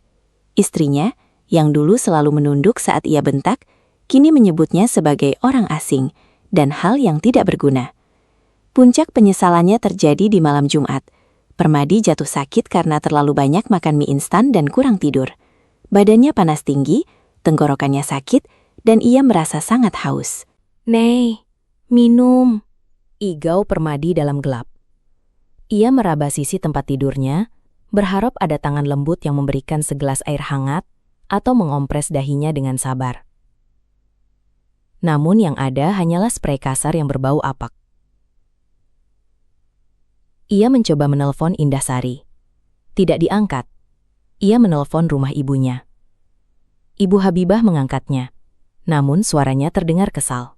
[SPEAKER 4] Istrinya, yang dulu selalu menunduk saat ia bentak, kini menyebutnya sebagai orang asing dan hal yang tidak berguna. Puncak penyesalannya terjadi di malam Jumat. Permadi jatuh sakit karena terlalu banyak makan mie instan dan kurang tidur. Badannya panas tinggi, tenggorokannya sakit, dan ia merasa sangat haus.
[SPEAKER 2] "Nei, minum."
[SPEAKER 4] Igau Permadi dalam gelap. Ia meraba sisi tempat tidurnya, berharap ada tangan lembut yang memberikan segelas air hangat atau mengompres dahinya dengan sabar. Namun yang ada hanyalah spray kasar yang berbau apak. Ia mencoba menelpon Indahsari. Tidak diangkat. Ia menelpon rumah ibunya. Ibu Habibah mengangkatnya, namun suaranya terdengar kesal.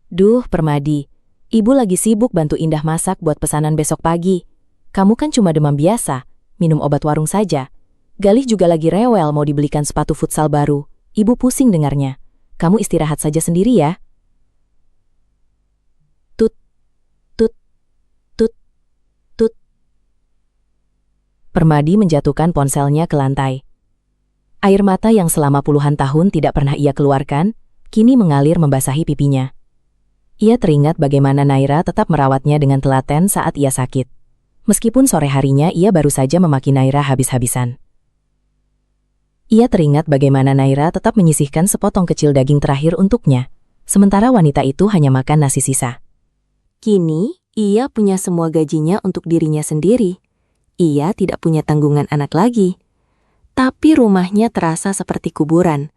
[SPEAKER 4] "Duh, Permadi, ibu lagi sibuk bantu Indah masak buat pesanan besok pagi. Kamu kan cuma demam biasa, minum obat warung saja. Galih juga lagi rewel mau dibelikan sepatu futsal baru. Ibu pusing dengarnya. Kamu istirahat saja sendiri ya." Tut, tut, tut, tut. Permadi menjatuhkan ponselnya ke lantai. Air mata yang selama puluhan tahun tidak pernah ia keluarkan, kini mengalir membasahi pipinya. Ia teringat bagaimana Naira tetap merawatnya dengan telaten saat ia sakit. Meskipun sore harinya ia baru saja memaki Naira habis-habisan. Ia teringat bagaimana Naira tetap menyisihkan sepotong kecil daging terakhir untuknya, sementara wanita itu hanya makan nasi sisa. Kini, ia punya semua gajinya untuk dirinya sendiri. Ia tidak punya tanggungan anak lagi. Tapi rumahnya terasa seperti kuburan.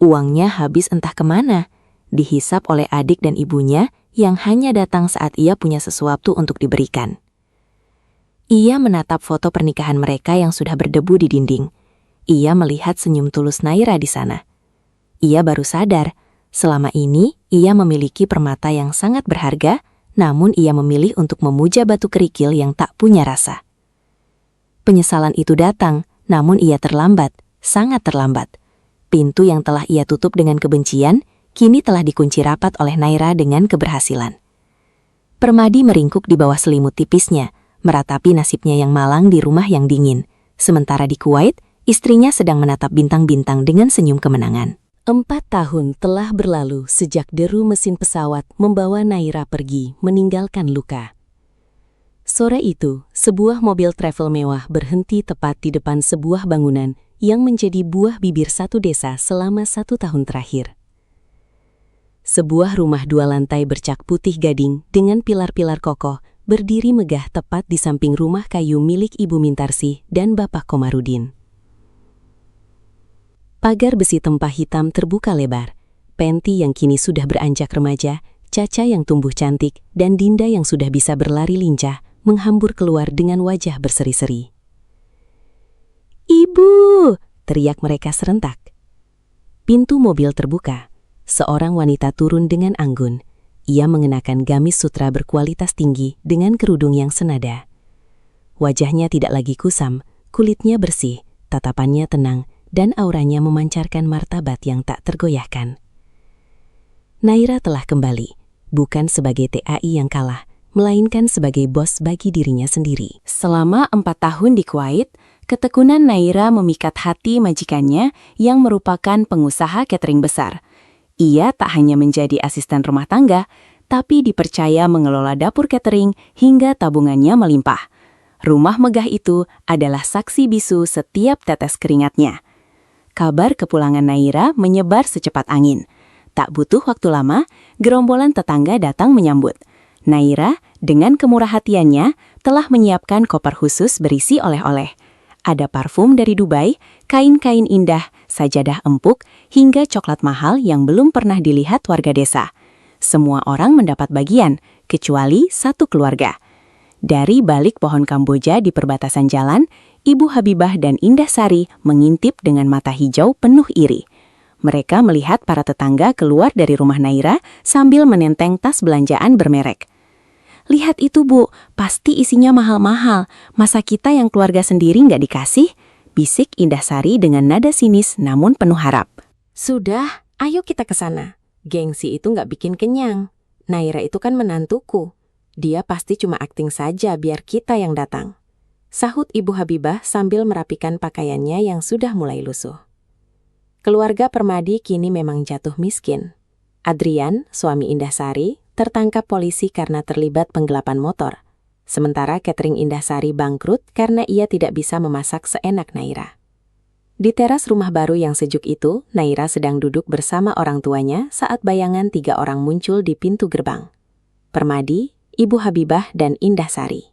[SPEAKER 4] Uangnya habis entah kemana, dihisap oleh adik dan ibunya yang hanya datang saat ia punya sesuatu untuk diberikan. Ia menatap foto pernikahan mereka yang sudah berdebu di dinding. Ia melihat senyum tulus Naira di sana. Ia baru sadar, selama ini ia memiliki permata yang sangat berharga, namun ia memilih untuk memuja batu kerikil yang tak punya rasa. Penyesalan itu datang, namun ia terlambat, sangat terlambat. Pintu yang telah ia tutup dengan kebencian, kini telah dikunci rapat oleh Naira dengan keberhasilan. Permadi meringkuk di bawah selimut tipisnya, meratapi nasibnya yang malang di rumah yang dingin. Sementara di Kuwait, istrinya sedang menatap bintang-bintang dengan senyum kemenangan.
[SPEAKER 2] 4 tahun telah berlalu sejak deru mesin pesawat membawa Naira pergi meninggalkan luka. Sore itu, sebuah mobil travel mewah berhenti tepat di depan sebuah bangunan yang menjadi buah bibir satu desa selama 1 tahun terakhir. Sebuah rumah 2 lantai bercat putih gading dengan pilar-pilar kokoh berdiri megah tepat di samping rumah kayu milik Ibu Mintarsih dan Bapak Komarudin. Pagar besi tempah hitam terbuka lebar. Penti yang kini sudah beranjak remaja, Caca yang tumbuh cantik, dan Dinda yang sudah bisa berlari lincah menghambur keluar dengan wajah berseri-seri. "Ibu!" teriak mereka serentak. Pintu mobil terbuka. Seorang wanita turun dengan anggun. Ia mengenakan gamis sutra berkualitas tinggi dengan kerudung yang senada. Wajahnya tidak lagi kusam, kulitnya bersih, tatapannya tenang, dan auranya memancarkan martabat yang tak tergoyahkan. Naira telah kembali. bukan sebagai TAI yang kalah, melainkan sebagai bos bagi dirinya sendiri. Selama 4 tahun di Kuwait, ketekunan Naira memikat hati majikannya yang merupakan pengusaha catering besar. Ia tak hanya menjadi asisten rumah tangga, tapi dipercaya mengelola dapur catering hingga tabungannya melimpah. Rumah megah itu adalah saksi bisu setiap tetes keringatnya. Kabar kepulangan Naira menyebar secepat angin. Tak butuh waktu lama, gerombolan tetangga datang menyambut. Naira, dengan kemurah hatiannya, telah menyiapkan koper khusus berisi oleh-oleh. Ada parfum dari Dubai, kain-kain indah, sajadah empuk, hingga coklat mahal yang belum pernah dilihat warga desa. Semua orang mendapat bagian, kecuali satu keluarga. Dari balik pohon Kamboja di perbatasan jalan, Ibu Habibah dan Indah Sari mengintip dengan mata hijau penuh iri. Mereka melihat para tetangga keluar dari rumah Naira sambil menenteng tas belanjaan bermerek. "Lihat itu, Bu, pasti isinya mahal-mahal. Masa kita yang keluarga sendiri nggak dikasih?" bisik Indah Sari dengan nada sinis namun penuh harap.
[SPEAKER 3] Sudah, ayo kita ke sana. Gengsi itu nggak bikin kenyang. Naira itu kan menantuku. Dia pasti cuma akting saja biar kita yang datang. Sahut Ibu Habibah sambil merapikan pakaiannya yang sudah mulai lusuh. Keluarga Permadi kini memang jatuh miskin. Adrian, suami Indah Sari, tertangkap polisi karena terlibat penggelapan motor. Sementara catering Indah Sari bangkrut karena ia tidak bisa memasak seenak Naira. Di teras rumah baru yang sejuk itu, Naira sedang duduk bersama orang tuanya saat bayangan 3 orang muncul di pintu gerbang. Permadi, Ibu Habibah, dan Indah Sari.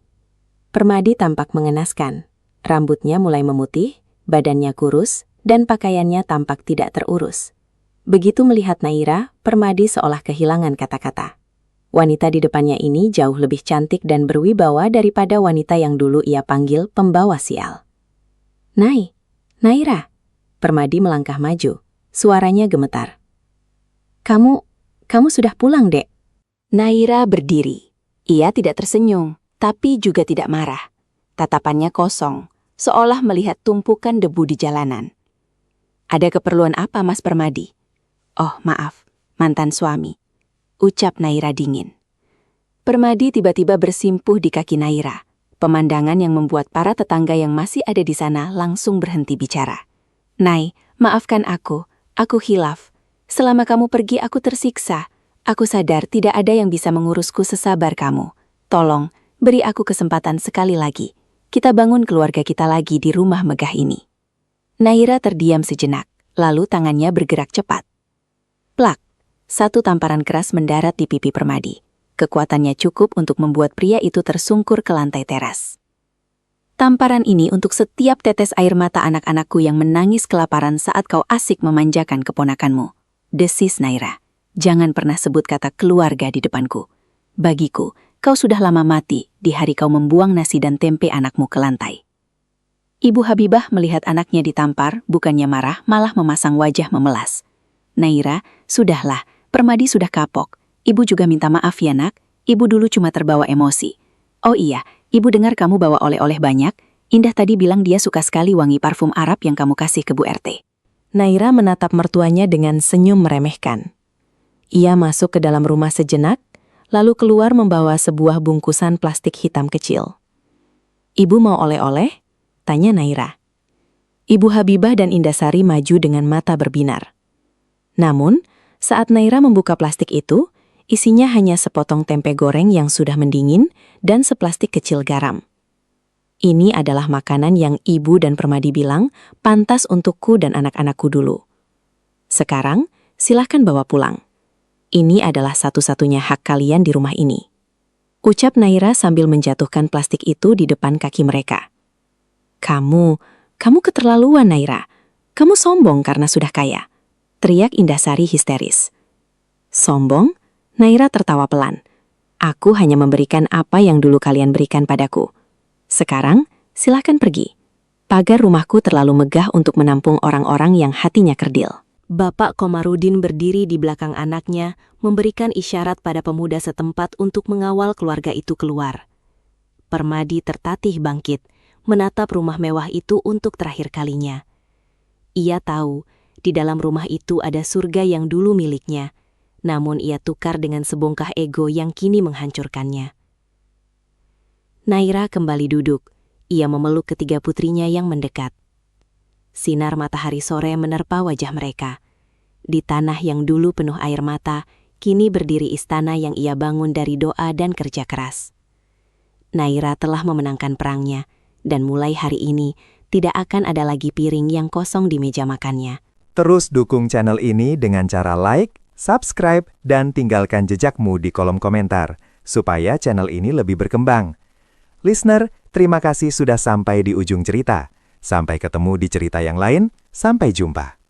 [SPEAKER 3] Permadi tampak mengenaskan. Rambutnya mulai memutih, badannya kurus, dan pakaiannya tampak tidak terurus. Begitu melihat Naira, Permadi seolah kehilangan kata-kata. Wanita di depannya ini jauh lebih cantik dan berwibawa daripada wanita yang dulu ia panggil pembawa sial. Naira. Permadi melangkah maju. Suaranya gemetar. Kamu sudah pulang, Dek.
[SPEAKER 2] Naira berdiri. Ia tidak tersenyum, tapi juga tidak marah. Tatapannya kosong, seolah melihat tumpukan debu di jalanan. "Ada keperluan apa, Mas Permadi?" "Oh, maaf, mantan suami," ucap Naira dingin. Permadi tiba-tiba bersimpuh di kaki Naira. Pemandangan yang membuat para tetangga yang masih ada di sana langsung berhenti bicara. "Nai, maafkan aku hilaf. Selama kamu pergi aku tersiksa. Aku sadar tidak ada yang bisa mengurusku sesabar kamu. Tolong, beri aku kesempatan sekali lagi. Kita bangun keluarga kita lagi di rumah megah ini." Naira terdiam sejenak, lalu tangannya bergerak cepat. Plak! Satu tamparan keras mendarat di pipi Permadi. Kekuatannya cukup untuk membuat pria itu tersungkur ke lantai teras. "Tamparan ini untuk setiap tetes air mata anak-anakku yang menangis kelaparan saat kau asik memanjakan keponakanmu," desis Naira. "Jangan pernah sebut kata keluarga di depanku. Bagiku, kau sudah lama mati di hari kau membuang nasi dan tempe anakmu ke lantai." Ibu Habibah melihat anaknya ditampar, bukannya marah, malah memasang wajah memelas. "Naira, sudahlah, Permadi sudah kapok. Ibu juga minta maaf ya, Nak. Ibu dulu cuma terbawa emosi. Oh iya, Ibu dengar kamu bawa oleh-oleh banyak. Indah tadi bilang dia suka sekali wangi parfum Arab yang kamu kasih ke Bu RT." Naira menatap mertuanya dengan senyum meremehkan. Ia masuk ke dalam rumah sejenak, lalu keluar membawa sebuah bungkusan plastik hitam kecil. "Ibu mau oleh-oleh?" tanya Naira. Ibu Habibah dan Indah Sari maju dengan mata berbinar. Namun, saat Naira membuka plastik itu, isinya hanya sepotong tempe goreng yang sudah mendingin dan seplastik kecil garam. "Ini adalah makanan yang Ibu dan Permadi bilang pantas untukku dan anak-anakku dulu. Sekarang, silahkan bawa pulang. Ini adalah satu-satunya hak kalian di rumah ini," ucap Naira sambil menjatuhkan plastik itu di depan kaki mereka. Kamu keterlaluan, Naira. Kamu sombong karena sudah kaya," teriak Indah Sari histeris. "Sombong?" Naira tertawa pelan. "Aku hanya memberikan apa yang dulu kalian berikan padaku. Sekarang, silahkan pergi. Pagar rumahku terlalu megah untuk menampung orang-orang yang hatinya kerdil." Bapak Komarudin berdiri di belakang anaknya, memberikan isyarat pada pemuda setempat untuk mengawal keluarga itu keluar. Permadi tertatih bangkit, menatap rumah mewah itu untuk terakhir kalinya. Ia tahu, di dalam rumah itu ada surga yang dulu miliknya,
[SPEAKER 3] namun ia tukar dengan sebongkah ego yang kini menghancurkannya. Naira kembali duduk. Ia memeluk ketiga putrinya yang mendekat. Sinar matahari sore menerpa wajah mereka. Di tanah yang dulu penuh air mata, kini berdiri istana yang ia bangun dari doa dan kerja keras. Naira telah memenangkan perangnya, dan mulai hari ini tidak akan ada lagi piring yang kosong di meja makannya.
[SPEAKER 1] Terus dukung channel ini dengan cara like, subscribe, dan tinggalkan jejakmu di kolom komentar, supaya channel ini lebih berkembang. Listener, terima kasih sudah sampai di ujung cerita. Sampai ketemu di cerita yang lain, sampai jumpa.